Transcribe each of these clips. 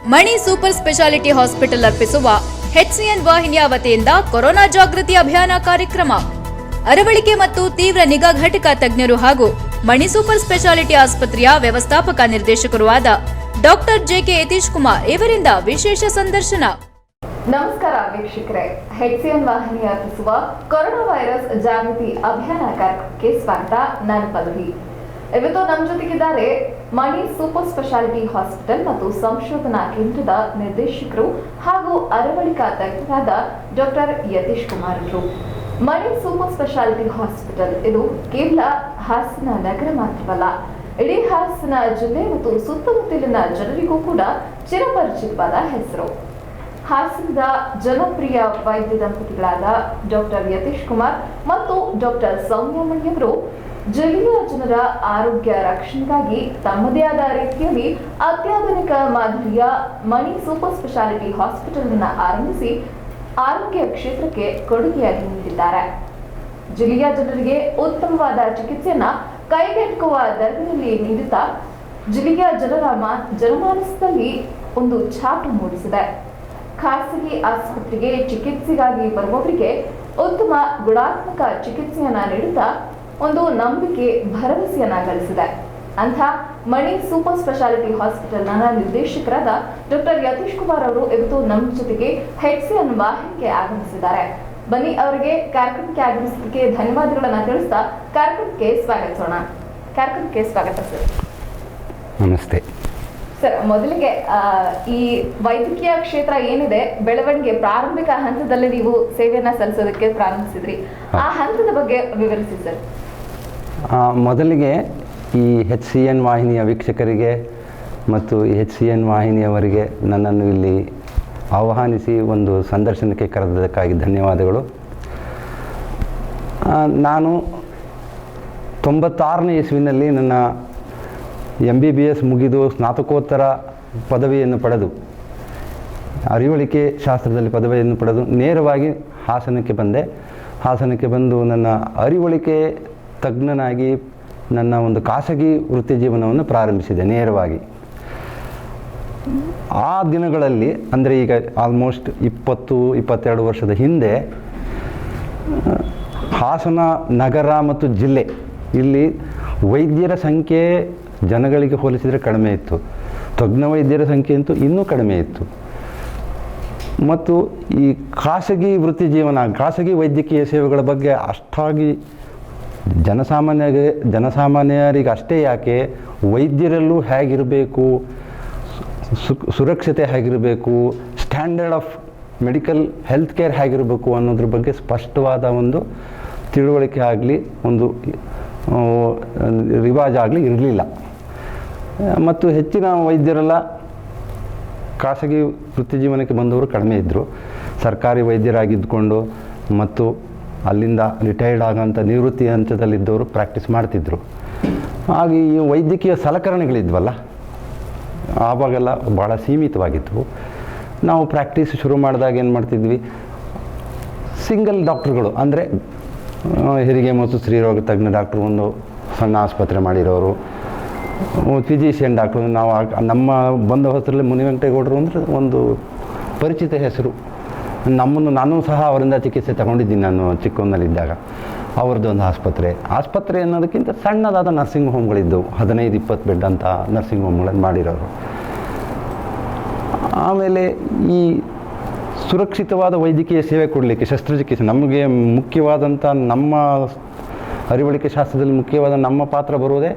ಮಣಿ super speciality hospital ಅರ್ಪಿಸುವ HCN ವಾಹಿನಿಯ ವತಿಯಿಂದ ಕೊರೋನಾ ಜಾಗೃತಿ ಅಭಿಯಾನ ಕಾರ್ಯಕ್ರಮ. ಅರವಳಿಕೆ ಮತ್ತು ತೀವ್ರ ನಿಗಾ ಘಟಕ ತಜ್ಞರು ಹಾಗೂ ಮಣಿ ಸೂಪರ್ ಸ್ಪೆಷಾಲಿಟಿ ಆಸ್ಪತ್ರೆಯ ವ್ಯವಸ್ಥಾಪಕ ನಿರ್ದೇಶಕರು ಆದ ಡಾಕ್ಟರ್ JK ಯತೀಶ್ ಕುಮಾರ್ ಇವರಿಂದ ವಿಶೇಷ ಸಂದರ್ಶನ. ನಮಸ್ಕಾರ ವೀಕ್ಷಕರೇ, HCN ವಾಹಿನಿ ಅರ್ಪಿಸುವ ಕೊರೋನಾ ವೈರಸ್ ಜಾಗೃತಿ ಅಭಿಯಾನ ಕಾರ್ಯಕ್ರಮಕ್ಕೆ ಸ್ವಾಗತ. ನಾನು ಪದವಿ. ಇವತ್ತು ನಮ್ಮ ಜೊತೆಗಿದ್ದಾರೆ ಮಣಿ ಸೂಪರ್ ಸ್ಪೆಷಾಲಿಟಿ ಹಾಸ್ಪಿಟಲ್ ಮತ್ತು ಸಂಶೋಧನಾ ಕೇಂದ್ರದ ನಿರ್ದೇಶಕರು ಹಾಗೂ ಅರವಳಿಕಾ ತಜ್ಞರಾದ ಡಾಕ್ಟರ್ ಯತೀಶ್ ಕುಮಾರ್ ಅವರು. ಮಣಿ ಸೂಪರ್ ಸ್ಪೆಷಾಲಿಟಿ ಹಾಸ್ಪಿಟಲ್ ಇದು ಕೇವಲ ಹಾಸನ ನಗರ ಮಾತ್ರವಲ್ಲ, ಇಡೀ ಹಾಸನ ಜಿಲ್ಲೆ ಮತ್ತು ಸುತ್ತಮುತ್ತಲಿನ ಜನರಿಗೂ ಕೂಡ ಚಿರಪರಿಚಿತವಾದ ಹೆಸರು. ಹಾಸನದ ಜನಪ್ರಿಯ ವೈದ್ಯ ದಂಪತಿಗಳಾದ ಡಾಕ್ಟರ್ ಯತೀಶ್ ಕುಮಾರ್ ಮತ್ತು ಡಾಕ್ಟರ್ ಸೌಮ್ಯಮಣಿ ಅವರು ಜಿಲ್ಲೆಯ ಜನರ ಆರೋಗ್ಯ ರಕ್ಷಣೆಗಾಗಿ ತಮ್ಮದೇ ಆದ ರೀತಿಯಲ್ಲಿ ಅತ್ಯಾಧುನಿಕ ಮಾದರಿಯ ಮಣಿ ಸೂಪರ್ ಸ್ಪೆಷಾಲಿಟಿ ಹಾಸ್ಪಿಟಲ್ ಅನ್ನು ಆರಂಭಿಸಿ ಆರೋಗ್ಯ ಕ್ಷೇತ್ರಕ್ಕೆ ಕೊಡುಗೆಯಾಗಿ ನೀಡಿದ್ದಾರೆ. ಜಿಲ್ಲೆಯ ಜನರಿಗೆ ಉತ್ತಮವಾದ ಚಿಕಿತ್ಸೆಯನ್ನ ಕೈಗೆಟುಕುವ ದರದಲ್ಲಿ ನೀಡುತ್ತಾ ಜಿಲ್ಲೆಯ ಜನಮಾನಸದಲ್ಲಿ ಒಂದು ಛಾಪು ಮೂಡಿಸಿದೆ. ಖಾಸಗಿ ಆಸ್ಪತ್ರೆಗೆ ಚಿಕಿತ್ಸೆಗಾಗಿ ಬರುವವರಿಗೆ ಉತ್ತಮ ಗುಣಾತ್ಮಕ ಚಿಕಿತ್ಸೆಯನ್ನ ನೀಡುತ್ತಾ ಒಂದು ನಂಬಿಕೆ ಭರವಸೆಯನ್ನ ಗಳಿಸಿದೆ. ಅಂತ ಮಣಿ ಸೂಪರ್ ಸ್ಪೆಷಾಲಿಟಿ ಹಾಸ್ಪಿಟಲ್ನ ನಿರ್ದೇಶಕರಾದ ಡಾಕ್ಟರ್ ಯತೀಶ್ ಕುಮಾರ್ ಅವರು ಇವತ್ತು ನಮ್ಮ ಜೊತೆಗೆ HCN ವಾಹಿನಿಗೆ ಆಗಮಿಸಿದ್ದಾರೆ. ಬನ್ನಿ ಅವರಿಗೆ ಕಾರ್ಯಕ್ರಮಕ್ಕೆ ಆಗಮಿಸಿದ್ದಕ್ಕೆ ಧನ್ಯವಾದಗಳನ್ನ ತಿಳಿಸ್ತಾ ಕಾರ್ಯಕ್ರಮಕ್ಕೆ ಸ್ವಾಗತಿಸೋಣ. ಕಾರ್ಯಕ್ರಮಕ್ಕೆ ಸ್ವಾಗತ ಸರ್. ನಮಸ್ತೆ ಸರ್, ಮೊದಲಿಗೆ ಈ ವೈದ್ಯಕೀಯ ಕ್ಷೇತ್ರ ಏನಿದೆ ಬೆಳವಣಿಗೆ ಪ್ರಾರಂಭಿಕ ಹಂತದಲ್ಲಿ ನೀವು ಸೇವೆಯನ್ನ ಸಲ್ಲಿಸೋದಕ್ಕೆ ಪ್ರಾರಂಭಿಸಿದ್ರಿ, ಆ ಹಂತದ ಬಗ್ಗೆ ವಿವರಿಸಿ ಸರ್. ಮೊದಲಿಗೆ ಈ HCN ವಾಹಿನಿಯ ವೀಕ್ಷಕರಿಗೆ ಮತ್ತು HCN ವಾಹಿನಿಯವರಿಗೆ ನನ್ನನ್ನು ಇಲ್ಲಿ ಆಹ್ವಾನಿಸಿ ಒಂದು ಸಂದರ್ಶನಕ್ಕೆ ಕರೆದದಕ್ಕಾಗಿ ಧನ್ಯವಾದಗಳು. ನಾನು 96ನೇ ಇಸ್ವಿನಲ್ಲಿ ನನ್ನ MBBS ಮುಗಿದು ಸ್ನಾತಕೋತ್ತರ ಪದವಿಯನ್ನು ಪಡೆದು ಅರಿವಳಿಕೆ ಶಾಸ್ತ್ರದಲ್ಲಿ ಪದವಿಯನ್ನು ಪಡೆದು ನೇರವಾಗಿ ಹಾಸನಕ್ಕೆ ಬಂದೆ. ಹಾಸನಕ್ಕೆ ಬಂದು ನನ್ನ ಅರಿವಳಿಕೆ ತಜ್ಞನಾಗಿ ನನ್ನ ಒಂದು ಖಾಸಗಿ ವೃತ್ತಿ ಜೀವನವನ್ನು ಪ್ರಾರಂಭಿಸಿದೆ ನೇರವಾಗಿ. ಆ ದಿನಗಳಲ್ಲಿ ಅಂದರೆ ಈಗ ಆಲ್ಮೋಸ್ಟ್ 20-22 ವರ್ಷದ ಹಿಂದೆ ಹಾಸನ ನಗರ ಮತ್ತು ಜಿಲ್ಲೆ ಇಲ್ಲಿ ವೈದ್ಯರ ಸಂಖ್ಯೆ ಜನಗಳಿಗೆ ಹೋಲಿಸಿದರೆ ಕಡಿಮೆ ಇತ್ತು. ತಜ್ಞ ವೈದ್ಯರ ಸಂಖ್ಯೆ ಅಂತೂ ಇನ್ನೂ ಕಡಿಮೆ ಇತ್ತು. ಮತ್ತು ಈ ಖಾಸಗಿ ವೃತ್ತಿ ಜೀವನ, ಖಾಸಗಿ ವೈದ್ಯಕೀಯ ಸೇವೆಗಳ ಬಗ್ಗೆ ಅಷ್ಟಾಗಿ ಜನಸಾಮಾನ್ಯರಿಗೆ ಅಷ್ಟೇ ಯಾಕೆ, ವೈದ್ಯರಲ್ಲೂ ಹೇಗಿರಬೇಕು, ಸುರಕ್ಷತೆ ಹೇಗಿರಬೇಕು, standard of medical health care ಹೇಗಿರಬೇಕು ಅನ್ನೋದ್ರ ಬಗ್ಗೆ ಸ್ಪಷ್ಟವಾದ ಒಂದು ತಿಳುವಳಿಕೆ ಆಗಲಿ, ಒಂದು ರಿವಾಜಾಗಲಿ ಇರಲಿಲ್ಲ. ಮತ್ತು ಹೆಚ್ಚಿನ ವೈದ್ಯರೆಲ್ಲ ಖಾಸಗಿ ವೃತ್ತಿ ಜೀವನಕ್ಕೆ ಬಂದವರು ಕಡಿಮೆ ಇದ್ದರು. ಸರ್ಕಾರಿ ವೈದ್ಯರಾಗಿದ್ದುಕೊಂಡು ಮತ್ತು ಅಲ್ಲಿಂದ ರಿಟೈರ್ಡ್ ಆಗೋಂಥ ನಿವೃತ್ತಿ ಹಂತದಲ್ಲಿದ್ದವರು ಪ್ರಾಕ್ಟೀಸ್ ಮಾಡ್ತಿದ್ದರು. ಹಾಗೆ ಈ ವೈದ್ಯಕೀಯ ಸಲಕರಣೆಗಳಿದ್ವಲ್ಲ ಆವಾಗೆಲ್ಲ ಭಾಳ ಸೀಮಿತವಾಗಿದ್ದವು. ನಾವು ಪ್ರಾಕ್ಟೀಸ್ ಶುರು ಮಾಡಿದಾಗ ಏನು ಮಾಡ್ತಿದ್ವಿ, ಸಿಂಗಲ್ ಡಾಕ್ಟ್ರುಗಳು ಅಂದರೆ ಹೆರಿಗೆ ಮತ್ತು ಸ್ತ್ರೀರೋಗ ತಜ್ಞ ಡಾಕ್ಟ್ರು ಒಂದು ಸಣ್ಣ ಆಸ್ಪತ್ರೆ ಮಾಡಿರೋರು, ಫಿಸಿಷಿಯನ್ ಡಾಕ್ಟ್ರು. ನಾವು ನಮ್ಮ ಬಂದ ಹೊಸರಲ್ಲಿ ಮುನಿವೆಂಕಟೇಗೌಡರು ಅಂದರೆ ಒಂದು ಪರಿಚಿತ ಹೆಸರು. ನಾನು ಸಹ ಅವರಿಂದ ಚಿಕಿತ್ಸೆ ತಗೊಂಡಿದ್ದೀನಿ. ನಾನು ಚಿಕ್ಕವನಲ್ಲಿದ್ದಾಗ ಅವ್ರದ್ದು ಒಂದು ಆಸ್ಪತ್ರೆ ಅನ್ನೋದಕ್ಕಿಂತ ಸಣ್ಣದಾದ ನರ್ಸಿಂಗ್ ಹೋಮ್ಗಳಿದ್ದವು, 15-20 ಬೆಡ್ ಅಂತ ನರ್ಸಿಂಗ್ ಹೋಮ್ಗಳನ್ನು ಮಾಡಿರೋರು. ಆಮೇಲೆ ಈ ಸುರಕ್ಷಿತವಾದ ವೈದ್ಯಕೀಯ ಸೇವೆ ಕೊಡಲಿಕ್ಕೆ ಶಸ್ತ್ರಚಿಕಿತ್ಸೆ ನಮಗೆ ಮುಖ್ಯವಾದಂಥ, ನಮ್ಮ ಅರಿವಳಿಕೆ ಶಾಸ್ತ್ರದಲ್ಲಿ ಮುಖ್ಯವಾದ ನಮ್ಮ ಪಾತ್ರ ಬರುವುದೇ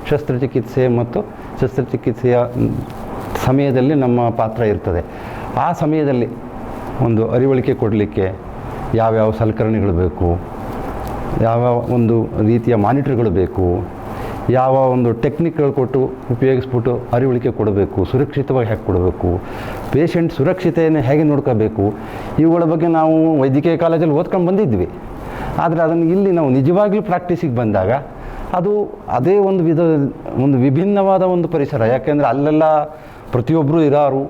ಶಸ್ತ್ರಚಿಕಿತ್ಸೆ ಮತ್ತು ಶಸ್ತ್ರಚಿಕಿತ್ಸೆಯ ಸಮಯದಲ್ಲಿ ನಮ್ಮ ಪಾತ್ರ ಇರ್ತದೆ. ಆ ಸಮಯದಲ್ಲಿ ಒಂದು ಅರಿವಳಿಕೆ ಕೊಡಲಿಕ್ಕೆ ಯಾವ್ಯಾವ ಸಲಕರಣೆಗಳು ಬೇಕು, ಯಾವ ಒಂದು ರೀತಿಯ ಮಾನಿಟರ್ಗಳು ಬೇಕು, ಯಾವ ಒಂದು ಟೆಕ್ನಿಕ್ಗಳು ಕೊಟ್ಟು ಉಪಯೋಗಿಸ್ಬಿಟ್ಟು ಅರಿವಳಿಕೆ ಕೊಡಬೇಕು, ಸುರಕ್ಷಿತವಾಗಿ ಹೇಗೆ ಕೊಡಬೇಕು, ಪೇಷಂಟ್ ಸುರಕ್ಷತೆಯನ್ನು ಹೇಗೆ ನೋಡ್ಕೋಬೇಕು, ಇವುಗಳ ಬಗ್ಗೆ ನಾವು ವೈದ್ಯಕೀಯ ಕಾಲೇಜಲ್ಲಿ ಓದ್ಕೊಂಡು ಬಂದಿದ್ವಿ. ಆದರೆ ಅದನ್ನು ಇಲ್ಲಿ ನಾವು ನಿಜವಾಗ್ಲೂ ಪ್ರಾಕ್ಟೀಸಿಗೆ ಬಂದಾಗ ಅದು ಅದೇ ಒಂದು ವಿಭಿನ್ನವಾದ ಒಂದು ಪರಿಸರ. ಯಾಕೆಂದರೆ ಅಲ್ಲೆಲ್ಲ ಪ್ರತಿಯೊಬ್ಬರು ಇರೋರು,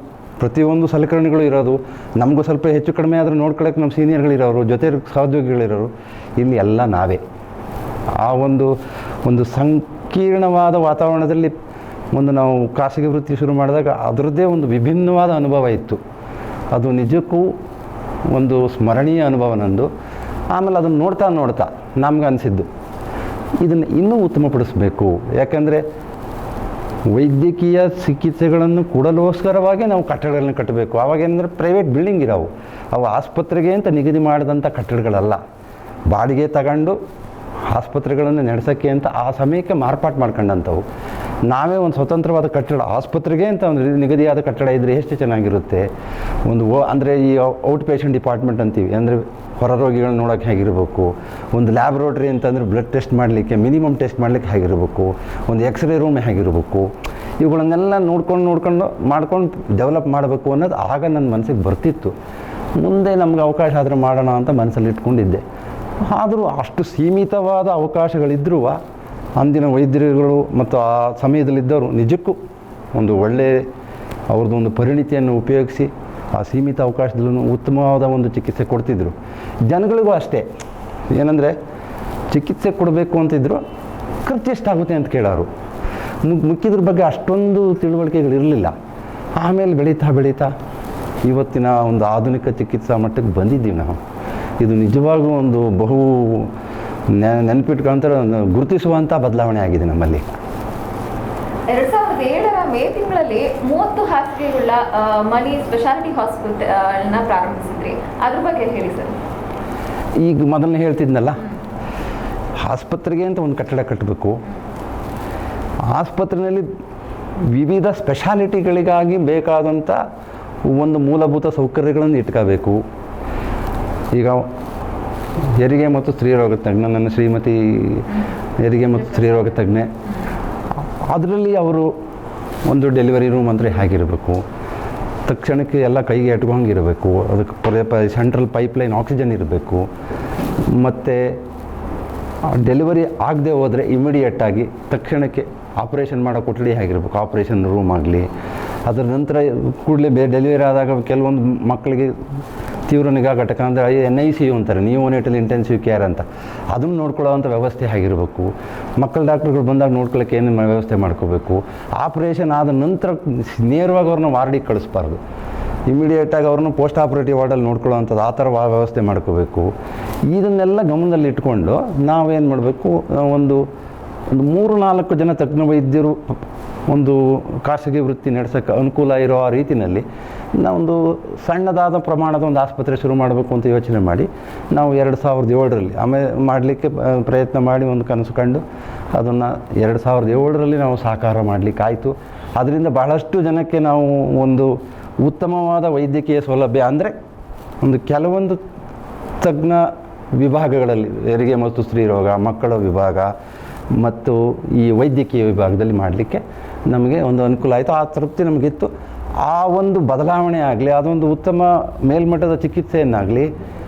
ಪ್ರತಿಯೊಂದು ಸಲಕರಣೆಗಳು ಇರೋದು, ನಮಗೂ ಸ್ವಲ್ಪ ಹೆಚ್ಚು ಕಡಿಮೆ ಆದರೂ ನೋಡ್ಕೊಳ್ಳೋಕೆ ನಮ್ಮ ಸೀನಿಯರ್ಗಳಿರೋರು, ಜೊತೆ ಸಹೋದ್ಯೋಗಿಗಳಿರೋರು. ಇಲ್ಲಿ ಎಲ್ಲ ನಾವೇ ಆ ಒಂದು ಸಂಕೀರ್ಣವಾದ ವಾತಾವರಣದಲ್ಲಿ ಒಂದು ನಾವು ಖಾಸಗಿ ವೃತ್ತಿ ಶುರು ಮಾಡಿದಾಗ ಅದರದ್ದೇ ಒಂದು ವಿಭಿನ್ನವಾದ ಅನುಭವ ಇತ್ತು. ಅದು ನಿಜಕ್ಕೂ ಒಂದು ಸ್ಮರಣೀಯ ಅನುಭವ ನಂದು. ಆಮೇಲೆ ಅದನ್ನು ನೋಡ್ತಾ ನಮ್ಗೆ ಅನಿಸಿದ್ದು ಇದನ್ನು ಇನ್ನೂ ಉತ್ತಮಪಡಿಸಬೇಕು. ಯಾಕಂದರೆ ವೈದ್ಯಕೀಯ ಚಿಕಿತ್ಸೆಗಳನ್ನು ಕೊಡಲೋಸ್ಕರವಾಗಿ ನಾವು ಕಟ್ಟಡಗಳನ್ನು ಕಟ್ಟಬೇಕು. ಆವಾಗೇನೆಂದರೆ ಪ್ರೈವೇಟ್ ಬಿಲ್ಡಿಂಗ್ ಇರೋವು, ಅವು ಆಸ್ಪತ್ರೆಗೆ ಅಂತ ನಿಗದಿ ಮಾಡಿದಂಥ ಕಟ್ಟಡಗಳಲ್ಲ, ಬಾಡಿಗೆ ತಗೊಂಡು ಆಸ್ಪತ್ರೆಗಳನ್ನು ನಡೆಸೋಕ್ಕೆ ಅಂತ ಆ ಸಮಯಕ್ಕೆ ಮಾರ್ಪಾಟು ಮಾಡ್ಕೊಂಡಂಥವು. ನಾವೇ ಒಂದು ಸ್ವತಂತ್ರವಾದ ಕಟ್ಟಡ ಆಸ್ಪತ್ರೆಗೆ ಅಂತ ಒಂದು ನಿಗದಿಯಾದ ಕಟ್ಟಡ ಇದ್ದರೆ ಎಷ್ಟು ಚೆನ್ನಾಗಿರುತ್ತೆ. ಒಂದು ಅಂದರೆ ಈ ಔಟ್ ಪೇಷಂಟ್ ಡಿಪಾರ್ಟ್ಮೆಂಟ್ ಅಂತೀವಿ, ಅಂದರೆ ಹೊರ ರೋಗಿಗಳನ್ನ ನೋಡೋಕ್ಕೆ ಹೇಗಿರಬೇಕು, ಒಂದು ಲ್ಯಾಬ್ರೋಟ್ರಿ ಅಂತಂದರೆ ಬ್ಲಡ್ ಟೆಸ್ಟ್ ಮಾಡಲಿಕ್ಕೆ ಮಿನಿಮಮ್ ಟೆಸ್ಟ್ ಮಾಡಲಿಕ್ಕೆ ಹೇಗಿರಬೇಕು, ಒಂದು ಎಕ್ಸ್ರೇ ರೂಮ್ ಹೇಗಿರಬೇಕು, ಇವುಗಳನ್ನೆಲ್ಲ ನೋಡ್ಕೊಂಡು ಮಾಡ್ಕೊಂಡು ಡೆವಲಪ್ ಮಾಡಬೇಕು ಅನ್ನೋದು ಆಗ ನನ್ನ ಮನಸ್ಸಿಗೆ ಬರ್ತಿತ್ತು. ಮುಂದೆ ನಮ್ಗೆ ಅವಕಾಶ ಆದರೆ ಮಾಡೋಣ ಅಂತ ಮನಸ್ಸಲ್ಲಿ ಇಟ್ಕೊಂಡಿದ್ದೆ. ಆದರೂ ಅಷ್ಟು ಸೀಮಿತವಾದ ಅವಕಾಶಗಳಿದ್ದರೂ ಅಂದಿನ ವೈದ್ಯರುಗಳು ಮತ್ತು ಆ ಸಮಯದಲ್ಲಿದ್ದವರು ನಿಜಕ್ಕೂ ಒಂದು ಒಳ್ಳೆಯ ಅವ್ರದ್ದೊಂದು ಪರಿಣಿತಿಯನ್ನು ಉಪಯೋಗಿಸಿ ಆ ಸೀಮಿತ ಅವಕಾಶದಲ್ಲೂ ಉತ್ತಮವಾದ ಒಂದು ಚಿಕಿತ್ಸೆ ಕೊಡ್ತಿದ್ರು. ಜನಗಳಿಗೂ ಅಷ್ಟೇ, ಏನಂದರೆ ಚಿಕಿತ್ಸೆ ಕೊಡಬೇಕು ಅಂತಿದ್ರು, ಖರ್ಚು ಎಷ್ಟಾಗುತ್ತೆ ಅಂತ ಕೇಳೋರು. ಮುಖ್ಯದ್ರ ಬಗ್ಗೆ ಅಷ್ಟೊಂದು ತಿಳುವಳಿಕೆಗಳಿರಲಿಲ್ಲ. ಆಮೇಲೆ ಬೆಳೀತಾ ಇವತ್ತಿನ ಒಂದು ಆಧುನಿಕ ಚಿಕಿತ್ಸಾ ಮಟ್ಟಕ್ಕೆ ಬಂದಿದ್ದೀವಿ ನಾವು. ಇದು ನಿಜವಾಗೂ ಒಂದು ಬಹು ನೆನಪಿಟ್ಕೊಂತಾರೆ, ಗುರುತಿಸುವಂಥ ಬದಲಾವಣೆ ಆಗಿದೆ ನಮ್ಮಲ್ಲಿ. 2007 ಮೇ ತಿಂಗಳಲ್ಲಿ 30 ಹಾಸಿಗೆಗಳ ಮನಿ ಸ್ಪೆಷಾಲಿಟಿ ಹಾಸ್ಪಿಟಲ್ನ ಪ್ರಾರಂಭಿಸಿದ್ರಿ, ಅದ್ರ ಬಗ್ಗೆ ಹೇಳಿ ಸರ್. ಈಗ ಮೊದಲನೇ ಹೇಳ್ತಿದ್ನಲ್ಲ, ಆಸ್ಪತ್ರೆಗೆ ಅಂತ ಒಂದು ಕಟ್ಟಡ ಕಟ್ಟಬೇಕು, ಆಸ್ಪತ್ರೆಯಲ್ಲಿ ವಿವಿಧ ಸ್ಪೆಷಾಲಿಟಿಗಳಿಗಾಗಿ ಬೇಕಾದಂಥ ಒಂದು ಮೂಲಭೂತ ಸೌಕರ್ಯಗಳನ್ನು ಇಟ್ಕೋಬೇಕು. ಈಗ ಹೆರಿಗೆ ಮತ್ತು ಸ್ತ್ರೀರೋಗ ತಜ್ಞ, ನನ್ನ ಶ್ರೀಮತಿ ಹೆರಿಗೆ ಮತ್ತು ಸ್ತ್ರೀರೋಗ ತಜ್ಞೆ, ಅದರಲ್ಲಿ ಅವರು ಒಂದು ಡೆಲಿವರಿ ರೂಮ್ ಅಂದರೆ ಹೇಗಿರಬೇಕು, ತಕ್ಷಣಕ್ಕೆ ಎಲ್ಲ ಕೈಗೆ ಎಟ್ಕೊಂಗಿರಬೇಕು, ಅದಕ್ಕೆ ಸೆಂಟ್ರಲ್ ಪೈಪ್ಲೈನ್ ಆಕ್ಸಿಜನ್ ಇರಬೇಕು, ಮತ್ತು ಡೆಲಿವರಿ ಆಗದೆ ಹೋದರೆ ಇಮಿಡಿಯೇಟಾಗಿ ತಕ್ಷಣಕ್ಕೆ ಆಪ್ರೇಷನ್ ಮಾಡೋ ಕೊಠಡಿ ಹೇಗಿರಬೇಕು, ಆಪ್ರೇಷನ್ ರೂಮ್ ಆಗಲಿ. ಅದರ ನಂತರ ಕೂಡಲೇ ಡೆಲಿವರಿ ಆದಾಗ ಕೆಲವೊಂದು ಮಕ್ಕಳಿಗೆ ತೀವ್ರ ನಿಗಾ ಘಟಕ ಅಂದರೆ NICU ಅಂತಾರೆ, ನಿಯೋನೇಟಲ್ ಇಂಟೆನ್ಸಿವ್ ಕೇರ್ ಅಂತ, ಅದನ್ನು ನೋಡ್ಕೊಳ್ಳೋವಂಥ ವ್ಯವಸ್ಥೆ ಹೇಗಿರಬೇಕು, ಮಕ್ಕಳ ಡಾಕ್ಟ್ರುಗಳು ಬಂದಾಗ ನೋಡ್ಕೊಳ್ಳೋಕ್ಕೆ ಏನು ವ್ಯವಸ್ಥೆ ಮಾಡ್ಕೋಬೇಕು. ಆಪ್ರೇಷನ್ ಆದ ನಂತರ ನೇರವಾಗಿ ಅವ್ರನ್ನ ವಾರ್ಡಿಗೆ ಕಳಿಸ್ಬಾರ್ದು, ಇಮಿಡಿಯೇಟಾಗಿ ಅವ್ರನ್ನ ಪೋಸ್ಟ್ ಆಪ್ರೇಟಿವ್ ವಾರ್ಡಲ್ಲಿ ನೋಡ್ಕೊಳ್ಳೋವಂಥದ್ದು, ಆ ಥರ ವ್ಯವಸ್ಥೆ ಮಾಡ್ಕೋಬೇಕು. ಇದನ್ನೆಲ್ಲ ಗಮನದಲ್ಲಿ ಇಟ್ಕೊಂಡು ನಾವೇನು ಮಾಡಬೇಕು, ಒಂದು 3-4 ಜನ ತಜ್ಞ ವೈದ್ಯರು ಒಂದು ಖಾಸಗಿ ವೃತ್ತಿ ನಡೆಸೋಕ್ಕೆ ಅನುಕೂಲ ಇರೋ ಆ ರೀತಿಯಲ್ಲಿ ನಾವೊಂದು ಸಣ್ಣದಾದ ಪ್ರಮಾಣದ ಒಂದು ಆಸ್ಪತ್ರೆ ಶುರು ಮಾಡಬೇಕು ಅಂತ ಯೋಚನೆ ಮಾಡಿ ನಾವು 2007ರಲ್ಲಿ ಆಮೇಲೆ ಮಾಡಲಿಕ್ಕೆ ಪ್ರಯತ್ನ ಮಾಡಿ ಒಂದು ಕನಸು ಕಂಡು ಅದನ್ನು 2007ರಲ್ಲಿ ನಾವು ಸಾಕಾರ ಮಾಡಲಿಕ್ಕಾಯಿತು. ಅದರಿಂದ ಬಹಳಷ್ಟು ಜನಕ್ಕೆ ನಾವು ಒಂದು ಉತ್ತಮವಾದ ವೈದ್ಯಕೀಯ ಸೌಲಭ್ಯ, ಅಂದರೆ ಒಂದು ಕೆಲವೊಂದು ತಜ್ಞ ವಿಭಾಗಗಳಲ್ಲಿ ಹೆರಿಗೆ ಮತ್ತು ಸ್ತ್ರೀರೋಗ, ಮಕ್ಕಳ ವಿಭಾಗ ಮತ್ತು ಈ ವೈದ್ಯಕೀಯ ವಿಭಾಗದಲ್ಲಿ ಮಾಡಲಿಕ್ಕೆ ನಮಗೆ ಒಂದು ಅನುಕೂಲ ಆಯಿತು. ಆ ತೃಪ್ತಿ ನಮಗಿತ್ತು. ಆ ಒಂದು ಬದಲಾವಣೆ ಆಗಲಿ, ಅದೊಂದು ಉತ್ತಮ ಮೇಲ್ಮಟ್ಟದ ಚಿಕಿತ್ಸೆಯನ್ನಾಗಲಿ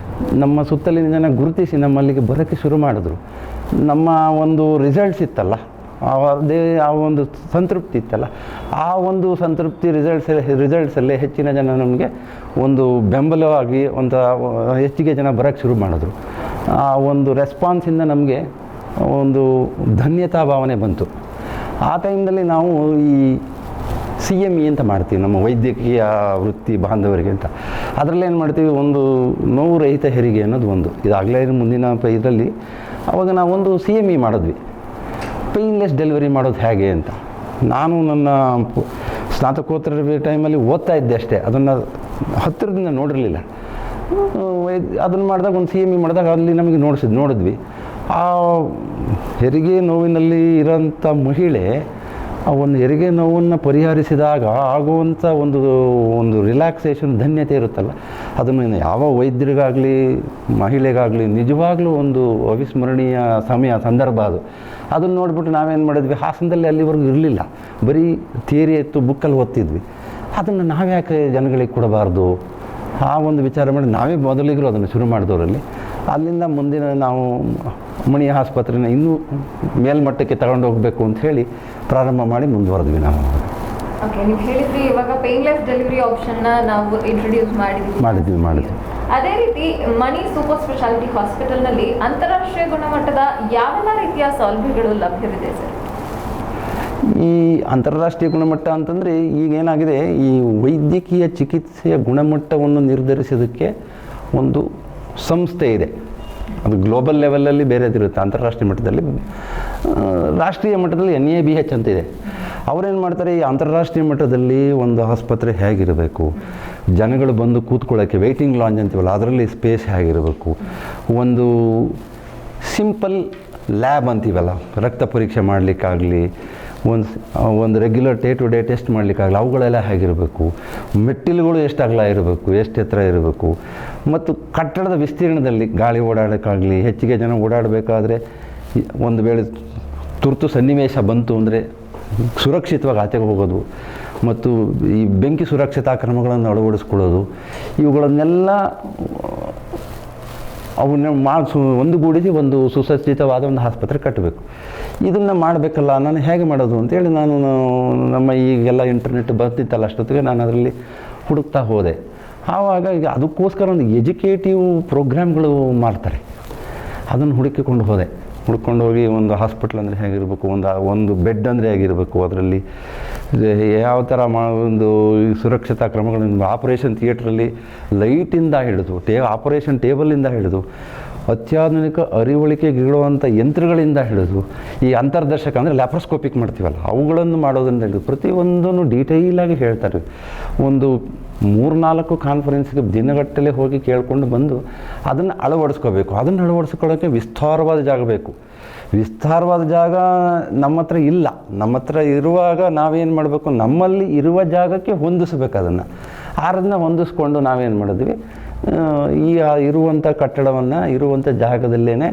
ನಮ್ಮ ಸುತ್ತಲಿನ ಜನ ಗುರುತಿಸಿ ನಮ್ಮಲ್ಲಿಗೆ ಬರೋಕ್ಕೆ ಶುರು ಮಾಡಿದ್ರು. ನಮ್ಮ ಒಂದು ರಿಸಲ್ಟ್ಸ್ ಇತ್ತಲ್ಲ, ಆ ಒಂದು ಸಂತೃಪ್ತಿ ಇತ್ತಲ್ಲ, ಆ ಒಂದು ಸಂತೃಪ್ತಿ ರಿಸಲ್ಟ್ಸಲ್ಲೇ ಹೆಚ್ಚಿನ ಜನ ನಮಗೆ ಒಂದು ಬೆಂಬಲವಾಗಿ ಒಂದು ಹೆಚ್ಚಿಗೆ ಜನ ಬರೋಕ್ಕೆ ಶುರು ಮಾಡಿದ್ರು. ಆ ಒಂದು ರೆಸ್ಪಾನ್ಸಿಂದ ನಮಗೆ ಒಂದು ಧನ್ಯತಾ ಭಾವನೆ ಬಂತು. ಆ ಟೈಮ್ನಲ್ಲಿ ನಾವು ಈ CME ಅಂತ ಮಾಡ್ತೀವಿ ನಮ್ಮ ವೈದ್ಯಕೀಯ ವೃತ್ತಿ ಬಾಂಧವರಿಗೆ ಅಂತ. ಅದರಲ್ಲಿ ಏನು ಮಾಡ್ತೀವಿ, ಒಂದು ನೋವು ರಹಿತ ಹೆರಿಗೆ ಅನ್ನೋದು ಒಂದು, ಇದಾಗಲೇ ಮುಂದಿನ ಇದರಲ್ಲಿ ಅವಾಗ ನಾವೊಂದು CME ಮಾಡಿದ್ವಿ, ಪೇಯ್ನ್ಲೆಸ್ ಡೆಲಿವರಿ ಮಾಡೋದು ಹೇಗೆ ಅಂತ. ನಾನು ನನ್ನ ಸ್ನಾತಕೋತ್ತರ ಟೈಮಲ್ಲಿ ಓದ್ತಾ ಇದ್ದೆ ಅಷ್ಟೇ, ಅದನ್ನು ಹತ್ತಿರದಿಂದ ನೋಡಿರಲಿಲ್ಲ. ಅದನ್ನು ಮಾಡಿದಾಗ ಒಂದು CME ಮಾಡಿದಾಗ ಅಲ್ಲಿ ನಮಗೆ ನೋಡಿದ್ವಿ ಆ ಹೆರಿಗೆ ನೋವಿನಲ್ಲಿ ಇರೋಂಥ ಮಹಿಳೆ ಆ ಒಂದು ಹೆರಿಗೆ ನೋವನ್ನು ಪರಿಹರಿಸಿದಾಗ ಆಗುವಂಥ ಒಂದು ರಿಲ್ಯಾಕ್ಸೇಷನ್, ಧನ್ಯತೆ ಇರುತ್ತಲ್ಲ, ಅದನ್ನು ಯಾವ ವೈದ್ಯರಿಗಾಗಲಿ ಮಹಿಳೆಗಾಗಲಿ ನಿಜವಾಗ್ಲೂ ಒಂದು ಅವಿಸ್ಮರಣೀಯ ಸಂದರ್ಭ ಅದು. ಅದನ್ನು ನೋಡಿಬಿಟ್ಟು ನಾವೇನು ಮಾಡಿದ್ವಿ, ಹಾಸನದಲ್ಲಿ ಅಲ್ಲಿವರೆಗೂ ಇರಲಿಲ್ಲ, ಬರೀ ಥಿಯರಿ ಇತ್ತು, ಬುಕ್ಕಲ್ಲಿ ಓದ್ತಿದ್ವಿ. ಅದನ್ನು ನಾವ್ಯಾಕೆ ಜನಗಳಿಗೆ ಕೊಡಬಾರ್ದು, ಆ ಒಂದು ವಿಚಾರ ಮಾಡಿ ನಾವೇ ಮೊದಲಿಗರು ಅದನ್ನು ಶುರು ಮಾಡಿದವರಲ್ಲಿ. ಅಲ್ಲಿಂದ ಮುಂದಿನ ನಾವು ಮಣಿ ಆಸ್ಪತ್ರೆನ ಇನ್ನೂ ಮೇಲ್ಮಟ್ಟಕ್ಕೆ ತಗೊಂಡು ಹೋಗಬೇಕು ಅಂತ ಹೇಳಿ ಪ್ರಾರಂಭ ಮಾಡಿ ಮುಂದುವರೆದ್ವಿ ನಾವು. ಓಕೆ, ನೀವು ಹೇಳಿದ್ರಿ ಇವಾಗ ಪೇನ್ಲೆಸ್ ಡೆಲಿವರಿ ಆಪ್ಷನ್ನ ನಾವು ಇಂಟ್ರೊಡ್ಯೂಸ್ ಮಾಡಿದ್ವಿ. ಅದೇ ರೀತಿ ಮಣಿ ಸೂಪರ್ ಸ್ಪೆಷಾಲಿಟಿ ಹಾಸ್ಪಿಟಲ್ನಲ್ಲಿ ಅಂತಾರಾಷ್ಟ್ರೀಯ ಗುಣಮಟ್ಟದ ಯಾವೆಲ್ಲ ರೀತಿಯ ಸೌಲಭ್ಯಗಳು ಲಭ್ಯವಿದೆ ಸರ್? ಈ ಅಂತಾರಾಷ್ಟ್ರೀಯ ಗುಣಮಟ್ಟ ಅಂತಂದರೆ ಈಗೇನಾಗಿದೆ, ಈ ವೈದ್ಯಕೀಯ ಚಿಕಿತ್ಸೆಯ ಗುಣಮಟ್ಟವನ್ನು ನಿರ್ಧರಿಸೋದಕ್ಕೆ ಒಂದು ಸಂಸ್ಥೆ ಇದೆ. ಅದು ಗ್ಲೋಬಲ್ ಲೆವೆಲಲ್ಲಿ ಬೇರೆದಿರುತ್ತೆ, ಅಂತಾರಾಷ್ಟ್ರೀಯ ಮಟ್ಟದಲ್ಲಿ. ರಾಷ್ಟ್ರೀಯ ಮಟ್ಟದಲ್ಲಿ NABH ಅಂತ ಇದೆ. ಅವರೇನು ಮಾಡ್ತಾರೆ, ಈ ಅಂತಾರಾಷ್ಟ್ರೀಯ ಮಟ್ಟದಲ್ಲಿ ಒಂದು ಆಸ್ಪತ್ರೆ ಹೇಗಿರಬೇಕು, ಜನಗಳು ಬಂದು ಕೂತ್ಕೊಳ್ಳೋಕ್ಕೆ ವೆಯ್ಟಿಂಗ್ ಲಾಂಜ್ ಅಂತೀವಲ್ಲ ಅದರಲ್ಲಿ ಸ್ಪೇಸ್ ಹೇಗಿರಬೇಕು, ಒಂದು ಸಿಂಪಲ್ ಲ್ಯಾಬ್ ಅಂತೀವಲ್ಲ ರಕ್ತ ಪರೀಕ್ಷೆ ಮಾಡಲಿಕ್ಕಾಗಲಿ, ಒಂದು regular day to day test ಮಾಡಲಿಕ್ಕಾಗಲಿ ಅವುಗಳೆಲ್ಲ ಹೇಗಿರಬೇಕು, ಮೆಟ್ಟಿಲುಗಳು ಎಷ್ಟು ಅಗಲ ಇರಬೇಕು, ಎಷ್ಟು ಎತ್ತರ ಇರಬೇಕು, ಮತ್ತು ಕಟ್ಟಡದ ವಿಸ್ತೀರ್ಣದಲ್ಲಿ ಗಾಳಿ ಓಡಾಡೋಕ್ಕಾಗಲಿ, ಹೆಚ್ಚಿಗೆ ಜನ ಓಡಾಡಬೇಕಾದ್ರೆ ಒಂದು ವೇಳೆ ತುರ್ತು ಸನ್ನಿವೇಶ ಬಂತು ಅಂದರೆ ಸುರಕ್ಷಿತವಾಗಿ ಆಚೆಗೆ ಹೋಗೋದು, ಮತ್ತು ಈ ಬೆಂಕಿ ಸುರಕ್ಷತಾ ಕ್ರಮಗಳನ್ನು ಅಳವಡಿಸ್ಕೊಳ್ಳೋದು, ಇವುಗಳನ್ನೆಲ್ಲ ಅವನ್ನ ಒಂದುಗೂಡಿಸಿ ಒಂದು ಸುಸಜ್ಜಿತವಾದ ಒಂದು ಆಸ್ಪತ್ರೆ ಕಟ್ಟಬೇಕು. ಇದನ್ನು ಮಾಡಬೇಕಲ್ಲ, ನಾನು ಹೇಗೆ ಮಾಡೋದು ಅಂತೇಳಿ ನಾನು ನಮ್ಮ ಈಗೆಲ್ಲ ಇಂಟರ್ನೆಟ್ ಬರ್ತಿತ್ತಲ್ಲ ಅಷ್ಟೊತ್ತಿಗೆ ನಾನು ಅದರಲ್ಲಿ ಹುಡುಕ್ತಾ ಹೋದೆ. ಆವಾಗ ಈಗ ಅದಕ್ಕೋಸ್ಕರ ಒಂದು ಎಜುಕೇಟಿವ್ ಪ್ರೋಗ್ರಾಮ್ಗಳು ಮಾಡ್ತಾರೆ, ಅದನ್ನು ಹುಡುಕಿಕೊಂಡು ಹೋದೆ. ಹುಡ್ಕೊಂಡು ಹೋಗಿ ಒಂದು ಹಾಸ್ಪಿಟ್ಲ್ ಅಂದರೆ ಹೇಗಿರಬೇಕು, ಒಂದು ಬೆಡ್ ಅಂದರೆ ಹೇಗಿರಬೇಕು, ಅದರಲ್ಲಿ ಯಾವ ಥರ ಒಂದು ಸುರಕ್ಷತಾ ಕ್ರಮಗಳನ್ನು, ಆಪರೇಷನ್ ಥಿಯೇಟ್ರಲ್ಲಿ ಲೈಟಿಂದ ಹಿಡಿದು ಆಪರೇಷನ್ ಟೇಬಲಿಂದ ಹಿಡಿದು ಅತ್ಯಾಧುನಿಕ ಅರಿವಳಿಕೆಗಿಳುವಂಥ ಯಂತ್ರಗಳಿಂದ ಹಿಡಿದು ಈ ಅಂತರ್ದರ್ಶಕ ಅಂದರೆ ಲ್ಯಾಪ್ರೋಸ್ಕೋಪಿಕ್ ಮಾಡ್ತೀವಲ್ಲ ಅವುಗಳನ್ನು ಮಾಡೋದನ್ನು ಹಿಡಿದು ಪ್ರತಿಯೊಂದನ್ನು ಡೀಟೇಲಾಗಿ ಹೇಳ್ತಾರೆ. ಒಂದು 3-4 ಕಾನ್ಫರೆನ್ಸ್ಗೆ ದಿನಗಟ್ಟಲೆ ಹೋಗಿ ಕೇಳಿಕೊಂಡು ಬಂದು ಅದನ್ನು ಅಳವಡಿಸ್ಕೋಬೇಕು. ಅದನ್ನು ಅಳವಡಿಸ್ಕೊಳ್ಳೋಕ್ಕೆ ವಿಸ್ತಾರವಾದ ಜಾಗ ಬೇಕು. ವಿಸ್ತಾರವಾದ ಜಾಗ ನಮ್ಮ ಹತ್ರ ಇಲ್ಲ. ನಮ್ಮ ಹತ್ರ ಇರುವಾಗ ನಾವೇನು ಮಾಡಬೇಕು, ನಮ್ಮಲ್ಲಿ ಇರುವ ಜಾಗಕ್ಕೆ ಹೊಂದಿಸ್ಬೇಕು. ಅದನ್ನು ಹೊಂದಿಸ್ಕೊಂಡು ನಾವೇನು ಮಾಡಿದ್ವಿ, ಈ ಇರುವಂಥ ಕಟ್ಟಡವನ್ನು ಇರುವಂಥ ಜಾಗದಲ್ಲೇ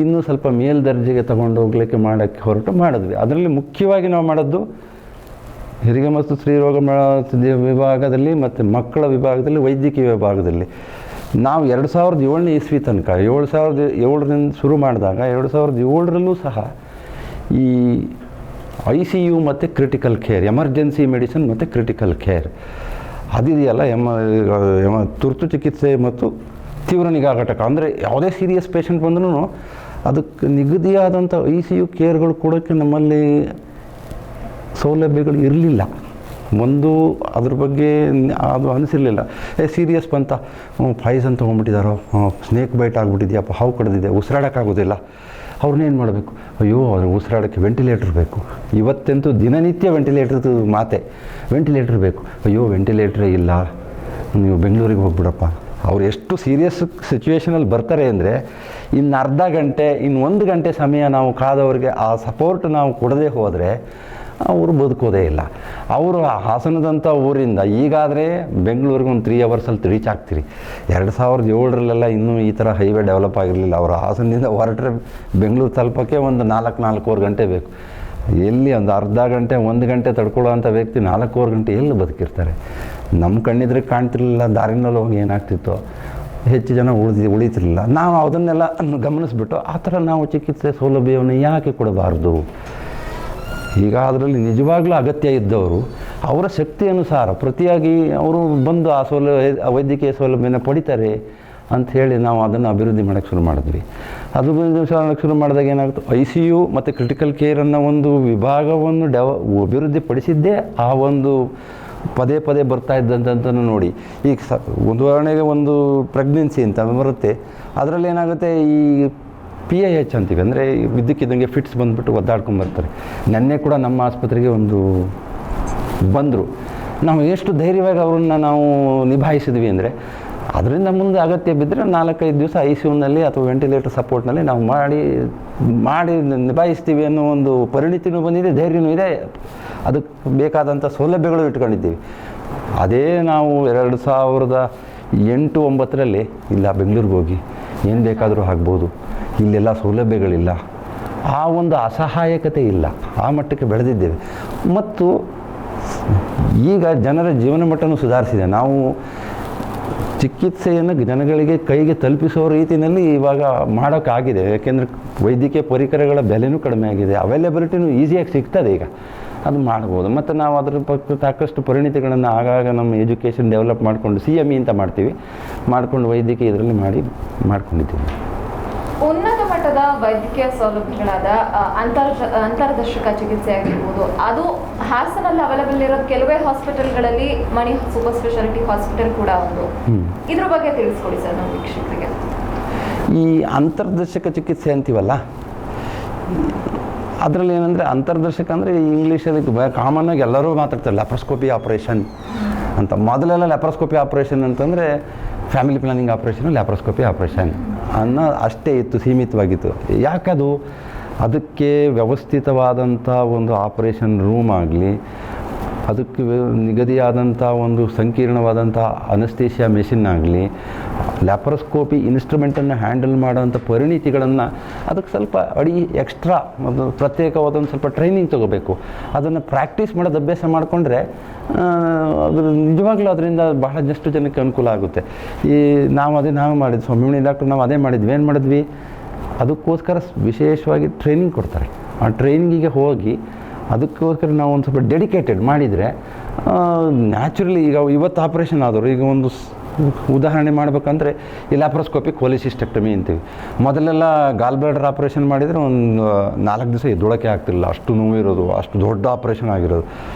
ಇನ್ನೂ ಸ್ವಲ್ಪ ಮೇಲ್ದರ್ಜೆಗೆ ತಗೊಂಡು ಹೋಗ್ಲಿಕ್ಕೆ ಮಾಡೋಕ್ಕೆ ಮಾಡಿದ್ವಿ. ಅದರಲ್ಲಿ ಮುಖ್ಯವಾಗಿ ನಾವು ಮಾಡೋದು ಹೆರಿಗೆ ಮತ್ತು ಸ್ತ್ರೀರೋಗ ವಿಭಾಗದಲ್ಲಿ ಮತ್ತು ಮಕ್ಕಳ ವಿಭಾಗದಲ್ಲಿ, ವೈದ್ಯಕೀಯ ವಿಭಾಗದಲ್ಲಿ ನಾವು 2007ನೇ ಇಸ್ವಿ ತನಕ 2007ರಿಂದ ಶುರು ಮಾಡಿದಾಗ 2007ರಲ್ಲೂ ಸಹ ಈ ICU ಮತ್ತು ಕ್ರಿಟಿಕಲ್ ಕೇರ್, ಎಮರ್ಜೆನ್ಸಿ ಮೆಡಿಸಿನ್ ಮತ್ತು ಕ್ರಿಟಿಕಲ್ ಕೇರ್ ಅದಿದೆಯಲ್ಲ, ತುರ್ತು ಚಿಕಿತ್ಸೆ ಮತ್ತು ತೀವ್ರ ನಿಗಾ ಘಟಕ. ಅಂದರೆ ಯಾವುದೇ ಸೀರಿಯಸ್ ಪೇಷಂಟ್ ಬಂದ್ರೂ ಅದಕ್ಕೆ ನಿಗದಿಯಾದಂಥ ICU ಕೇರ್ಗಳು ಕೊಡೋಕ್ಕೆ ನಮ್ಮಲ್ಲಿ ಸೌಲಭ್ಯಗಳು ಇರಲಿಲ್ಲ. ಅದ್ರ ಬಗ್ಗೆ ಅದು ಅನಿಸಿರಲಿಲ್ಲ. ಸೀರಿಯಸ್ ಬಂತ, ಪಾಯ್ಸನ್ ತೊಗೊಂಡ್ಬಿಟ್ಟಿದ್ದಾರೋ, ಸ್ನೇಕ್ ಬೈಟ್ ಆಗಿಬಿಟ್ಟಿದೆಯಪ್ಪ, ಹಾವು ಕಡ್ದಿದೆ, ಉಸಿರಾಡೋಕ್ಕಾಗೋದಿಲ್ಲ, ಅವ್ರನ್ನೇನು ಮಾಡಬೇಕು, ಅಯ್ಯೋ ಅವ್ರಿಗೆ ಉಸಿರಾಡೋಕ್ಕೆ ವೆಂಟಿಲೇಟ್ರ್ ಬೇಕು. ಇವತ್ತಂತೂ ದಿನನಿತ್ಯ ವೆಂಟಿಲೇಟ್ರದ್ದು ಮಾತೆ, ವೆಂಟಿಲೇಟ್ರ್ ಬೇಕು. ಅಯ್ಯೋ ವೆಂಟಿಲೇಟ್ರೇ ಇಲ್ಲ, ನೀವು ಬೆಂಗಳೂರಿಗೆ ಹೋಗ್ಬಿಡಪ್ಪ. ಅವ್ರು ಎಷ್ಟು ಸೀರಿಯಸ್ ಸಿಚುವೇಷನಲ್ಲಿ ಬರ್ತಾರೆ ಅಂದರೆ ಇನ್ನು ಅರ್ಧ ಗಂಟೆ, ಇನ್ನು 1 ಗಂಟೆ ಸಮಯ ನಾವು ಕಾದವ್ರಿಗೆ ಆ ಸಪೋರ್ಟ್ ನಾವು ಕೊಡದೇ ಹೋದರೆ ಅವರು ಬದುಕೋದೇ ಇಲ್ಲ. ಅವರು ಹಾಸನದಂಥ ಊರಿಂದ ಈಗಾದರೆ ಬೆಂಗಳೂರಿಗೆ ಒಂದು 3 ಅವರ್ಸಲ್ಲಿ ರೀಚ್ ಆಗ್ತೀರಿ. 2007ರಲ್ಲೆಲ್ಲ ಇನ್ನೂ ಈ ಥರ ಹೈವೇ ಡೆವಲಪ್ ಆಗಿರಲಿಲ್ಲ. ಅವರು ಹಾಸನದಿಂದ ಹೊರಟ್ರೆ ಬೆಂಗಳೂರು ತಲುಪೋಕ್ಕೆ ಒಂದು 4-4 ಗಂಟೆ ಬೇಕು. ಎಲ್ಲಿ ಒಂದು ಅರ್ಧ ಗಂಟೆ 1 ಗಂಟೆ ತಡ್ಕೊಳ್ಳೋ ಅಂಥ ವ್ಯಕ್ತಿ 4 ಗಂಟೆ ಎಲ್ಲಿ ಬದುಕಿರ್ತಾರೆ? ನಮ್ಮ ಕಣ್ಣಿದ್ರೆ ಕಾಣ್ತಿರ್ಲಿಲ್ಲ, ದಾರಿನಲ್ಲಿ ಹೋಗಿ ಏನಾಗ್ತಿತ್ತೋ, ಹೆಚ್ಚು ಜನ ಉಳಿತಿರಲಿಲ್ಲ. ನಾವು ಅದನ್ನೆಲ್ಲ ಗಮನಿಸ್ಬಿಟ್ಟು ಆ ಥರ ನಾವು ಚಿಕಿತ್ಸೆ ಸೌಲಭ್ಯವನ್ನು ಯಾಕೆ ಕೊಡಬಾರ್ದು? ಈಗ ಅದರಲ್ಲಿ ನಿಜವಾಗ್ಲೂ ಅಗತ್ಯ ಇದ್ದವರು ಅವರ ಶಕ್ತಿ ಅನುಸಾರ ಪ್ರತಿಯಾಗಿ ಅವರು ಬಂದು ಆ ವೈದ್ಯಕೀಯ ಸೌಲಭ್ಯನ ಪಡಿತಾರೆ ಅಂಥೇಳಿ ನಾವು ಅದನ್ನು ಅಭಿವೃದ್ಧಿ ಮಾಡೋಕ್ಕೆ ಶುರು ಮಾಡಿದ್ವಿ. ಅದು ಶುರು ಮಾಡಿದಾಗ ಏನಾಗುತ್ತೆ, ICU ಮತ್ತು ಕ್ರಿಟಿಕಲ್ ಕೇರ್ ಅನ್ನೋ ಒಂದು ವಿಭಾಗವನ್ನು ಅಭಿವೃದ್ಧಿ ಪಡಿಸಿದ್ದೇ ಆ ಒಂದು ಪದೇ ಪದೇ ಬರ್ತಾ ಇದ್ದಂಥದ್ದನ್ನು ನೋಡಿ. ಈಗ ಉದಾಹರಣೆಗೆ ಒಂದು ಪ್ರೆಗ್ನೆನ್ಸಿ ಅಂತ ಬರುತ್ತೆ, ಅದರಲ್ಲಿ ಏನಾಗುತ್ತೆ, ಈ PIH ಅಂತೀವಿ, ಅಂದರೆ ಇದ್ದಕ್ಕಿದ್ದಂಗೆ ಫಿಟ್ಸ್ ಬಂದುಬಿಟ್ಟು ಒದ್ದಾಡ್ಕೊಂಬರ್ತಾರೆ. ನೆನ್ನೆ ಕೂಡ ನಮ್ಮ ಆಸ್ಪತ್ರೆಗೆ ಒಂದು ಬಂದರು. ನಾವು ಎಷ್ಟು ಧೈರ್ಯವಾಗಿ ಅವ್ರನ್ನ ನಾವು ನಿಭಾಯಿಸಿದ್ವಿ ಅಂದರೆ, ಅದರಿಂದ ಮುಂದೆ ಅಗತ್ಯ ಬಿದ್ದರೆ 4-5 ದಿವಸ ICUನಲ್ಲಿ ಅಥವಾ ವೆಂಟಿಲೇಟರ್ ಸಪೋರ್ಟ್ನಲ್ಲಿ ನಾವು ಮಾಡಿ ನಿಭಾಯಿಸ್ತೀವಿ ಅನ್ನೋ ಒಂದು ಪರಿಣಿತಿನೂ ಬಂದಿದೆ, ಧೈರ್ಯನೂ ಇದೆ, ಅದಕ್ಕೆ ಬೇಕಾದಂಥ ಸೌಲಭ್ಯಗಳು ಇಟ್ಕೊಂಡಿದ್ದೀವಿ. ಅದೇ ನಾವು 2008-09ರಲ್ಲಿ ಇಲ್ಲ ಬೆಂಗಳೂರಿಗೆ ಹೋಗಿ ಏನು ಬೇಕಾದರೂ ಆಗ್ಬೋದು, ಇಲ್ಲೆಲ್ಲ ಸೌಲಭ್ಯಗಳಿಲ್ಲ, ಆ ಒಂದು ಅಸಹಾಯಕತೆ ಇಲ್ಲ, ಆ ಮಟ್ಟಕ್ಕೆ ಬೆಳೆದಿದ್ದೇವೆ. ಮತ್ತು ಈಗ ಜನರ ಜೀವನ ಮಟ್ಟನೂ ಸುಧಾರಿಸಿದೆ. ನಾವು ಚಿಕಿತ್ಸೆಯನ್ನು ಜನಗಳಿಗೆ ಕೈಗೆ ತಲುಪಿಸೋ ರೀತಿಯಲ್ಲಿ ಇವಾಗ ಮಾಡೋಕ್ಕಾಗಿದೆ. ಯಾಕೆಂದರೆ ವೈದ್ಯಕೀಯ ಪರಿಕರಗಳ ಬೆಲೆನೂ ಕಡಿಮೆ ಆಗಿದೆ, ಅವೈಲೇಬಿಲಿಟಿನೂ ಈಸಿಯಾಗಿ ಸಿಗ್ತದೆ. ಈಗ ಅದು ಮಾಡ್ಬೋದು. ಮತ್ತು ನಾವು ಅದರ ಬಗ್ಗೆ ಸಾಕಷ್ಟು ಪರಿಣಿತಿಗಳನ್ನು ಆಗಾಗ ನಮ್ಮ ಎಜುಕೇಷನ್ ಡೆವಲಪ್ ಮಾಡಿಕೊಂಡು CME ಅಂತ ಮಾಡ್ತೀವಿ, ಮಾಡಿಕೊಂಡು ವೈದ್ಯಕೀಯ ಇದರಲ್ಲಿ ಮಾಡ್ಕೊಂಡಿದ್ದೀವಿ. ಉನ್ನತ ಮಟ್ಟದ ವೈದ್ಯಕೀಯ ಸೌಲಭ್ಯಗಳಾದ ಅಂತರ್ದರ್ಶಕ ಚಿಕಿತ್ಸೆ ಆಗಿರ್ಬೋದು, ಅದು ಹಾಸನಲ್ಲಿ ಅವೈಲೇಬಲ್ ಇರೋದು ಕೆಲವೇ ಹಾಸ್ಪಿಟಲ್ಗಳಲ್ಲಿ ಮಣಿ ಸೂಪರ್ ಸ್ಪೆಷಾಲಿಟಿ ಹಾಸ್ಪಿಟಲ್ ಕೂಡ ಒಂದು. ಇದ್ರ ಬಗ್ಗೆ ತಿಳಿಸ್ಕೊಡಿ ಸರ್ ನಮ್ಮ ವೀಕ್ಷಕರಿಗೆ. ಈ ಅಂತರ್ದರ್ಶಕ ಚಿಕಿತ್ಸೆ ಅಂತೀವಲ್ಲ, ಅದರಲ್ಲಿ ಏನಂದರೆ ಅಂತರ್ದರ್ಶಕ ಅಂದರೆ ಇಂಗ್ಲೀಷಲ್ಲಿ ಕಾಮನ್ ಆಗಿ ಎಲ್ಲರೂ ಮಾತಾಡ್ತಾರೆ ಲ್ಯಾಪ್ರೋಸ್ಕೋಪಿ ಆಪ್ರೇಷನ್ ಅಂತ. ಮೊದಲೆಲ್ಲ ಲ್ಯಾಪ್ರೋಸ್ಕೋಪಿ ಆಪ್ರೇಷನ್ ಅಂತಂದರೆ family planning operation, laparoscopy operation ಅನ್ನೋ ಅಷ್ಟೇ ಇತ್ತು, ಸೀಮಿತವಾಗಿತ್ತು. ಯಾಕದು ಅದಕ್ಕೆ ವ್ಯವಸ್ಥಿತವಾದಂಥ ಒಂದು ಆಪ್ರೇಷನ್ ರೂಮ್ ಆಗಲಿ, ಅದಕ್ಕೆ ನಿಗದಿಯಾದಂಥ ಒಂದು ಸಂಕೀರ್ಣವಾದಂಥ ಅನಸ್ತೇಷಿಯಾ ಮೆಷಿನ್ ಆಗಲಿ, ಲ್ಯಾಪ್ರೋಸ್ಕೋಪಿ ಇನ್ಸ್ಟ್ರೂಮೆಂಟನ್ನು ಹ್ಯಾಂಡಲ್ ಮಾಡೋಂಥ ಪರಿಣಿತಿಗಳನ್ನು ಅದಕ್ಕೆ ಸ್ವಲ್ಪ ಎಕ್ಸ್ಟ್ರಾ ಪ್ರತ್ಯೇಕವಾದೊಂದು ಸ್ವಲ್ಪ ಟ್ರೈನಿಂಗ್ ತೊಗೋಬೇಕು. ಅದನ್ನು ಪ್ರಾಕ್ಟೀಸ್ ಮಾಡೋದು ಅಭ್ಯಾಸ ಮಾಡಿಕೊಂಡ್ರೆ ಅದು ನಿಜವಾಗ್ಲೂ ಅದರಿಂದ ಬಹಳಷ್ಟು ಜನಕ್ಕೆ ಅನುಕೂಲ ಆಗುತ್ತೆ. ನಾವು ಮಾಡಿದ್ವಿ ಸ್ವಾಮಿ ಡಾಕ್ಟ್ರು, ನಾವು ಅದೇ ಮಾಡಿದ್ವಿ. ಏನು ಮಾಡಿದ್ವಿ, ಅದಕ್ಕೋಸ್ಕರ ವಿಶೇಷವಾಗಿ ಟ್ರೈನಿಂಗ್ ಕೊಡ್ತಾರೆ. ಆ ಟ್ರೈನಿಂಗಿಗೆ ಹೋಗಿ ಅದಕ್ಕೋಸ್ಕರ ನಾವು ಒಂದು ಸ್ವಲ್ಪ ಡೆಡಿಕೇಟೆಡ್ ಮಾಡಿದರೆ ನ್ಯಾಚುರಲಿ ಈಗ ಇವತ್ತು ಆಪ್ರೇಷನ್ ಆದವರು, ಈಗ ಒಂದು ಉದಾಹರಣೆ ಮಾಡ್ಬೇಕಂದ್ರೆ ಈ ಲ್ಯಾಪ್ರೋಸ್ಕೋಪಿ ಕೋಲಿಸಿಸ್ಟೆಕ್ಟಮಿ ಅಂತೀವಿ. ಮೊದಲೆಲ್ಲ ಗಾಲ್ ಬ್ಲಾಡರ್ ಆಪ್ರೇಷನ್ ಮಾಡಿದರೆ ಒಂದು 4 ದಿವಸ ಎದ್ದೊಳಕ್ಕೆ ಆಗ್ತಿರಲಿಲ್ಲ, ಅಷ್ಟು ನೋವಿರೋದು, ಅಷ್ಟು ದೊಡ್ಡ ಆಪ್ರೇಷನ್ ಆಗಿರೋದು.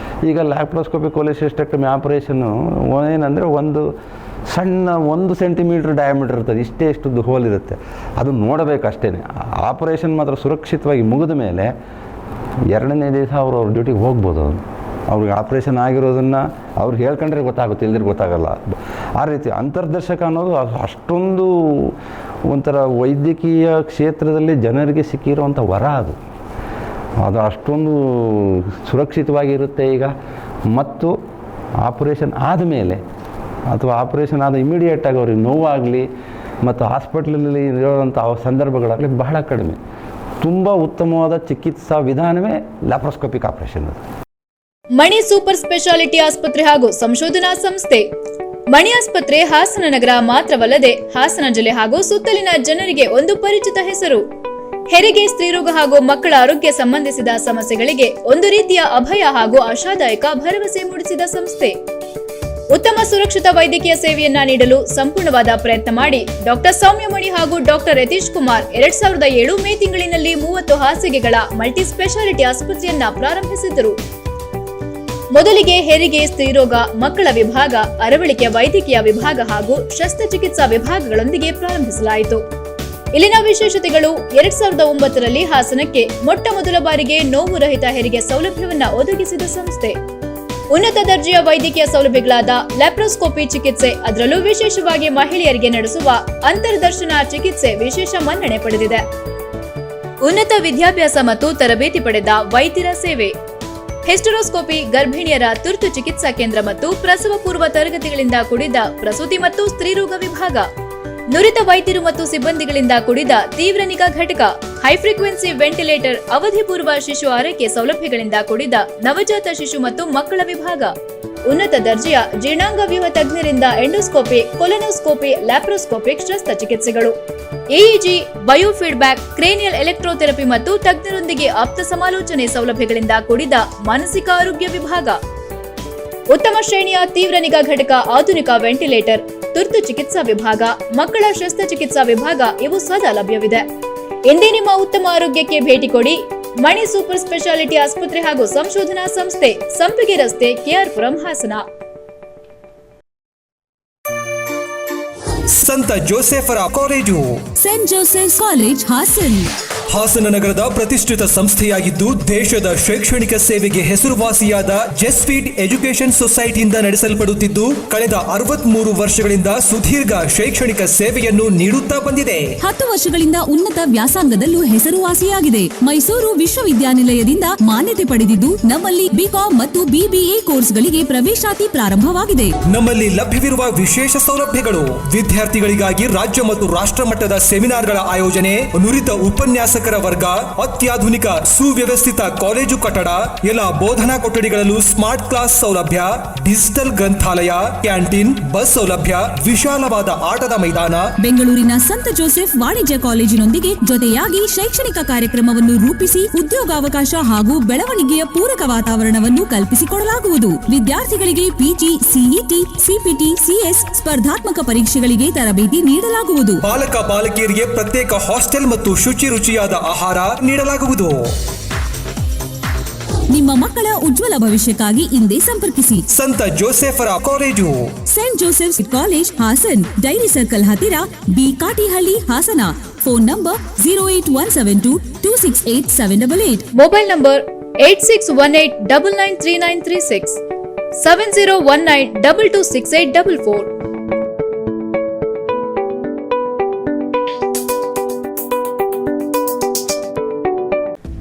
ಈಗ ಲ್ಯಾಪ್ರೋಸ್ಕೋಪಿ ಕೋಲಿಸಿಸ್ಟೆಕ್ಟಮಿ ಆಪ್ರೇಷನ್ನು ಏನಂದರೆ ಒಂದು ಸಣ್ಣ 1 ಸೆಂಟಿಮೀಟ್ರ್ ಡಯಾಮೀಟರ್ ಇರ್ತದೆ, ಇಷ್ಟುದ್ದು ಹೋಲ್ ಇರುತ್ತೆ. ಅದು ನೋಡಬೇಕು ಅಷ್ಟೇ. ಆಪ್ರೇಷನ್ ಮಾತ್ರ ಸುರಕ್ಷಿತವಾಗಿ ಮುಗಿದ ಮೇಲೆ 2ನೇ ದಿವಸ ಅವ್ರ ಡ್ಯೂಟಿಗೆ ಹೋಗ್ಬೋದು. ಅವ್ರಿಗೆ ಆಪ್ರೇಷನ್ ಆಗಿರೋದನ್ನು ಅವ್ರು ಹೇಳ್ಕೊಂಡ್ರೆ ಗೊತ್ತಾಗುತ್ತೆ, ಇಲ್ದಿರ ಗೊತ್ತಾಗಲ್ಲ. ಆ ರೀತಿ ಅಂತರ್ದರ್ಶಕ ಅನ್ನೋದು ಅಷ್ಟೊಂದು ಒಂಥರ ವೈದ್ಯಕೀಯ ಕ್ಷೇತ್ರದಲ್ಲಿ ಜನರಿಗೆ ಸಿಕ್ಕಿರುವಂಥ ವರ ಅದು ಅಷ್ಟೊಂದು ಸುರಕ್ಷಿತವಾಗಿರುತ್ತೆ. ಈಗ ಮತ್ತು ಆಪ್ರೇಷನ್ ಆದಮೇಲೆ ಅಥವಾ ಆಪ್ರೇಷನ್ ಆದ ಇಮಿಡಿಯೇಟಾಗಿ ಅವ್ರಿಗೆ ನೋವಾಗಲಿ ಮತ್ತು ಹಾಸ್ಪಿಟ್ಲಲ್ಲಿ ಇರೋವಂಥ ಸಂದರ್ಭಗಳಾಗಲಿ ಬಹಳ ಕಡಿಮೆ. ತುಂಬ ಉತ್ತಮವಾದ ಚಿಕಿತ್ಸಾ ವಿಧಾನವೇ ಲ್ಯಾಪ್ರೋಸ್ಕೋಪಿಕ್ ಆಪರೇಷನ್. ಮಣಿ ಸೂಪರ್ ಸ್ಪೆಷಾಲಿಟಿ ಆಸ್ಪತ್ರೆ ಹಾಗೂ ಸಂಶೋಧನಾ ಸಂಸ್ಥೆ. ಮಣಿ ಆಸ್ಪತ್ರೆ ಹಾಸನ ನಗರ ಮಾತ್ರವಲ್ಲದೆ ಹಾಸನ ಜಿಲ್ಲೆ ಹಾಗೂ ಸುತ್ತಲಿನ ಜನರಿಗೆ ಒಂದು ಪರಿಚಿತ ಹೆಸರು. ಹೆರಿಗೆ, ಸ್ತ್ರೀರೋಗ ಹಾಗೂ ಮಕ್ಕಳ ಆರೋಗ್ಯ ಸಂಬಂಧಿಸಿದ ಸಮಸ್ಯೆಗಳಿಗೆ ಒಂದು ರೀತಿಯ ಅಭಯ ಹಾಗೂ ಆಶಾದಾಯಕ ಭರವಸೆ ಮೂಡಿಸಿದ ಸಂಸ್ಥೆ. ಉತ್ತಮ ಸುರಕ್ಷಿತ ವೈದ್ಯಕೀಯ ಸೇವೆಯನ್ನ ನೀಡಲು ಸಂಪೂರ್ಣವಾದ ಪ್ರಯತ್ನ ಮಾಡಿ ಡಾಕ್ಟರ್ ಸೌಮ್ಯಮಣಿ ಹಾಗೂ ಡಾಕ್ಟರ್ ಯತೀಶ್ ಕುಮಾರ್ 2007 ಮೇ ತಿಂಗಳಿನಲ್ಲಿ 30 ಹಾಸಿಗೆಗಳ ಮಲ್ಟಿ ಸ್ಪೆಷಾಲಿಟಿ ಆಸ್ಪತ್ರೆಯನ್ನ ಪ್ರಾರಂಭಿಸಿದರು. ಮೊದಲಿಗೆ ಹೆರಿಗೆ, ಸ್ತ್ರೀರೋಗ, ಮಕ್ಕಳ ವಿಭಾಗ, ಅರವಳಿಕೆ ವೈದ್ಯಕೀಯ ವಿಭಾಗ ಹಾಗೂ ಶಸ್ತ್ರಚಿಕಿತ್ಸಾ ವಿಭಾಗಗಳೊಂದಿಗೆ ಪ್ರಾರಂಭಿಸಲಾಯಿತು. ಇಲ್ಲಿನ ವಿಶೇಷತೆಗಳು 2009ರಲ್ಲಿ ಹಾಸನಕ್ಕೆ ಮೊಟ್ಟ ಮೊದಲ ಬಾರಿಗೆ ನೋವು ರಹಿತ ಹೆರಿಗೆ ಸೌಲಭ್ಯವನ್ನ ಒದಗಿಸಿದ ಸಂಸ್ಥೆ. ಉನ್ನತ ದರ್ಜೆಯ ವೈದ್ಯಕೀಯ ಸೌಲಭ್ಯಗಳಾದ ಲ್ಯಾಪ್ರೋಸ್ಕೋಪಿ ಚಿಕಿತ್ಸೆ, ಅದರಲ್ಲೂ ವಿಶೇಷವಾಗಿ ಮಹಿಳೆಯರಿಗೆ ನಡೆಸುವ ಅಂತರ್ದರ್ಶನ ಚಿಕಿತ್ಸೆ ವಿಶೇಷ ಮನ್ನಣೆ ಪಡೆದಿದೆ. ಉನ್ನತ ವಿದ್ಯಾಭ್ಯಾಸ ಮತ್ತು ತರಬೇತಿ ಪಡೆದ ವೈದ್ಯರ ಸೇವೆ, ಹಿಸ್ಟರೋಸ್ಕೋಪಿ, ಗರ್ಭಿಣಿಯರ ತುರ್ತು ಚಿಕಿತ್ಸಾ ಕೇಂದ್ರ ಮತ್ತು ಪ್ರಸವ ಪೂರ್ವ ತರಗತಿಗಳಿಂದ ಕೂಡಿದ ಪ್ರಸೂತಿ ಮತ್ತು ಸ್ತ್ರೀರೋಗ ವಿಭಾಗ, ನುರಿತ ವೈದ್ಯರು ಮತ್ತು ಸಿಬ್ಬಂದಿಗಳಿಂದ ಕೂಡಿದ ತೀವ್ರ ನಿಗಾ ಘಟಕ, ಹೈ ಫ್ರೀಕ್ವೆನ್ಸಿ ವೆಂಟಿಲೇಟರ್, ಅವಧಿ ಪೂರ್ವ ಶಿಶು ಆರೈಕೆ ಸೌಲಭ್ಯಗಳಿಂದ ಕೂಡಿದ ನವಜಾತ ಶಿಶು ಮತ್ತು ಮಕ್ಕಳ ವಿಭಾಗ, ಉನ್ನತ ದರ್ಜೆಯ ಜೀರ್ಣಾಂಗ ವ್ಯೂಹ ತಜ್ಞರಿಂದ ಎಂಡೋಸ್ಕೋಪಿ, ಕೊಲೊನೋಸ್ಕೋಪಿ, ಲ್ಯಾಪ್ರೋಸ್ಕೋಪಿಕ್ ಶಸ್ತ್ರಚಿಕಿತ್ಸೆಗಳು, ಎಇಜಿ, ಬಯೋಫೀಡ್ಬ್ಯಾಕ್, ಕ್ರೇನಿಯಲ್ ಎಲೆಕ್ಟ್ರೋಥೆರಪಿ ಮತ್ತು ತಜ್ಞರೊಂದಿಗೆ ಆಪ್ತ ಸಮಾಲೋಚನೆ ಸೌಲಭ್ಯಗಳಿಂದ ಕೂಡಿದ ಮಾನಸಿಕ ಆರೋಗ್ಯ ವಿಭಾಗ, ಉತ್ತಮ ಶ್ರೇಣಿಯ ತೀವ್ರ ನಿಗಾ ಘಟಕ, ಆಧುನಿಕ ವೆಂಟಿಲೇಟರ್, ತುರ್ತು ಚಿಕಿತ್ಸಾ ವಿಭಾಗ, ಮಕ್ಕಳ ಶಸ್ತ್ರಚಿಕಿತ್ಸಾ ವಿಭಾಗ ಇವು ಸದಾ ಲಭ್ಯವಿದೆ. ಇಂದೇ ನಿಮ್ಮ ಉತ್ತಮ ಆರೋಗ್ಯಕ್ಕೆ ಭೇಟಿ ಕೊಡಿ. ಮಣಿ ಸೂಪರ್ ಸ್ಪೆಷಾಲಿಟಿ ಆಸ್ಪತ್ರೆ ಹಾಗೂ ಸಂಶೋಧನಾ ಸಂಸ್ಥೆ, ಸಂಪಿಗೆ ರಸ್ತೆ, ಕೆಆರ್ಪುರಂ, ಹಾಸನ. ಸಂತ ಜೋಸೆಫರ college, Saint Joseph college, Hassan. Hassan ನಗರದ ಪ್ರತಿಷ್ಠಿತ ಸಂಸ್ಥೆಯಾಗಿದ್ದು ದೇಶದ ಶೈಕ್ಷಣಿಕ ಸೇವೆಗೆ ಹೆಸರುವಾಸಿಯಾದ ಜೆಸ್ಫೀಡ್ ಎಜುಕೇಶನ್ ಸೊಸೈಟಿಯಿಂದ ನಡೆಸಲ್ಪಡುತ್ತಿದ್ದು ಕಳೆದ 63 ವರ್ಷಗಳಿಂದ ಸುದೀರ್ಘ ಶೈಕ್ಷಣಿಕ ಸೇವೆಯನ್ನು ನೀಡುತ್ತಾ ಬಂದಿದೆ. 10 ವರ್ಷಗಳಿಂದ ಉನ್ನತ ವ್ಯಾಸಂಗದಲ್ಲೂ ಹೆಸರುವಾಸಿಯಾಗಿದೆ. ಮೈಸೂರು ವಿಶ್ವವಿದ್ಯಾನಿಲಯದಿಂದ ಮಾನ್ಯತೆ ಪಡೆದಿದ್ದು ನಮ್ಮಲ್ಲಿ ಬಿಕಾಂ ಮತ್ತು ಬಿಬಿಎ ಕೋರ್ಸ್ಗಳಿಗೆ ಪ್ರವೇಶಾತಿ ಪ್ರಾರಂಭವಾಗಿದೆ. ನಮ್ಮಲ್ಲಿ ಲಭ್ಯವಿರುವ ವಿಶೇಷ ಸೌಲಭ್ಯಗಳು: ವಿದ್ಯಾರ್ಥಿಗಳಿಗಾಗಿ ರಾಜ್ಯ ಮತ್ತು ರಾಷ್ಟ್ರ ಮಟ್ಟದ ಸೆಮಿನಾರ್ಗಳ ಆಯೋಜನೆ, ನುರಿತ ಉಪನ್ಯಾಸಕರ ವರ್ಗ, ಅತ್ಯಾಧುನಿಕ ಸುವ್ಯವಸ್ಥಿತ ಕಾಲೇಜು ಕಟ್ಟಡ, ಎಲ್ಲ ಬೋಧನಾ ಕೊಠಡಿಗಳಲ್ಲೂ ಸ್ಮಾರ್ಟ್ ಕ್ಲಾಸ್ ಸೌಲಭ್ಯ, ಡಿಜಿಟಲ್ ಗ್ರಂಥಾಲಯ, ಕ್ಯಾಂಟೀನ್, ಬಸ್ ಸೌಲಭ್ಯ, ವಿಶಾಲವಾದ ಆಟದ ಮೈದಾನ. ಬೆಂಗಳೂರಿನ ಸಂತ ಜೋಸೆಫ್ ವಾಣಿಜ್ಯ ಕಾಲೇಜಿನೊಂದಿಗೆ ಜೊತೆಯಾಗಿ ಶೈಕ್ಷಣಿಕ ಕಾರ್ಯಕ್ರಮವನ್ನು ರೂಪಿಸಿ ಉದ್ಯೋಗಾವಕಾಶ ಹಾಗೂ ಬೆಳವಣಿಗೆಯ ಪೂರಕ ವಾತಾವರಣವನ್ನು ಕಲ್ಪಿಸಿಕೊಡಲಾಗುವುದು. ವಿದ್ಯಾರ್ಥಿಗಳಿಗೆ ಪಿಜಿ, ಸಿಇಟಿ, ಸಿಪಿಟಿ, ಸಿಎಸ್ ಸ್ಪರ್ಧಾತ್ಮಕ ಪರೀಕ್ಷೆಗಳಿಗೆ ತರಬೇತಿ ನೀಡಲಾಗುವುದು. ಬಾಲಕ ಬಾಲಕಿಯರಿಗೆ ಪ್ರತ್ಯೇಕ ಹಾಸ್ಟೆಲ್ ಮತ್ತು ಶುಚಿ ರುಚಿಯಾದ ಆಹಾರ ನೀಡಲಾಗುವುದು. ನಿಮ್ಮ ಮಕ್ಕಳ ಉಜ್ವಲ ಭವಿಷ್ಯಕ್ಕಾಗಿ ಇಂದೇ ಸಂಪರ್ಕಿಸಿ ಸಂತ ಜೋಸೆಫರ college, Saint Joseph's college, Hassan, dairy circle ಹತ್ತಿರ, B Katihalli, Hassan. Phone number 08172268788. Mobile number 8618993936, 7019226844.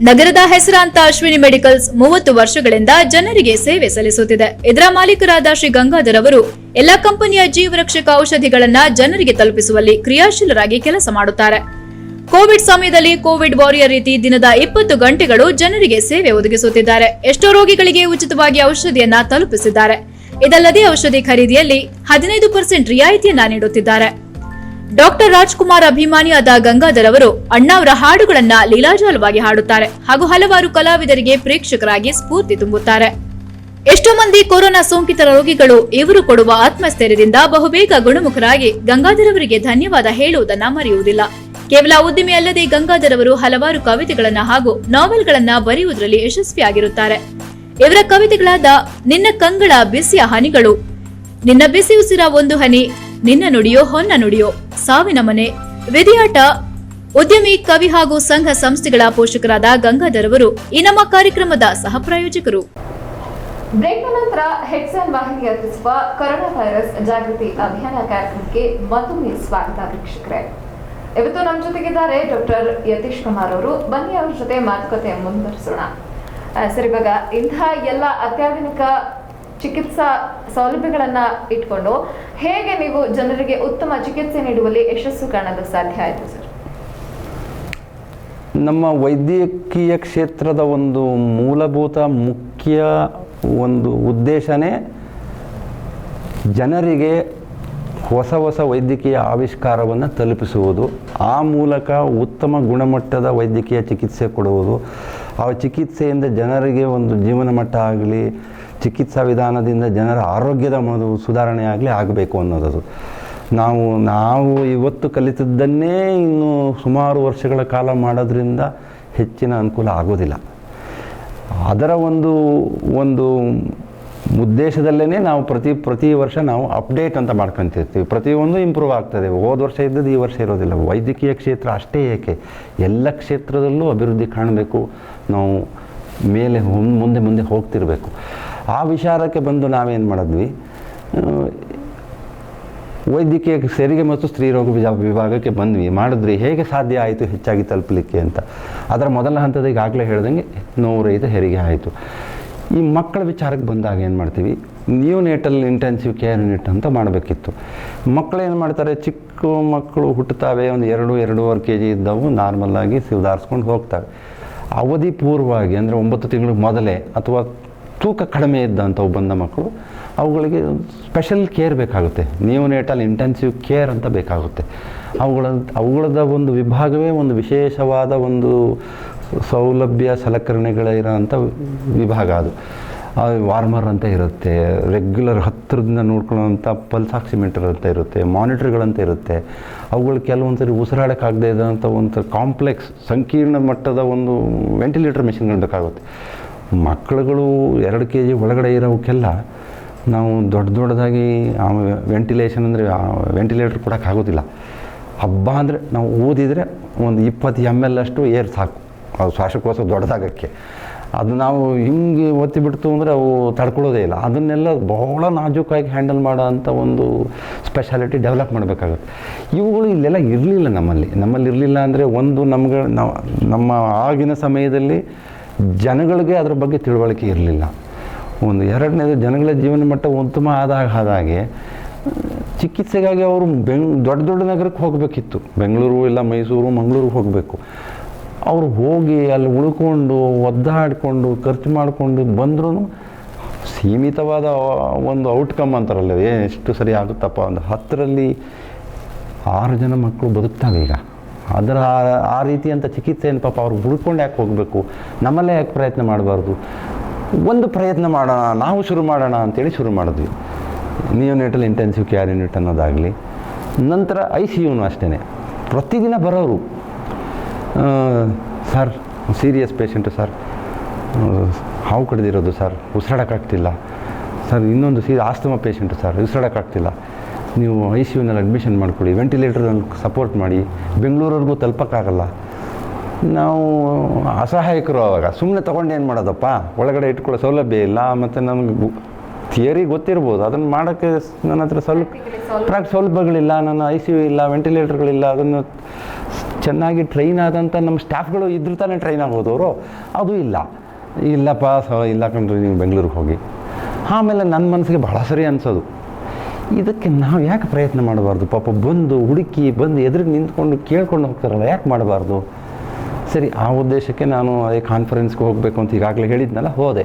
ನಗರದ ಹೆಸರಾಂತ ಅಶ್ವಿನಿ ಮೆಡಿಕಲ್ಸ್ 30 ವರ್ಷಗಳಿಂದ ಜನರಿಗೆ ಸೇವೆ ಸಲ್ಲಿಸುತ್ತಿದೆ. ಇದರ ಮಾಲೀಕರಾದ ಶ್ರೀ ಗಂಗಾಧರ್ ಅವರು ಎಲ್ಲಾ ಕಂಪನಿಯ ಜೀವರಕ್ಷಕ ಔಷಧಿಗಳನ್ನ ಜನರಿಗೆ ತಲುಪಿಸುವಲ್ಲಿ ಕ್ರಿಯಾಶೀಲರಾಗಿ ಕೆಲಸ ಮಾಡುತ್ತಾರೆ. ಕೋವಿಡ್ ಸಮಯದಲ್ಲಿ ಕೋವಿಡ್ ವಾರಿಯರ್ ರೀತಿ ದಿನದ 20 ಗಂಟೆಗಳು ಜನರಿಗೆ ಸೇವೆ ಒದಗಿಸುತ್ತಿದ್ದಾರೆ. ಎಷ್ಟೋ ರೋಗಿಗಳಿಗೆ ಉಚಿತವಾಗಿ ಔಷಧಿಯನ್ನ ತಲುಪಿಸಿದ್ದಾರೆ. ಇದಲ್ಲದೆ ಔಷಧಿ ಖರೀದಿಯಲ್ಲಿ 15% ರಿಯಾಯಿತಿಯನ್ನ ನೀಡುತ್ತಿದ್ದಾರೆ. ಡಾಕ್ಟರ್ ರಾಜ್ಕುಮಾರ್ ಅಭಿಮಾನಿಯಾದ ಗಂಗಾಧರ್ ಅವರು ಅಣ್ಣಾವರ ಹಾಡುಗಳನ್ನ ಲೀಲಾಜಾಲವಾಗಿ ಹಾಡುತ್ತಾರೆ ಹಾಗೂ ಹಲವಾರು ಕಲಾವಿದರಿಗೆ ಪ್ರೇಕ್ಷಕರಾಗಿ ಸ್ಫೂರ್ತಿ ತುಂಬುತ್ತಾರೆ. ಎಷ್ಟೋ ಮಂದಿ ಕೊರೋನಾ ಸೋಂಕಿತರ ರೋಗಿಗಳು ಇವರು ಕೊಡುವ ಆತ್ಮಸ್ಥೈರ್ಯದಿಂದ ಬಹುಬೇಗ ಗುಣಮುಖರಾಗಿ ಗಂಗಾಧರ್ ಅವರಿಗೆ ಧನ್ಯವಾದ ಹೇಳುವುದನ್ನ ಮರೆಯುವುದಿಲ್ಲ. ಕೇವಲ ಉದ್ದಿಮೆ ಅಲ್ಲದೆ ಗಂಗಾಧರ್ ಅವರು ಹಲವಾರು ಕವಿತೆಗಳನ್ನ ಹಾಗೂ ನಾವೆಲ್ಗಳನ್ನ ಬರೆಯುವುದರಲ್ಲಿ ಯಶಸ್ವಿಯಾಗಿರುತ್ತಾರೆ. ಇವರ ಕವಿತೆಗಳಾದ ನಿನ್ನ ಕಂಗಳ ಬಿಸಿಯ ಹನಿಗಳು, ನಿನ್ನ ಬಿಸಿ ಉಸಿರ ಒಂದು ಹನಿ, ನಿನ್ನ ನುಡಿಯೋ ಹೊನ್ನ ನುಡಿಯೋ, ಸಾವಿನ ಮನೆ, ವಿಧಿಯಾಟ, ಉದ್ಯಮಿ, ಕವಿ ಹಾಗೂ ಸಂಘ ಸಂಸ್ಥೆಗಳ ಪೋಷಕರಾದ ಗಂಗಾಧರ್ ಅವರು ಈ ನಮ್ಮ ಕಾರ್ಯಕ್ರಮದ ಸಹ ಪ್ರಾಯೋಜಕರು. ಬ್ರೇಕ್ನ ನಂತರ ಹೆಚ್ಎನ್ ವಾಹಿನಿ ಅರ್ಪಿಸುವ ಕೊರೋನಾ ವೈರಸ್ ಜಾಗೃತಿ ಅಭಿಯಾನ ಕಾರ್ಯಕ್ರಮಕ್ಕೆ ಮತ್ತೊಮ್ಮೆ ಸ್ವಾಗತ ವೀಕ್ಷಕರೇ. ಇವತ್ತು ನಮ್ಮ ಜೊತೆಗಿದ್ದಾರೆ ಡಾಕ್ಟರ್ ಯತೀಶ್ ಕುಮಾರ್ ಅವರು. ಬನ್ನಿ ಅವ್ರ ಜೊತೆ ಮಾತುಕತೆ ಮುಂದುವರಿಸೋಣ. ಸರ್, ಇವಾಗ ಇಂತಹ ಎಲ್ಲ ಅತ್ಯಾಧುನಿಕ ಚಿಕಿತ್ಸಾ ಸೌಲಭ್ಯಗಳನ್ನ ಇಟ್ಕೊಂಡು ಹೇಗೆ ನೀವು ಜನರಿಗೆ ಉತ್ತಮ ಚಿಕಿತ್ಸೆ ನೀಡುವಲ್ಲಿ ಯಶಸ್ಸು ಕಾಣಲು ಸಾಧ್ಯ ಆಯಿತು ಸರ್? ನಮ್ಮ ವೈದ್ಯಕೀಯ ಕ್ಷೇತ್ರದ ಒಂದು ಮೂಲಭೂತ ಮುಖ್ಯ ಒಂದು ಉದ್ದೇಶನೇ ಜನರಿಗೆ ಹೊಸ ಹೊಸ ವೈದ್ಯಕೀಯ ಆವಿಷ್ಕಾರವನ್ನು ತಲುಪಿಸುವುದು, ಆ ಮೂಲಕ ಉತ್ತಮ ಗುಣಮಟ್ಟದ ವೈದ್ಯಕೀಯ ಚಿಕಿತ್ಸೆ ಕೊಡುವುದು, ಆ ಚಿಕಿತ್ಸೆಯಿಂದ ಜನರಿಗೆ ಒಂದು ಜೀವನ ಮಟ್ಟ ಆಗಲಿ, ಚಿಕಿತ್ಸಾ ವಿಧಾನದಿಂದ ಜನರ ಆರೋಗ್ಯದ ಸುಧಾರಣೆ ಆಗಬೇಕು ಅನ್ನೋದು. ನಾವು ಇವತ್ತು ಕಲಿತದ್ದನ್ನೇ ಇನ್ನು ಸುಮಾರು ವರ್ಷಗಳ ಕಾಲ ಮಾಡೋದ್ರಿಂದ ಹೆಚ್ಚಿನ ಅನುಕೂಲ ಆಗೋದಿಲ್ಲ. ಅದರ ಒಂದು ಉದ್ದೇಶದಲ್ಲೇ ನಾವು ಪ್ರತಿ ವರ್ಷ ನಾವು ಅಪ್ಡೇಟ್ ಅಂತ ಮಾಡ್ಕೊತಿರ್ತೀವಿ. ಪ್ರತಿಯೊಂದು ಇಂಪ್ರೂವ್ ಆಗ್ತದೆ. ಹೋದ ವರ್ಷ ಇದ್ದದ್ದು ಈ ವರ್ಷ ಇರೋದಿಲ್ಲ. ವೈದ್ಯಕೀಯ ಕ್ಷೇತ್ರ ಅಷ್ಟೇ ಏಕೆ, ಎಲ್ಲ ಕ್ಷೇತ್ರದಲ್ಲೂ ಅಭಿವೃದ್ಧಿ ಕಾಣಬೇಕು. ನಾವು ಮೇಲೆ ಮುಂದೆ ಹೋಗ್ತಿರಬೇಕು. ಆ ವಿಚಾರಕ್ಕೆ ಬಂದು ನಾವೇನು ಮಾಡಿದ್ವಿ, ವೈದ್ಯಕೀಯ ಹೆರಿಗೆ ಮತ್ತು ಸ್ತ್ರೀರೋಗ ವಿಭಾಗಕ್ಕೆ ಮಾಡಿದ್ವಿ. ಹೇಗೆ ಸಾಧ್ಯ ಆಯಿತು ಹೆಚ್ಚಾಗಿ ತಲುಪಲಿಕ್ಕೆ ಅಂತ. ಅದರ ಮೊದಲ ಹಂತದ ಈಗಾಗಲೇ ಹೇಳ್ದಂಗೆ 105 ಹೆರಿಗೆ ಆಯಿತು. ಈ ಮಕ್ಕಳ ವಿಚಾರಕ್ಕೆ ಬಂದಾಗ ಏನು ಮಾಡ್ತೀವಿ, ನ್ಯೂನೇಟಲ್ ಇಂಟೆನ್ಸಿವ್ ಕೇರ್ ಯೂನಿಟ್ ಅಂತ ಮಾಡಬೇಕಿತ್ತು. ಮಕ್ಕಳು ಏನು ಮಾಡ್ತಾರೆ, ಚಿಕ್ಕ ಮಕ್ಕಳು ಹುಟ್ಟುತ್ತವೆ, ಒಂದು 2-2.5 kg ಇದ್ದವು ನಾರ್ಮಲ್ಲಾಗಿ ಸುಧಾರಿಸ್ಕೊಂಡು ಹೋಗ್ತವೆ. ಅವಧಿ ಪೂರ್ವವಾಗಿ ಅಂದರೆ 9 ತಿಂಗಳು ಮೊದಲೇ ಅಥವಾ ತೂಕ ಕಡಿಮೆ ಇದ್ದಂಥವು ಬಂದ ಮಕ್ಕಳು, ಅವುಗಳಿಗೆ ಸ್ಪೆಷಲ್ ಕೇರ್ ಬೇಕಾಗುತ್ತೆ. ನ್ಯೂನೇಟಲ್ ಇಂಟೆನ್ಸಿವ್ ಕೇರ್ ಅಂತ ಬೇಕಾಗುತ್ತೆ. ಅವುಗಳದ ಒಂದು ವಿಭಾಗವೇ ಒಂದು ವಿಶೇಷವಾದ ಒಂದು ಸೌಲಭ್ಯ ಸಲಕರಣೆಗಳಿರೋಂಥ ವಿಭಾಗ. ಅದು ವಾರ್ಮರ್ ಅಂತ ಇರುತ್ತೆ, ರೆಗ್ಯುಲರ್ ಹತ್ತಿರದಿಂದ ನೋಡ್ಕೊಳ್ಳೋಂಥ ಪಲ್ಸ್ ಆಕ್ಸಿಮೀಟರ್ ಅಂತ ಇರುತ್ತೆ, ಮಾನಿಟರ್ಗಳಂತ ಇರುತ್ತೆ. ಅವುಗಳು ಕೆಲವೊಂದು ಸರಿ ಉಸಿರಾಡೋಕ್ಕಾಗದೇ ಇರೋಂಥ ಒಂದು ಕಾಂಪ್ಲೆಕ್ಸ್ ಸಂಕೀರ್ಣ ಮಟ್ಟದ ಒಂದು ವೆಂಟಿಲೇಟರ್ ಮೆಷಿನ್ಗಳು ಬೇಕಾಗುತ್ತೆ. ಮಕ್ಕಳುಗಳು 2 kg ಒಳಗಡೆ ಇರೋವಕ್ಕೆಲ್ಲ ನಾವು ದೊಡ್ಡದಾಗಿ ವೆಂಟಿಲೇಷನ್ ಅಂದರೆ ವೆಂಟಿಲೇಟರ್ ಕೊಡೋಕ್ಕಾಗೋದಿಲ್ಲ. ಹಬ್ಬ ಅಂದರೆ ನಾವು ಓದಿದರೆ ಒಂದು 20 ml ಅಷ್ಟು ಏರ್ ಸಾಕು ಅದು ಶ್ವಾಸಕೋಶ ದೊಡ್ಡದಾಗಕ್ಕೆ. ಅದು ನಾವು ಹಿಂಗೆ ಒತ್ತಿಬಿಡ್ತು ಅಂದರೆ ಅವು ತಡ್ಕೊಳ್ಳೋದೇ ಇಲ್ಲ. ಅದನ್ನೆಲ್ಲ ಬಹಳ ನಾಜೂಕಾಗಿ ಹ್ಯಾಂಡಲ್ ಮಾಡೋ ಅಂಥ ಒಂದು ಸ್ಪೆಷಾಲಿಟಿ ಡೆವಲಪ್ ಮಾಡಬೇಕಾಗುತ್ತೆ. ಇವುಗಳು ಇಲ್ಲೆಲ್ಲ ಇರಲಿಲ್ಲ ನಮ್ಮಲ್ಲಿ ಇರಲಿಲ್ಲ ಅಂದರೆ ನಮ್ಮ ಆಗಿನ ಸಮಯದಲ್ಲಿ ಜನಗಳಿಗೆ ಅದರ ಬಗ್ಗೆ ತಿಳುವಳಿಕೆ ಇರಲಿಲ್ಲ. ಒಂದು ಎರಡನೇದು, ಜನಗಳ ಜೀವನ ಮಟ್ಟ ಉತ್ತಮ ಆದಾಗೆ ಚಿಕಿತ್ಸೆಗಾಗಿ ಅವರು ದೊಡ್ಡ ನಗರಕ್ಕೆ ಹೋಗಬೇಕಿತ್ತು. ಬೆಂಗಳೂರು ಇಲ್ಲ ಮೈಸೂರು, ಮಂಗಳೂರು ಹೋಗಬೇಕು. ಅವರು ಹೋಗಿ ಅಲ್ಲಿ ಉಳ್ಕೊಂಡು ಒದ್ದಾಡಿಕೊಂಡು ಖರ್ಚು ಮಾಡಿಕೊಂಡು ಬಂದ್ರೂ ಸೀಮಿತವಾದ ಒಂದು ಔಟ್ಕಮ್ ಅಂತಾರಲ್ಲ, ಎಷ್ಟು ಸರಿ ಆಗುತ್ತಪ್ಪ, ಒಂದು 10ರಲ್ಲಿ 6 ಜನ ಮಕ್ಕಳು ಬದುಕ್ತಾವೆ ಈಗ. ಅದರ ಆ ರೀತಿಯಂಥ ಚಿಕಿತ್ಸೆಯನ್ನು ಪಾಪ ಅವ್ರು ಉಳ್ಕೊಂಡು ಯಾಕೆ ಹೋಗಬೇಕು, ನಮ್ಮಲ್ಲೇ ಯಾಕೆ ಪ್ರಯತ್ನ ಮಾಡಬಾರ್ದು, ಒಂದು ಪ್ರಯತ್ನ ಮಾಡೋಣ, ನಾವು ಶುರು ಮಾಡೋಣ ಅಂತೇಳಿ ಶುರು ಮಾಡಿದ್ವಿ. ನ್ಯೂನೇಟಲ್ ಇಂಟೆನ್ಸಿವ್ ಕೇರ್ ಯೂನಿಟ್ ಅನ್ನೋದಾಗಲಿ, ನಂತರ ICUನೂ ಅಷ್ಟೇ, ಪ್ರತಿದಿನ ಬರೋರು, ಸರ್ ಸೀರಿಯಸ್ ಪೇಷಂಟು ಸರ್, ಹಾವು ಕಡಿದಿರೋದು ಸರ್, ಉಸಿರಾಡೋಕ್ಕಾಗ್ತಿಲ್ಲ ಸರ್, ಇನ್ನೊಂದು ಆಸ್ತಮಾ ಪೇಷಂಟು ಸರ್, ಉಸಿರಾಡೋಕ್ಕಾಗ್ತಿಲ್ಲ, ನೀವು ICUನಲ್ಲಿ ಅಡ್ಮಿಷನ್ ಮಾಡ್ಕೊಳ್ಳಿ, ವೆಂಟಿಲೇಟರ್ನಲ್ಲಿ ಸಪೋರ್ಟ್ ಮಾಡಿ, ಬೆಂಗಳೂರವರೆಗೂ ತಲುಪೋಕ್ಕಾಗಲ್ಲ. ನಾವು ಅಸಹಾಯಕರು. ಆವಾಗ ಸುಮ್ಮನೆ ತೊಗೊಂಡು ಏನು ಮಾಡೋದಪ್ಪ, ಒಳಗಡೆ ಇಟ್ಕೊಳ್ಳೋ ಸೌಲಭ್ಯ ಇಲ್ಲ, ಮತ್ತು ನಮಗೆ ಥಿಯರಿ ಗೊತ್ತಿರ್ಬೋದು, ಅದನ್ನು ಮಾಡೋಕ್ಕೆ ನನ್ನ ಹತ್ರ ಸೌಲಭ್ಯಗಳಿಲ್ಲ, ನನ್ನ ICU ಇಲ್ಲ, ವೆಂಟಿಲೇಟರ್ಗಳಿಲ್ಲ, ಅದನ್ನು ಚೆನ್ನಾಗಿ ಟ್ರೈನ್ ಆದಂಥ ನಮ್ಮ ಸ್ಟಾಫ್ಗಳು ಇದ್ರ ತಾನೇ ಟ್ರೈನ್ ಆಗೋದವರು, ಅದು ಇಲ್ಲಪ್ಪ ಇಲ್ಲ ಕಂಡ್ರಿ ನೀವು ಬೆಂಗಳೂರಿಗೆ ಹೋಗಿ. ಆಮೇಲೆ ನನ್ನ ಮನಸ್ಸಿಗೆ ಭಾಳ ಸರಿ ಅನಿಸೋದು, ಇದಕ್ಕೆ ನಾವು ಯಾಕೆ ಪ್ರಯತ್ನ ಮಾಡಬಾರ್ದು, ಪಾಪ ಬಂದು ಹುಡುಕಿ ಬಂದು ಎದುರಿಗೆ ನಿಂತ್ಕೊಂಡು ಕೇಳ್ಕೊಂಡು ಹೋಗ್ತಾರಲ್ಲ, ಯಾಕೆ ಮಾಡಬಾರ್ದು. ಸರಿ, ಆ ಉದ್ದೇಶಕ್ಕೆ ನಾನು ಅದೇ ಕಾನ್ಫರೆನ್ಸ್ಗೆ ಹೋಗಬೇಕು ಅಂತ ಈಗಾಗಲೇ ಹೇಳಿದ್ನಲ್ಲ, ಹೋದೆ.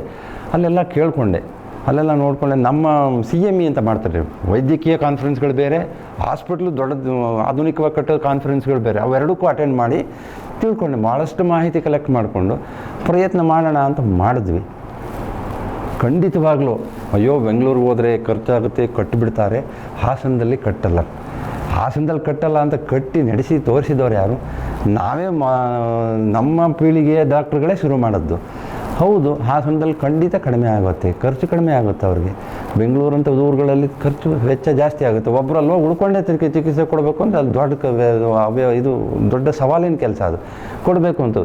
ಅಲ್ಲೆಲ್ಲ ಕೇಳಿಕೊಂಡೆ, ಅಲ್ಲೆಲ್ಲ ನೋಡಿಕೊಂಡೆ. ನಮ್ಮ CME ಅಂತ ಮಾಡ್ತಾರೆ, ವೈದ್ಯಕೀಯ ಕಾನ್ಫರೆನ್ಸ್ಗಳು ಬೇರೆ, ಹಾಸ್ಪಿಟ್ಲು ದೊಡ್ಡದು ಆಧುನಿಕವಾಗಿ ಕಟ್ಟೋ ಕಾನ್ಫರೆನ್ಸ್ಗಳು ಬೇರೆ, ಅವೆರಡಕ್ಕೂ ಅಟೆಂಡ್ ಮಾಡಿ ತಿಳ್ಕೊಂಡೆ. ಭಾಳಷ್ಟು ಮಾಹಿತಿ ಕಲೆಕ್ಟ್ ಮಾಡಿಕೊಂಡು ಪ್ರಯತ್ನ ಮಾಡೋಣ ಅಂತ ಮಾಡಿದ್ವಿ. ಖಂಡಿತವಾಗ್ಲೂ ಅಯ್ಯೋ ಬೆಂಗಳೂರಿಗೆ ಹೋದರೆ ಖರ್ಚಾಗುತ್ತೆ, ಕಟ್ಟಿಬಿಡ್ತಾರೆ, ಹಾಸನದಲ್ಲಿ ಕಟ್ಟಲ್ಲ ಅಂತ ಕಟ್ಟಿ ನಡೆಸಿ ತೋರಿಸಿದವ್ರು ಯಾರು? ನಾವೇ ನಮ್ಮ ಪೀಳಿಗೆಯ ಡಾಕ್ಟ್ರುಗಳೇ ಶುರು ಮಾಡಿದ್ದು. ಹೌದು, ಹಾಸನದಲ್ಲಿ ಖಂಡಿತ ಕಡಿಮೆ ಆಗುತ್ತೆ, ಖರ್ಚು ಕಡಿಮೆ ಆಗುತ್ತೆ ಅವ್ರಿಗೆ. ಬೆಂಗಳೂರಂಥ ಊರುಗಳಲ್ಲಿ ಖರ್ಚು ವೆಚ್ಚ ಜಾಸ್ತಿ ಆಗುತ್ತೆ. ಒಬ್ಬರಲ್ವ ಉಳ್ಕೊಂಡೇ ಚಿಕಿತ್ಸೆ ಕೊಡಬೇಕು ಅಂತ ಅದು ಇದು ದೊಡ್ಡ ಸವಾಲಿನ ಕೆಲಸ, ಅದು ಕೊಡಬೇಕು ಅಂತ.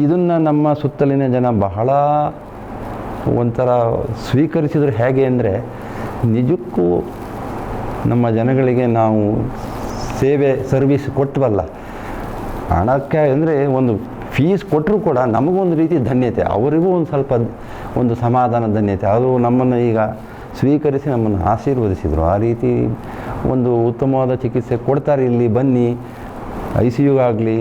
ಇದನ್ನು ನಮ್ಮ ಸುತ್ತಲಿನ ಜನ ಬಹಳ ಒಂಥರ ಸ್ವೀಕರಿಸಿದ್ರು. ಹೇಗೆ ಅಂದರೆ, ನಿಜಕ್ಕೂ ನಮ್ಮ ಜನಗಳಿಗೆ ನಾವು ಸರ್ವಿಸ್ ಕೊಟ್ಟವಲ್ಲ, ಹಣಕ್ಕೆ ಅಂದರೆ ಒಂದು ಫೀಸ್ ಕೊಟ್ಟರೂ ಕೂಡ ನಮಗೊಂದು ರೀತಿ ಧನ್ಯತೆ, ಅವರಿಗೂ ಒಂದು ಸ್ವಲ್ಪ ಒಂದು ಸಮಾಧಾನ, ಧನ್ಯತೆ. ಅದು ನಮ್ಮನ್ನು ಈಗ ಸ್ವೀಕರಿಸಿ ನಮ್ಮನ್ನು ಆಶೀರ್ವದಿಸಿದರು. ಆ ರೀತಿ ಒಂದು ಉತ್ತಮವಾದ ಚಿಕಿತ್ಸೆ ಕೊಡ್ತಾರೆ. ಇಲ್ಲಿ ಬನ್ನಿ, ICUಗಾಗಲಿ,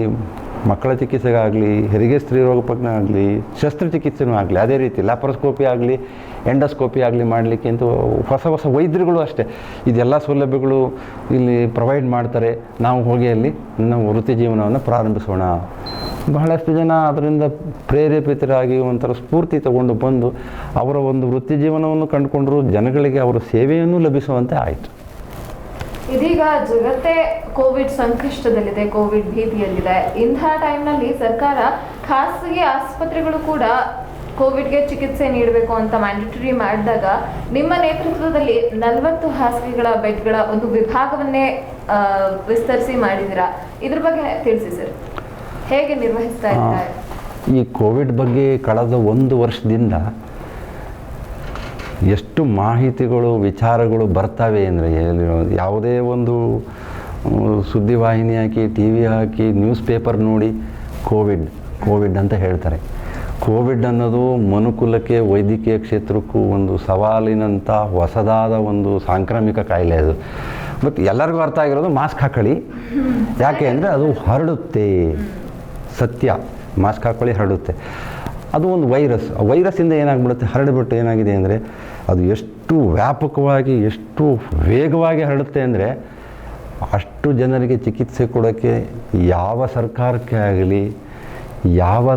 ಮಕ್ಕಳ ಚಿಕಿತ್ಸೆಗಾಗಲಿ, ಹೆರಿಗೆ ಸ್ತ್ರೀ ರೋಗಪಕ್ನಾಗಲಿ, ಶಸ್ತ್ರಚಿಕಿತ್ಸೆನೂ ಆಗಲಿ, ಅದೇ ರೀತಿ ಲ್ಯಾಪ್ರೋಸ್ಕೋಪಿ ಆಗಲಿ, ಎಂಡೋಸ್ಕೋಪಿ ಆಗಲಿ ಮಾಡಲಿಕ್ಕೆ ಅಂತೂ ಹೊಸ ವೈದ್ಯರುಗಳು ಅಷ್ಟೇ ಇದೆಲ್ಲ ಸೌಲಭ್ಯಗಳು ಇಲ್ಲಿ ಪ್ರೊವೈಡ್ ಮಾಡ್ತಾರೆ. ನಾವು ಹೋಗಿ ಅಲ್ಲಿ ನಮ್ಮ ವೃತ್ತಿ ಜೀವನವನ್ನು ಪ್ರಾರಂಭಿಸೋಣ. ಬಹಳಷ್ಟು ಜನ ಅದರಿಂದ ಪ್ರೇರೇಪಿತರಾಗಿ ಒಂಥರ ಸ್ಫೂರ್ತಿ ತಗೊಂಡು ಬಂದು ಅವರ ಒಂದು ವೃತ್ತಿ ಜೀವನವನ್ನು ಕಂಡುಕೊಂಡರು, ಜನಗಳಿಗೆ ಅವರ ಸೇವೆಯನ್ನು ಲಭಿಸುವಂತೆ ಆಯಿತು. ಇದೀಗ ಜಗತ್ತೇ ಕೋವಿಡ್ ಸಂಕಷ್ಟದಲ್ಲಿದೆ, ಕೋವಿಡ್ ಭೀತಿಯಲ್ಲಿದೆ. ಇಂತಹ ಟೈಮ್ನಲ್ಲಿ ಸರ್ಕಾರ ಖಾಸಗಿ ಆಸ್ಪತ್ರೆಗಳು ಕೂಡ ಕೋವಿಡ್ಗೆ ಚಿಕಿತ್ಸೆ ನೀಡಬೇಕು ಅಂತ ಮ್ಯಾಂಡೇಟರಿ ಮಾಡಿದಾಗ ನಿಮ್ಮ ನೇತೃತ್ವದಲ್ಲಿ 40 ಹಾಸಿಗೆಗಳ ಬೆಡ್ಗಳ ಒಂದು ವಿಭಾಗವನ್ನೇ ವಿಸ್ತರಿಸಿ ಮಾಡಿದ್ದೀರಾ. ಇದ್ರ ಬಗ್ಗೆ ತಿಳಿಸಿ ಸರ್, ಹೇಗೆ ನಿರ್ವಹಿಸ್ತಾ ಇದ್ದಾರೆ? ಈ ಕೋವಿಡ್ ಬಗ್ಗೆ ಕಳೆದ 1 ವರ್ಷದಿಂದ ಎಷ್ಟು ಮಾಹಿತಿಗಳು, ವಿಚಾರಗಳು ಬರ್ತವೆ ಅಂದರೆ, ಯಾವುದೇ ಒಂದು ಸುದ್ದಿವಾಹಿನಿ ಹಾಕಿ, TV ಹಾಕಿ, ನ್ಯೂಸ್ ಪೇಪರ್ ನೋಡಿ ಕೋವಿಡ್ ಅಂತ ಹೇಳ್ತಾರೆ. ಕೋವಿಡ್ ಅನ್ನೋದು ಮನುಕುಲಕ್ಕೆ, ವೈದ್ಯಕೀಯ ಕ್ಷೇತ್ರಕ್ಕೂ ಒಂದು ಸವಾಲಿನಂಥ ಹೊಸದಾದ ಒಂದು ಸಾಂಕ್ರಾಮಿಕ ಕಾಯಿಲೆ ಅದು. ಬಟ್ ಎಲ್ಲರಿಗೂ ಅರ್ಥ ಆಗಿರೋದು ಮಾಸ್ಕ್ ಹಾಕೊಳ್ಳಿ, ಯಾಕೆ ಅಂದರೆ ಅದು ಹರಡುತ್ತೆ. ಸತ್ಯ, ಮಾಸ್ಕ್ ಹಾಕೊಳ್ಳಿ, ಹರಡುತ್ತೆ. ಅದು ಒಂದು ವೈರಸ್ಸಿಂದ ಏನಾಗ್ಬಿಡುತ್ತೆ, ಹರಡಿಬಿಟ್ಟು ಏನಾಗಿದೆ ಅಂದರೆ ಅದು ಎಷ್ಟು ವ್ಯಾಪಕವಾಗಿ, ಎಷ್ಟು ವೇಗವಾಗಿ ಹರಡುತ್ತೆ ಅಂದರೆ, ಅಷ್ಟು ಜನರಿಗೆ ಚಿಕಿತ್ಸೆ ಕೊಡೋಕ್ಕೆ ಯಾವ ಸರ್ಕಾರಕ್ಕೆ ಆಗಲಿ, ಯಾವ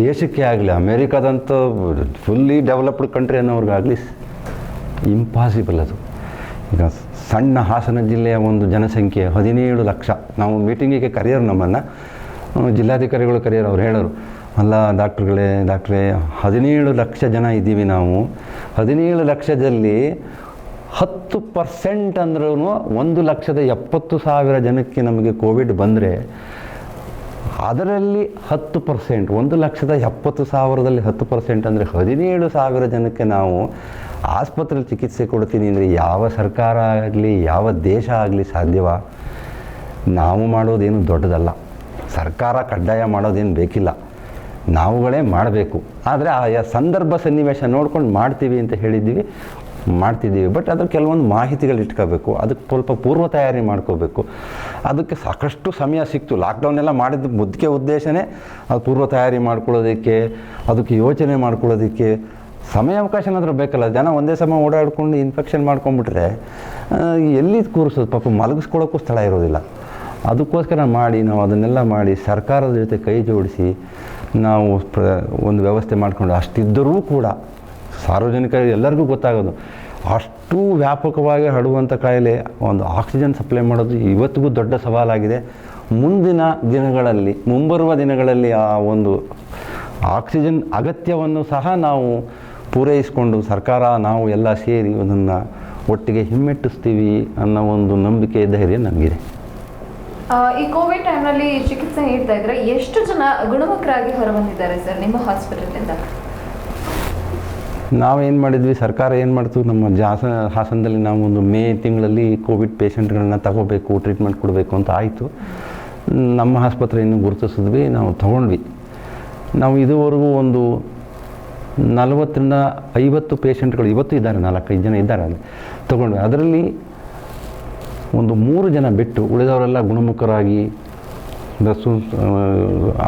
ದೇಶಕ್ಕೆ ಆಗಲಿ, ಅಮೇರಿಕಾದಂಥ ಫುಲ್ಲಿ ಡೆವಲಪ್ಡ್ ಕಂಟ್ರಿ ಅನ್ನೋರ್ಗಾಗಲಿ ಇಂಪಾಸಿಬಲ್ ಅದು. ಈಗ ಸಣ್ಣ ಹಾಸನ ಜಿಲ್ಲೆಯ ಒಂದು ಜನಸಂಖ್ಯೆ 17 ಲಕ್ಷ. ನಾವು ಮೀಟಿಂಗಿಗೆ ಕರೆಯೋರು, ನಮ್ಮನ್ನು ಜಿಲ್ಲಾಧಿಕಾರಿಗಳು ಕರೆಯೋರು. ಅವ್ರು ಹೇಳೋರು, ಅಲ್ಲ ಡಾಕ್ಟ್ರೇ 17 ಲಕ್ಷ ಜನ ಇದ್ದೀವಿ ನಾವು, 17 ಲಕ್ಷದಲ್ಲಿ 10% ಅಂದ್ರೂ 1,70,000 ಜನಕ್ಕೆ ನಮಗೆ ಕೋವಿಡ್ ಬಂದರೆ, ಅದರಲ್ಲಿ 10%, 1,70,000ದಲ್ಲಿ 10% ಅಂದರೆ 17,000 ಜನಕ್ಕೆ ನಾವು ಆಸ್ಪತ್ರೆಯಲ್ಲಿ ಚಿಕಿತ್ಸೆ ಕೊಡ್ತೀನಿ ಅಂದರೆ ಯಾವ ಸರ್ಕಾರ ಆಗಲಿ, ಯಾವ ದೇಶ ಆಗಲಿ ಸಾಧ್ಯವಾ? ನಾವು ಮಾಡೋದೇನು ದೊಡ್ಡದಲ್ಲ, ಸರ್ಕಾರ ಕಡ್ಡಾಯ ಮಾಡೋದೇನು ಬೇಕಿಲ್ಲ, ನಾವುಗಳೇ ಮಾಡಬೇಕು. ಆದರೆ ಆಯಾ ಸಂದರ್ಭ ಸನ್ನಿವೇಶ ನೋಡ್ಕೊಂಡು ಮಾಡ್ತೀವಿ ಅಂತ ಮಾಡ್ತಿದ್ದೀವಿ. ಬಟ್ ಅದ್ರ ಕೆಲವೊಂದು ಮಾಹಿತಿಗಳು ಇಟ್ಕೋಬೇಕು, ಅದಕ್ಕೆ ಸ್ವಲ್ಪ ಪೂರ್ವ ತಯಾರಿ ಮಾಡ್ಕೋಬೇಕು. ಅದಕ್ಕೆ ಸಾಕಷ್ಟು ಸಮಯ ಸಿಕ್ತು. ಲಾಕ್ಡೌನೆಲ್ಲ ಮಾಡಿದ ಮುಖ್ಯ ಉದ್ದೇಶನೇ ಅದು ಪೂರ್ವ ತಯಾರಿ ಮಾಡ್ಕೊಳ್ಳೋದಕ್ಕೆ, ಅದಕ್ಕೆ ಯೋಚನೆ ಮಾಡ್ಕೊಳ್ಳೋದಕ್ಕೆ ಸಮಯಾವಕಾಶನಾದರೂ ಬೇಕಲ್ಲ. ಜನ ಒಂದೇ ಸಮ ಓಡಾಡ್ಕೊಂಡು ಇನ್ಫೆಕ್ಷನ್ ಮಾಡ್ಕೊಂಡ್ಬಿಟ್ರೆ ಎಲ್ಲಿ ಕೂರಿಸೋದು? ಪಾಪ ಮಲಗಿಸ್ಕೊಳ್ಳೋಕ್ಕೂ ಸ್ಥಳ ಇರೋದಿಲ್ಲ. ಅದಕ್ಕೋಸ್ಕರ ನಾವು ಅದನ್ನೆಲ್ಲ ಮಾಡಿ ಸರ್ಕಾರದ ಜೊತೆ ಕೈ ಜೋಡಿಸಿ ನಾವು ಒಂದು ವ್ಯವಸ್ಥೆ ಮಾಡಿಕೊಂಡು, ಅಷ್ಟಿದ್ದರೂ ಕೂಡ ಸಾರ್ವಜನಿಕರಿಗೆ ಎಲ್ಲರಿಗೂ ಗೊತ್ತಾಗೋದು, ಅಷ್ಟು ಅಷ್ಟು ವ್ಯಾಪಕವಾಗಿ ಹರಡುವಂಥ ಕಾಯಿಲೆ, ಒಂದು ಆಕ್ಸಿಜನ್ ಸಪ್ಲೈ ಮಾಡೋದು ಇವತ್ತಿಗೂ ದೊಡ್ಡ ಸವಾಲಾಗಿದೆ. ಮುಂದಿನ ದಿನಗಳಲ್ಲಿ, ಮುಂಬರುವ ದಿನಗಳಲ್ಲಿ ಆ ಒಂದು ಆಕ್ಸಿಜನ್ ಅಗತ್ಯವನ್ನು ಸಹ ನಾವು ಪೂರೈಸಿಕೊಂಡು ಸರ್ಕಾರ ನಾವು ಎಲ್ಲ ಸೇರಿ ಅದನ್ನು ಒಟ್ಟಿಗೆ ಹಿಮ್ಮೆಟ್ಟಿಸ್ತೀವಿ ಅನ್ನೋ ಒಂದು ನಂಬಿಕೆ, ಧೈರ್ಯ ನಮಗಿದೆ. ಈ ಕೋವಿಡ್ ಟೈಮ್ನಲ್ಲಿ ಚಿಕಿತ್ಸೆ ನೀಡ್ತಾ ಇದ್ರೆ ಎಷ್ಟು ಜನ ಗುಣಮುಖರಾಗಿ ಹೊರಬಂದಿದ್ದಾರೆ ಸರ್ ನಿಮ್ಮ ಹಾಸ್ಪಿಟಲಿಂದ? ನಾವೇನು ಮಾಡಿದ್ವಿ, ಸರ್ಕಾರ ಏನು ಮಾಡ್ತು, ನಮ್ಮ ಹಾಸನದಲ್ಲಿ ನಾವು ಒಂದು ಮೇ ತಿಂಗಳಲ್ಲಿ ಕೋವಿಡ್ ಪೇಷಂಟ್ಗಳನ್ನ ತಗೋಬೇಕು, ಟ್ರೀಟ್ಮೆಂಟ್ ಕೊಡಬೇಕು ಅಂತ ಆಯಿತು. ನಮ್ಮ ಆಸ್ಪತ್ರೆಯನ್ನು ಗುರುತಿಸಿದ್ವಿ, ನಾವು ತಗೊಂಡ್ವಿ. ನಾವು ಇದುವರೆಗೂ ಒಂದು 40ರಿಂದ 50 ಪೇಷಂಟ್ಗಳು ಇವತ್ತು ಇದ್ದಾರೆ, 4-5 ಜನ ಇದ್ದಾರೆ ಅಲ್ಲಿ ತಗೊಂಡ್ವಿ. ಅದರಲ್ಲಿ ಒಂದು 3 ಜನ ಬಿಟ್ಟು ಉಳಿದವರೆಲ್ಲ ಗುಣಮುಖರಾಗಿ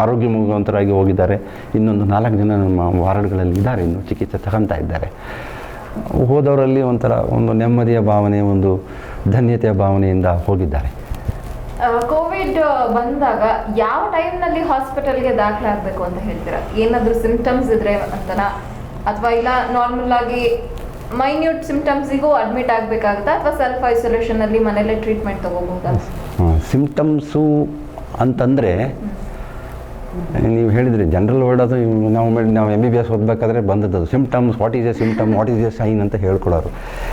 ಆರೋಗ್ಯವಂತರಾಗಿ ಹೋಗಿದ್ದಾರೆ. ಇನ್ನೊಂದು 4 ಜನ ನಮ್ಮ ವಾರ್ಡ್ಗಳಲ್ಲಿ ಇದ್ದಾರೆ, ಇನ್ನು ಚಿಕಿತ್ಸೆ ತಗೊಳ್ತಾ ಇದ್ದಾರೆ. ಹೋದವರಲ್ಲಿ ಒಂದು ನೆಮ್ಮದಿಯ ಭಾವನೆ, ಒಂದು ಧನ್ಯತೆಯ ಭಾವನೆಯಿಂದ ಹೋಗಿದ್ದಾರೆ. ಕೋವಿಡ್ ಬಂದಾಗ ಯಾವ ಟೈಮ್ನಲ್ಲಿ ಹಾಸ್ಪಿಟಲ್ಗೆ ದಾಖಲಾಗಬೇಕು ಅಂತ ಹೇಳ್ತೀರಾ? ಏನಾದರೂ ಸಿಂಪ್ಟಮ್ಸ್ ಇದ್ರೆ ಅಂತನಾ, ಅಥವಾ ಇಲ್ಲ ನಾರ್ಮಲ್ ಆಗಿ ಮೈನ್ಯೂಟ್ ಸಿಂಪ್ಟಮ್ಸಿಗೂ ಅಡ್ಮಿಟ್ ಆಗಬೇಕಾಗುತ್ತಾ, ಅಥವಾ ಸೆಲ್ಫ್ ಐಸೋಲೇಷನಲ್ಲಿ ಮನೆಯಲ್ಲೇ ಟ್ರೀಟ್ಮೆಂಟ್ ತೊಗೋಬಹುದಾ? ಸಿಂಪ್ಟಮ್ಸು ಅಂತಂದರೆ ನೀವು ಹೇಳಿದ್ರಿ ಜನರಲ್ ವರ್ಡ್, ಅದು ನಾವು MBBS ಓದಬೇಕಾದ್ರೆ ಬಂದದ್ದು symptoms, what is a symptom, what is a sign ಅಂತ ಹೇಳ್ಕೊಡೋರು.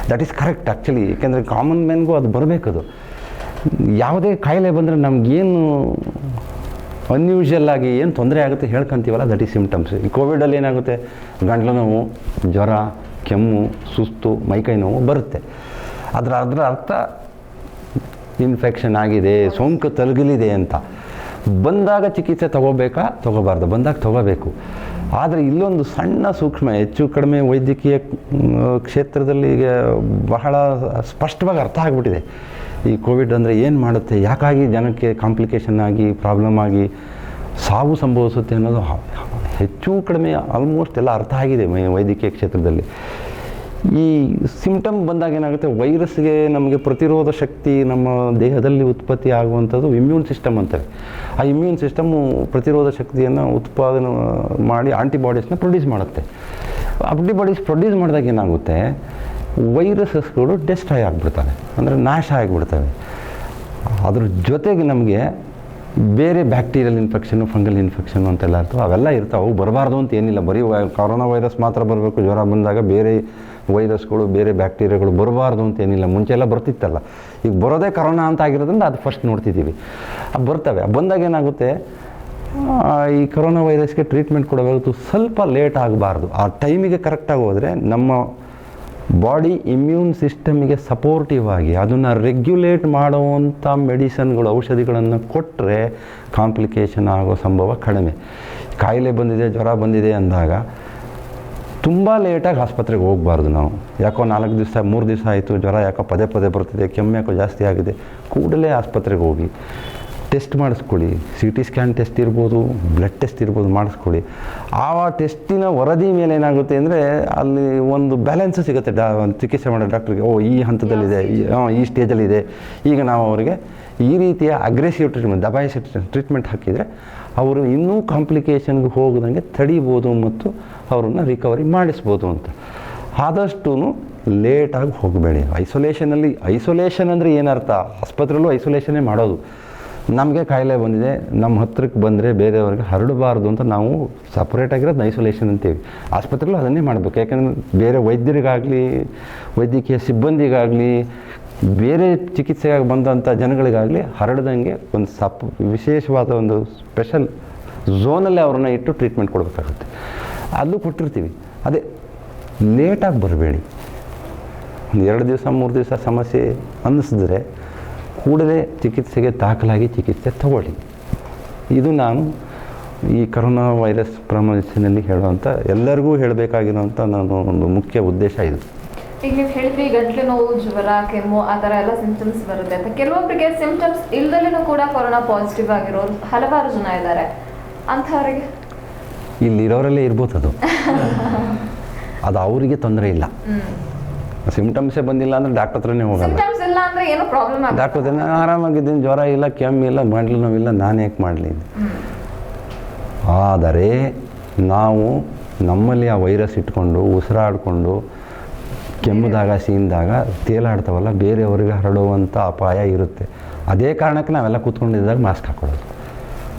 That is correct actually. ಏಕೆಂದರೆ ಕಾಮನ್ ಮ್ಯಾನ್ಗೂ ಅದು ಬರಬೇಕದು. ಯಾವುದೇ ಕಾಯಿಲೆ ಬಂದರೆ ನಮಗೇನು ಅನ್ಯೂಶಲ್ ಆಗಿ ಏನು ತೊಂದರೆ ಆಗುತ್ತೆ ಹೇಳ್ಕೊಂತೀವಲ್ಲ, ದಟ್ ಈಸ್ ಸಿಂಪ್ಟಮ್ಸ್. ಈ ಕೋವಿಡಲ್ಲಿ ಏನಾಗುತ್ತೆ, ಗಂಟ್ಲು ನೋವು, ಜ್ವರ, ಕೆಮ್ಮು, ಸುಸ್ತು, ಮೈಕೈ ನೋವು ಬರುತ್ತೆ. ಅದರ ಅರ್ಥ ಇನ್ಫೆಕ್ಷನ್ ಆಗಿದೆ, ಸೋಂಕು ತಲುಗಲಿದೆ ಅಂತ. ಬಂದಾಗ ಚಿಕಿತ್ಸೆ ತಗೋಬೇಕಾ ತಗೋಬಾರ್ದು, ಬಂದಾಗ ತಗೋಬೇಕು. ಆದರೆ ಇಲ್ಲೊಂದು ಸಣ್ಣ ಸೂಕ್ಷ್ಮ, ಹೆಚ್ಚು ಕಡಿಮೆ ವೈದ್ಯಕೀಯ ಕ್ಷೇತ್ರದಲ್ಲಿ ಈಗ ಬಹಳ ಸ್ಪಷ್ಟವಾಗಿ ಅರ್ಥ ಆಗಿಬಿಟ್ಟಿದೆ. ಈ ಕೋವಿಡ್ ಅಂದರೆ ಏನು ಮಾಡುತ್ತೆ, ಯಾಕಾಗಿ ಜನಕ್ಕೆ ಕಾಂಪ್ಲಿಕೇಶನ್ ಆಗಿ ಪ್ರಾಬ್ಲಮ್ ಆಗಿ ಸಾವು ಸಂಭವಿಸುತ್ತೆ ಅನ್ನೋದು ಹೆಚ್ಚು ಕಡಿಮೆ ಆಲ್ಮೋಸ್ಟ್ ಎಲ್ಲ ಅರ್ಥ ಆಗಿದೆ ವೈದ್ಯಕೀಯ ಕ್ಷೇತ್ರದಲ್ಲಿ. ಈ ಸಿಂಪ್ಟಮ್ ಬಂದಾಗ ಏನಾಗುತ್ತೆ, ವೈರಸ್ಗೆ ನಮಗೆ ಪ್ರತಿರೋಧ ಶಕ್ತಿ ನಮ್ಮ ದೇಹದಲ್ಲಿ ಉತ್ಪತ್ತಿ ಆಗುವಂಥದ್ದು ಇಮ್ಯೂನ್ ಸಿಸ್ಟಮ್ ಅಂತಾರೆ. ಆ ಇಮ್ಯೂನ್ ಸಿಸ್ಟಮ್ಮು ಪ್ರತಿರೋಧ ಶಕ್ತಿಯನ್ನು ಉತ್ಪಾದನೆ ಮಾಡಿ ಆಂಟಿಬಾಡೀಸ್ನ ಪ್ರೊಡ್ಯೂಸ್ ಮಾಡುತ್ತೆ. ಆಂಟಿಬಾಡೀಸ್ ಪ್ರೊಡ್ಯೂಸ್ ಮಾಡಿದಾಗ ಏನಾಗುತ್ತೆ, ವೈರಸಸ್ಗಳು ಡೆಸ್ಟ್ರಾಯ್ ಆಗಿಬಿಡ್ತವೆ, ಅಂದರೆ ನಾಶ ಆಗಿಬಿಡ್ತವೆ. ಅದ್ರ ಜೊತೆಗೆ ನಮಗೆ ಬೇರೆ ಬ್ಯಾಕ್ಟೀರಿಯಲ್ ಇನ್ಫೆಕ್ಷನು, ಫಂಗಲ್ ಇನ್ಫೆಕ್ಷನು ಅಂತೆಲ್ಲ ಇರ್ತವೆ, ಅವೆಲ್ಲ ಇರ್ತಾವೆ. ಅವು ಬರಬಾರ್ದು ಅಂತ ಏನಿಲ್ಲ, ಬರೀ ಕೊರೋನಾ ವೈರಸ್ ಮಾತ್ರ ಬರಬೇಕು. ಜ್ವರ ಬಂದಾಗ ಬೇರೆ ವೈರಸ್ಗಳು, ಬೇರೆ ಬ್ಯಾಕ್ಟೀರಿಯಾಗಳು ಬರಬಾರ್ದು ಅಂತ ಏನಿಲ್ಲ. ಮುಂಚೆ ಎಲ್ಲ ಬರ್ತಿತ್ತಲ್ಲ, ಈಗ ಬರೋದೇ ಕರೋನಾ ಅಂತ ಆಗಿರೋದ್ರಿಂದ ಅದು ಫಸ್ಟ್ ನೋಡ್ತಿದ್ದೀವಿ. ಬರ್ತವೆ. ಬಂದಾಗ ಏನಾಗುತ್ತೆ, ಈ ಕೊರೋನಾ ವೈರಸ್ಗೆ ಟ್ರೀಟ್ಮೆಂಟ್ ಕೊಡಬೇಕು, ಸ್ವಲ್ಪ ಲೇಟ್ ಆಗಬಾರ್ದು. ಆ ಟೈಮಿಗೆ ಕರೆಕ್ಟಾಗಿ ಹೋದರೆ ನಮ್ಮ ಬಾಡಿ ಇಮ್ಯೂನ್ ಸಿಸ್ಟಮಿಗೆ ಸಪೋರ್ಟಿವ್ ಆಗಿ ಅದನ್ನು ರೆಗ್ಯುಲೇಟ್ ಮಾಡುವಂಥ ಮೆಡಿಸನ್ಗಳು, ಔಷಧಿಗಳನ್ನು ಕೊಟ್ಟರೆ ಕಾಂಪ್ಲಿಕೇಶನ್ ಆಗೋ ಸಂಭವ ಕಡಿಮೆ. ಕಾಯಿಲೆ ಬಂದಿದೆ, ಜ್ವರ ಬಂದಿದೆ ಅಂದಾಗ ತುಂಬ ಲೇಟಾಗಿ ಆಸ್ಪತ್ರೆಗೆ ಹೋಗಬಾರ್ದು ನಾವು. ಯಾಕೋ 4 ದಿವಸ 3 ದಿವಸ ಆಯಿತು, ಜ್ವರ ಯಾಕೋ ಪದೇ ಬರ್ತಿದೆ, ಕೆಮ್ಮು ಯಾಕೋ ಜಾಸ್ತಿ ಆಗಿದೆ, ಕೂಡಲೇ ಆಸ್ಪತ್ರೆಗೆ ಹೋಗಿ ಟೆಸ್ಟ್ ಮಾಡಿಸ್ಕೊಳ್ಳಿ. CT ಸ್ಕ್ಯಾನ್ ಟೆಸ್ಟ್ ಇರ್ಬೋದು, ಬ್ಲಡ್ ಟೆಸ್ಟ್ ಇರ್ಬೋದು, ಮಾಡಿಸ್ಕೊಳ್ಳಿ. ಆ ಟೆಸ್ಟಿನ ವರದಿ ಮೇಲೆ ಏನಾಗುತ್ತೆ ಅಂದರೆ ಅಲ್ಲಿ ಒಂದು ಬ್ಯಾಲೆನ್ಸ್ ಸಿಗುತ್ತೆ ಚಿಕಿತ್ಸೆ ಮಾಡೋ ಡಾಕ್ಟ್ರಿಗೆ. ಈ ಹಂತದಲ್ಲಿದೆ, ಈ ಸ್ಟೇಜಲ್ಲಿದೆ, ಈಗ ನಾವು ಅವರಿಗೆ ಈ ರೀತಿಯ ಅಗ್ರೆಸಿವ್ ಟ್ರೀಟ್ಮೆಂಟ್, ದಬಾಯಿಸಿ ಟ್ರೀಟ್ಮೆಂಟ್ ಹಾಕಿದರೆ ಅವರು ಇನ್ನೂ ಕಾಂಪ್ಲಿಕೇಶನ್ಗೆ ಹೋಗದಂಗೆ ತಡಿಬೋದು ಮತ್ತು ಅವ್ರನ್ನ ರಿಕವರಿ ಮಾಡಿಸ್ಬೋದು ಅಂತ. ಆದಷ್ಟು ಲೇಟಾಗಿ ಹೋಗಬೇಡಿ. ಐಸೋಲೇಷನ್ ಅಂದರೆ ಏನರ್ಥ, ಆಸ್ಪತ್ರೆಯಲ್ಲೂ ಐಸೋಲೇಷನ್ನೇ ಮಾಡೋದು. ನಮಗೆ ಕಾಯಿಲೆ ಬಂದಿದೆ, ನಮ್ಮ ಹತ್ರಕ್ಕೆ ಬಂದರೆ ಬೇರೆಯವ್ರಿಗೆ ಹರಡಬಾರ್ದು ಅಂತ ನಾವು ಸಪ್ರೇಟಾಗಿರೋದು ಐಸೋಲೇಷನ್ ಅಂತೀವಿ. ಆಸ್ಪತ್ರೆಯಲ್ಲೂ ಅದನ್ನೇ ಮಾಡಬೇಕು. ಯಾಕಂದರೆ ಬೇರೆ ವೈದ್ಯರಿಗಾಗಲಿ, ವೈದ್ಯಕೀಯ ಸಿಬ್ಬಂದಿಗಾಗಲಿ, ಬೇರೆ ಚಿಕಿತ್ಸೆಗಾಗಿ ಬಂದಂಥ ಜನಗಳಿಗಾಗಲಿ ಹರಡ್ದಂಗೆ ಒಂದು ವಿಶೇಷವಾದ ಒಂದು ಸ್ಪೆಷಲ್ ಝೋನಲ್ಲಿ ಅವ್ರನ್ನ ಇಟ್ಟು ಟ್ರೀಟ್ಮೆಂಟ್ ಕೊಡಬೇಕಾಗುತ್ತೆ. ಅಲ್ಲೂ ಕೊಟ್ಟಿರ್ತೀವಿ. ಅದೇ ಲೇಟಾಗಿ ಬರಬೇಡಿ. ಒಂದು 2 ದಿವಸ 3 ದಿವಸ ಸಮಸ್ಯೆ ಅನ್ನಿಸಿದ್ರೆ ಕೂಡಲೇ ಚಿಕಿತ್ಸೆಗೆ ದಾಖಲಾಗಿ ಚಿಕಿತ್ಸೆ ತಗೊಳ್ಳಿ. ಇದು ನಾನು ಈ ಕರೋನಾ ವೈರಸ್ ಪ್ರಮೋಷನಲ್ಲಿ ಹೇಳುವಂಥ, ಎಲ್ಲರಿಗೂ ಹೇಳಬೇಕಾಗಿರುವಂಥ ನಾನು ಒಂದು ಮುಖ್ಯ ಉದ್ದೇಶ ಇದು. ಈಗ ನೀವು ಹೇಳಿದ್ರಿ ಗಂಟ್ಲು ನೋವು, ಜ್ವರ, ಕೆಮ್ಮು ಆ ಥರ ಎಲ್ಲ ಸಿಂಪ್ಟಮ್ಸ್ ಬರುತ್ತೆ ಅಂತ. ಕೆಲವೊಬ್ಬರಿಗೆ ಸಿಂಪ್ಟಮ್ಸ್ ಇಲ್ದಲೇನೂ ಕೂಡ ಕೊರೋನಾ ಪಾಸಿಟಿವ್ ಆಗಿರೋರು ಹಲವಾರು ಜನ ಇದ್ದಾರೆ. ಅಂಥವರಿಗೆ ಇಲ್ಲಿರೋರಲ್ಲೇ ಇರ್ಬೋದು ಅದು ಅವರಿಗೆ ತೊಂದರೆ ಇಲ್ಲ. ಸಿಂಪ್ಟಮ್ಸೇ ಬಂದಿಲ್ಲ ಅಂದರೆ ಡಾಕ್ಟರ್ ಹತ್ರನೇ ಹೋಗಲ್ಲ. ಸಿಂಪ್ಟಮ್ಸ್ ಇಲ್ಲ ಅಂದರೆ ಏನೋ ಪ್ರಾಬ್ಲಮ್ ಆಗುತ್ತೆ. ಡಾಕ್ಟರ್ ಹತ್ರ ಆರಾಮಾಗಿದ್ದೀನಿ, ಜ್ವರ ಇಲ್ಲ, ಕೆಮ್ಮು ಇಲ್ಲ, ಗಂಟ್ಲು ನೋವಿಲ್ಲ, ನಾನು ಯಾಕೆ ಮಾಡಲಿ. ಆದರೆ ನಾವು ನಮ್ಮಲ್ಲಿ ಆ ವೈರಸ್ ಇಟ್ಕೊಂಡು ಉಸಿರಾಡಿಕೊಂಡು ಕೆಮ್ಮುದಾಗ ಸೀನಿದಾಗ ತೇಲಾಡ್ತಾವಲ್ಲ, ಬೇರೆಯವ್ರಿಗೆ ಹರಡುವಂಥ ಅಪಾಯ ಇರುತ್ತೆ. ಅದೇ ಕಾರಣಕ್ಕೆ ನಾವೆಲ್ಲ ಕೂತ್ಕೊಂಡಿದ್ದಾಗ ಮಾಸ್ಕ್ ಹಾಕ್ಕೊಳ್ಳೋದು.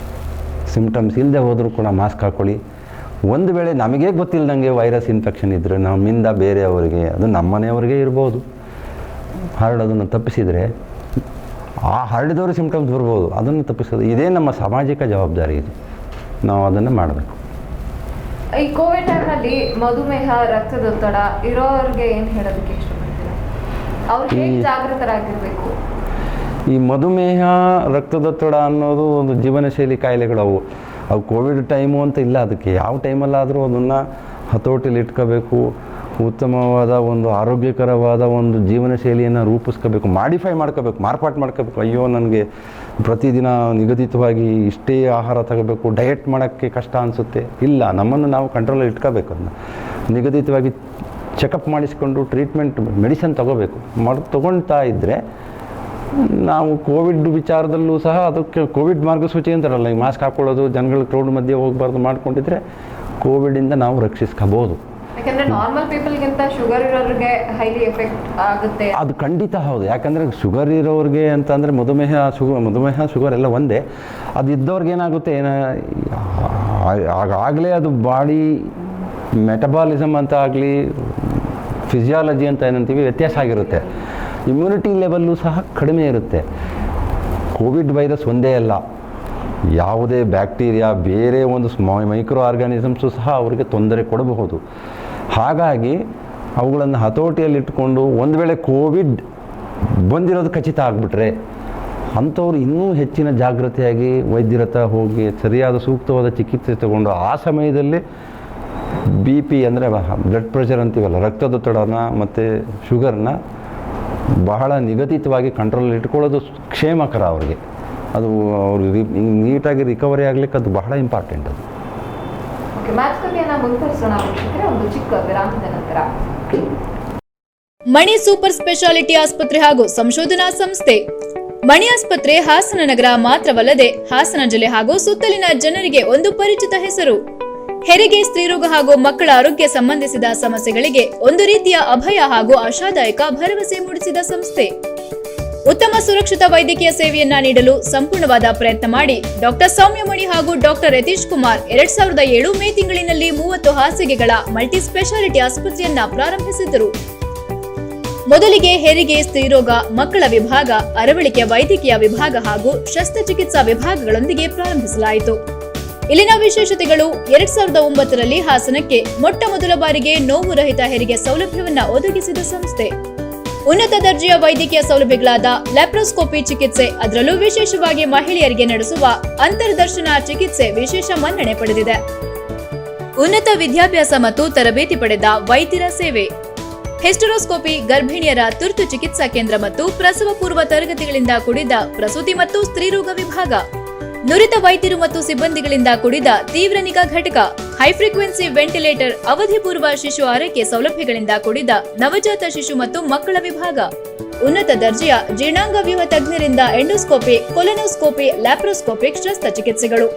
ಸಿಮ್ಟಮ್ಸ್ ಇಲ್ಲದೆ ಹೋದರೂ ಕೂಡ ಮಾಸ್ಕ್ ಹಾಕ್ಕೊಳ್ಳಿ. ಒಂದು ವೇಳೆ ನಮಗೇ ಗೊತ್ತಿಲ್ಲದಂಗೆ ವೈರಸ್ ಇನ್ಫೆಕ್ಷನ್ ಇದ್ದರೆ ನಮ್ಮಿಂದ ಬೇರೆಯವರಿಗೆ, ಅದು ನಮ್ಮ ಮನೆಯವ್ರಿಗೆ ಇರ್ಬೋದು, ಹರಡೋದನ್ನು ತಪ್ಪಿಸಿದರೆ ಆ ಹರಡಿದವರು ಸಿಮ್ಟಮ್ಸ್ ಬರ್ಬೋದು, ಅದನ್ನು ತಪ್ಪಿಸೋದು ಇದೇ ನಮ್ಮ ಸಾಮಾಜಿಕ ಜವಾಬ್ದಾರಿ. ಇದು ನಾವು ಅದನ್ನು ಮಾಡಬೇಕು. ಈ ಕೋವಿಡ್ ಟೈಮ್ನಲ್ಲಿ ಮಧುಮೇಹ, ರಕ್ತದೊತ್ತಡ ಇರೋರಿಗೆ ಏನು ಹೇಳೋದಕ್ಕೆ ಇಷ್ಟಪಡ್ತೀರಾ? ಅವ್ರು ಹೇಗೆ ಜಾಗೃತರಾಗಿರಬೇಕು? ಈ ಮಧುಮೇಹ, ರಕ್ತದೊತ್ತಡ ಅನ್ನೋದು ಒಂದು ಜೀವನ ಶೈಲಿ ಕಾಯಿಲೆಗಳು. ಅವು ಕೋವಿಡ್ ಟೈಮು ಅಂತ ಇಲ್ಲ, ಅದಕ್ಕೆ ಯಾವ ಟೈಮಲ್ಲಾದರೂ ಅದನ್ನು ಹತೋಟಿಲಿ ಇಟ್ಕೋಬೇಕು. ಉತ್ತಮವಾದ ಒಂದು ಆರೋಗ್ಯಕರವಾದ ಒಂದು ಜೀವನ ಶೈಲಿಯನ್ನು ರೂಪಿಸ್ಕೋಬೇಕು, ಮಾಡಿಫೈ ಮಾಡ್ಕೋಬೇಕು, ಮಾರ್ಪಾಟು ಮಾಡ್ಕೋಬೇಕು. ಅಯ್ಯೋ ನನಗೆ ಪ್ರತಿದಿನ ನಿಗದಿತವಾಗಿ ಇಷ್ಟೇ ಆಹಾರ ತಗೋಬೇಕು, ಡಯಟ್ ಮಾಡೋಕ್ಕೆ ಕಷ್ಟ ಅನಿಸುತ್ತೆ. ಇಲ್ಲ, ನಮ್ಮನ್ನು ನಾವು ಕಂಟ್ರೋಲಲ್ಲಿ ಇಟ್ಕೋಬೇಕು. ಅದನ್ನು ನಿಗದಿತವಾಗಿ ಚೆಕಪ್ ಮಾಡಿಸ್ಕೊಂಡು ಟ್ರೀಟ್ಮೆಂಟ್, ಮೆಡಿಸಿನ್ ತಗೋಬೇಕು. ತೊಗೊಳ್ತಾ ಇದ್ದರೆ ನಾವು ಕೋವಿಡ್ ವಿಚಾರದಲ್ಲೂ ಸಹ ಅದಕ್ಕೆ ಕೋವಿಡ್ ಮಾರ್ಗಸೂಚಿ ಅಂತಾರಲ್ಲ, ಈ ಮಾಸ್ಕ್ ಹಾಕ್ಕೊಳ್ಳೋದು, ಜನಗಳ ಕ್ರೌಡ್ ಮಧ್ಯೆ ಹೋಗಬಾರ್ದು ಮಾಡ್ಕೊಂಡಿದ್ರೆ ಕೋವಿಡಿಂದ ನಾವು ರಕ್ಷಿಸ್ಕೋಬೋದು. ಯಾಕಂದ್ರೆ ನಾರ್ಮಲ್ ಪೀಪಲ್ಗಿಂತ ಶುಗರ್ ಇರೋರಿಗೆ ಹೈಲಿ ಎಫೆಕ್ಟ್ ಆಗುತ್ತೆ. ಅದು ಖಂಡಿತ ಹೌದು. ಯಾಕಂದರೆ ಶುಗರ್ ಇರೋರಿಗೆ ಅಂತಂದರೆ ಮಧುಮೇಹ ಶುಗರ್ ಎಲ್ಲ ಒಂದೇ. ಅದು ಇದ್ದವ್ರಿಗೆ ಏನಾಗುತ್ತೆ, ಆಗಲೇ ಅದು ಬಾಡಿ ಮೆಟಬಾಲಿಸಮ್ ಅಂತ ಆಗಲಿ, ಫಿಸಿಯಾಲಜಿ ಅಂತ ಏನಂತೀವಿ, ವ್ಯತ್ಯಾಸ ಆಗಿರುತ್ತೆ. ಇಮ್ಯುನಿಟಿ ಲೆವೆಲ್ಲು ಸಹ ಕಡಿಮೆ ಇರುತ್ತೆ. ಕೋವಿಡ್ ವೈರಸ್ ಒಂದೇ ಅಲ್ಲ, ಯಾವುದೇ ಬ್ಯಾಕ್ಟೀರಿಯಾ, ಬೇರೆ ಒಂದು ಮೈಕ್ರೋ ಆರ್ಗಾನಿಸಮ್ಸು ಸಹ ಅವರಿಗೆ ತೊಂದರೆ ಕೊಡಬಹುದು. ಹಾಗಾಗಿ ಅವುಗಳನ್ನು ಹತೋಟಿಯಲ್ಲಿಟ್ಟುಕೊಂಡು ಒಂದು ವೇಳೆ ಕೋವಿಡ್ ಬಂದಿರೋದು ಖಚಿತ ಆಗಿಬಿಟ್ರೆ ಅಂಥವ್ರು ಇನ್ನೂ ಹೆಚ್ಚಿನ ಜಾಗೃತಿಯಾಗಿ ವೈದ್ಯರ ಹತ್ರ ಹೋಗಿ ಸರಿಯಾದ ಸೂಕ್ತವಾದ ಚಿಕಿತ್ಸೆ ತಗೊಂಡು ಆ ಸಮಯದಲ್ಲಿ BP ಅಂದರೆ ಬ್ಲಡ್ ಪ್ರೆಷರ್ ಅಂತೀವಲ್ಲ, ರಕ್ತದೊತ್ತಡನ ಮತ್ತು ಶುಗರ್ನ ಬಹಳ ನಿಗದಿತವಾಗಿ ಕಂಟ್ರೋಲಲ್ಲಿ ಇಟ್ಕೊಳ್ಳೋದು ಕ್ಷೇಮಕರ ಅವ್ರಿಗೆ. ಅದು ಅವ್ರಿಗೆ ನೀಟಾಗಿ ರಿಕವರಿ ಆಗಲಿಕ್ಕೆ ಅದು ಬಹಳ ಇಂಪಾರ್ಟೆಂಟ್. ಅದು ಓಕೆ, ಮಾತುಕತೆಯನ್ನು ಮುಂದುವರಿಸೋಣ ವೀಕ್ಷಕರೇ, ಒಂದು ಚಿಕ್ಕ ವಿರಾಮದ ನಂತರ. ಮಣಿ ಸೂಪರ್ ಸ್ಪೆಷಾಲಿಟಿ ಆಸ್ಪತ್ರೆ ಹಾಗೂ ಸಂಶೋಧನಾ ಸಂಸ್ಥೆ. ಮಣಿ ಆಸ್ಪತ್ರೆ ಹಾಸನ ನಗರ ಮಾತ್ರವಲ್ಲದೆ ಹಾಸನ ಜಿಲ್ಲೆ ಹಾಗೂ ಸುತ್ತಲಿನ ಜನರಿಗೆ ಒಂದು ಪರಿಚಿತ ಹೆಸರು. ಹೆರಿಗೆ, ಸ್ತ್ರೀರೋಗ ಹಾಗೂ ಮಕ್ಕಳ ಆರೋಗ್ಯ ಸಂಬಂಧಿಸಿದ ಸಮಸ್ಯೆಗಳಿಗೆ ಒಂದು ರೀತಿಯ ಅಭಯ ಹಾಗೂ ಆಶಾದಾಯಕ ಭರವಸೆ ಮೂಡಿಸಿದ ಸಂಸ್ಥೆ. ಉತ್ತಮ ಸುರಕ್ಷಿತ ವೈದ್ಯಕೀಯ ಸೇವೆಯನ್ನ ನೀಡಲು ಸಂಪೂರ್ಣವಾದ ಪ್ರಯತ್ನ ಮಾಡಿ ಡಾಕ್ಟರ್ ಸೌಮ್ಯಮಣಿ ಹಾಗೂ ಡಾಕ್ಟರ್ ಯತೀಶ್ ಕುಮಾರ್ 2007 ಮೇ ತಿಂಗಳಿನಲ್ಲಿ 30 ಹಾಸಿಗೆಗಳ ಮಲ್ಟಿ ಸ್ಪೆಷಾಲಿಟಿ ಆಸ್ಪತ್ರೆಯನ್ನ ಪ್ರಾರಂಭಿಸಿದ್ದರು. ಮೊದಲಿಗೆ ಹೆರಿಗೆ, ಸ್ತ್ರೀರೋಗ, ಮಕ್ಕಳ ವಿಭಾಗ, ಅರವಳಿಕೆ ವೈದ್ಯಕೀಯ ವಿಭಾಗ ಹಾಗೂ ಶಸ್ತ್ರಚಿಕಿತ್ಸಾ ವಿಭಾಗಗಳೊಂದಿಗೆ ಪ್ರಾರಂಭಿಸಲಾಯಿತು. ಇಲ್ಲಿನ ವಿಶೇಷತೆಗಳು: 2009ರಲ್ಲಿ ಹಾಸನಕ್ಕೆ ಮೊಟ್ಟ ಮೊದಲ ಬಾರಿಗೆ ನೋವು ರಹಿತ ಹೆರಿಗೆ ಸೌಲಭ್ಯವನ್ನ ಒದಗಿಸಿದ ಸಂಸ್ಥೆ. ಉನ್ನತ ದರ್ಜೆಯ ವೈದ್ಯಕೀಯ ಸೌಲಭ್ಯಗಳಾದ ಲ್ಯಾಪ್ರೋಸ್ಕೋಪಿ ಚಿಕಿತ್ಸೆ, ಅದರಲ್ಲೂ ವಿಶೇಷವಾಗಿ ಮಹಿಳೆಯರಿಗೆ ನಡೆಸುವ ಅಂತರ್ದರ್ಶನ ಚಿಕಿತ್ಸೆ ವಿಶೇಷ ಮನ್ನಣೆ ಪಡೆದಿದೆ. ಉನ್ನತ ವಿದ್ಯಾಭ್ಯಾಸ ಮತ್ತು ತರಬೇತಿ ಪಡೆದ ವೈದ್ಯರ ಸೇವೆ, ಹಿಸ್ಟರೋಸ್ಕೋಪಿ, ಗರ್ಭಿಣಿಯರ ತುರ್ತು ಚಿಕಿತ್ಸಾ ಕೇಂದ್ರ ಮತ್ತು ಪ್ರಸವ ಪೂರ್ವ ತರಗತಿಗಳಿಂದ ಕೂಡಿದ ಪ್ರಸೂತಿ ಮತ್ತು ಸ್ತ್ರೀರೋಗ ವಿಭಾಗ, ನುರಿತ ವೈದ್ಯರು ಮತ್ತು ಸಿಬ್ಬಂದಿಗಳಿಂದ ಕೂಡಿದ ತೀವ್ರ ನಿಗಾ ಘಟಕ, ಹೈ ಫ್ರೀಕ್ವೆನ್ಸಿ ವೆಂಟಿಲೇಟರ್, ಅವಧಿ ಪೂರ್ವ ಶಿಶು ಆರೈಕೆ ಸೌಲಭ್ಯಗಳಿಂದ ಕೂಡಿದ ನವಜಾತ ಶಿಶು ಮತ್ತು ಮಕ್ಕಳ ವಿಭಾಗ, ಉನ್ನತ ದರ್ಜೆಯ ಜೀರ್ಣಾಂಗ ವ್ಯೂಹ ತಜ್ಞರಿಂದ ಎಂಡೋಸ್ಕೋಪಿ, ಕೊಲೊನೋಸ್ಕೋಪಿ, ಲ್ಯಾಪ್ರೋಸ್ಕೋಪಿಕ್ ಶಸ್ತ್ರಚಿಕಿತ್ಸೆಗಳು,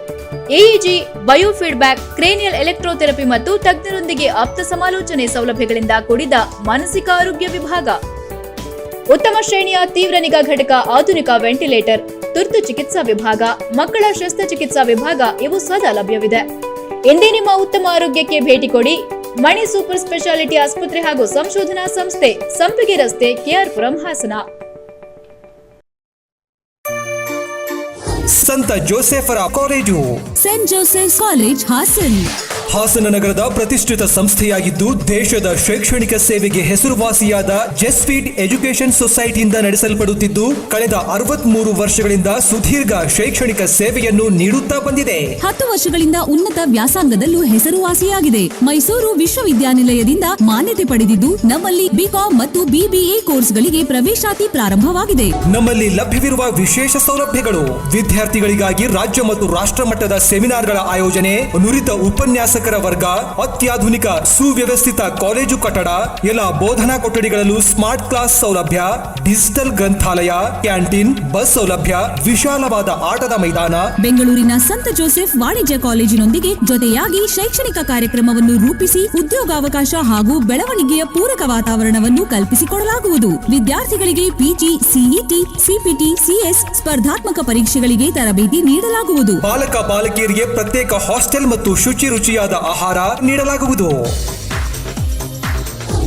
ಎಇಜಿ, ಬಯೋಫೀಡ್ಬ್ಯಾಕ್, ಕ್ರೇನಿಯಲ್ ಎಲೆಕ್ಟ್ರೋಥೆರಪಿ ಮತ್ತು ತಜ್ಞರೊಂದಿಗೆ ಆಪ್ತ ಸಮಾಲೋಚನೆ ಸೌಲಭ್ಯಗಳಿಂದ ಕೂಡಿದ ಮಾನಸಿಕ ಆರೋಗ್ಯ ವಿಭಾಗ, ಉತ್ತಮ ಶ್ರೇಣಿಯ ತೀವ್ರ ನಿಗಾ ಘಟಕ, ಆಧುನಿಕ ವೆಂಟಿಲೇಟರ್, ತುರ್ತು ಚಿಕಿತ್ಸಾ ವಿಭಾಗ, ಮಕ್ಕಳ ಶಸ್ತ್ರಚಿಕಿತ್ಸಾ ವಿಭಾಗ ಇವು ಸದಾ ಲಭ್ಯವಿದೆ. ಇಂದೇ ನಿಮ್ಮ ಉತ್ತಮ ಆರೋಗ್ಯಕ್ಕೆ ಭೇಟಿ ಕೊಡಿ. ಮಣಿ ಸೂಪರ್ ಸ್ಪೆಷಾಲಿಟಿ ಆಸ್ಪತ್ರೆ ಹಾಗೂ ಸಂಶೋಧನಾ ಸಂಸ್ಥೆ, ಸಂಪಿಗೆ ರಸ್ತೆ, ಕೆಆರ್ಪುರಂ, ಹಾಸನ. ಸಂತ ಜೋಸೆಫರ college, Saint Joseph's college, Hassan. Hassan ನಗರದ ಪ್ರತಿಷ್ಠಿತ ಸಂಸ್ಥೆಯಾಗಿದ್ದು ದೇಶದ ಶೈಕ್ಷಣಿಕ ಸೇವೆಗೆ ಹೆಸರುವಾಸಿಯಾದ ಜೆಸ್ಫೀಡ್ ಎಜುಕೇಶನ್ ಸೊಸೈಟಿಯಿಂದ ನಡೆಸಲ್ಪಡುತ್ತಿದ್ದು ಕಳೆದ 63 ವರ್ಷಗಳಿಂದ ಸುದೀರ್ಘ ಶೈಕ್ಷಣಿಕ ಸೇವೆಯನ್ನು ನೀಡುತ್ತಾ ಬಂದಿದೆ. 10 ವರ್ಷಗಳಿಂದ ಉನ್ನತ ವ್ಯಾಸಂಗದಲ್ಲೂ ಹೆಸರುವಾಸಿಯಾಗಿದೆ. ಮೈಸೂರು ವಿಶ್ವವಿದ್ಯಾನಿಲಯದಿಂದ ಮಾನ್ಯತೆ ಪಡೆದಿದ್ದು ನಮ್ಮಲ್ಲಿ ಬಿಕಾಂ ಮತ್ತು BBA ಕೋರ್ಸ್ಗಳಿಗೆ ಪ್ರವೇಶಾತಿ ಪ್ರಾರಂಭವಾಗಿದೆ. ನಮ್ಮಲ್ಲಿ ಲಭ್ಯವಿರುವ ವಿಶೇಷ ಸೌಲಭ್ಯಗಳು: ವಿದ್ಯಾರ್ಥಿಗಳಿಗಾಗಿ ರಾಜ್ಯ ಮತ್ತು ರಾಷ್ಟ್ರ ಮಟ್ಟದ ಸೆಮಿನಾರ್ಗಳ ಆಯೋಜನೆ, ನುರಿತ ಉಪನ್ಯಾಸಕರ ವರ್ಗ, ಅತ್ಯಾಧುನಿಕ ಸುವ್ಯವಸ್ಥಿತ ಕಾಲೇಜು ಕಟ್ಟಡ, ಎಲ್ಲ ಬೋಧನಾ ಕೊಠಡಿಗಳಲ್ಲೂ ಸ್ಮಾರ್ಟ್ ಕ್ಲಾಸ್ ಸೌಲಭ್ಯ, ಡಿಜಿಟಲ್ ಗ್ರಂಥಾಲಯ, ಕ್ಯಾಂಟೀನ್, ಬಸ್ ಸೌಲಭ್ಯ, ವಿಶಾಲವಾದ ಆಟದ ಮೈದಾನ. ಬೆಂಗಳೂರಿನ ಸಂತ ಜೋಸೆಫ್ ವಾಣಿಜ್ಯ ಕಾಲೇಜಿನೊಂದಿಗೆ ಜೊತೆಯಾಗಿ ಶೈಕ್ಷಣಿಕ ಕಾರ್ಯಕ್ರಮವನ್ನು ರೂಪಿಸಿ ಉದ್ಯೋಗಾವಕಾಶ ಹಾಗೂ ಬೆಳವಣಿಗೆಯ ಪೂರಕ ವಾತಾವರಣವನ್ನು ಕಲ್ಪಿಸಿಕೊಡಲಾಗುವುದು. ವಿದ್ಯಾರ್ಥಿಗಳಿಗೆ ಪಿಜಿ, ಸಿಇಟಿ, ಸಿಪಿಟಿ, ಸಿಎಸ್ ಸ್ಪರ್ಧಾತ್ಮಕ ಪರೀಕ್ಷೆಗಳಿಗೆ ತರಬೇತಿ ನೀಡಲಾಗುವುದು. ಬಾಲಕ ಬಾಲಕಿಯರಿಗೆ ಪ್ರತ್ಯೇಕ ಹಾಸ್ಟೆಲ್ ಮತ್ತು ಶುಚಿ ರುಚಿಯಾದ ಆಹಾರ ನೀಡಲಾಗುವುದು.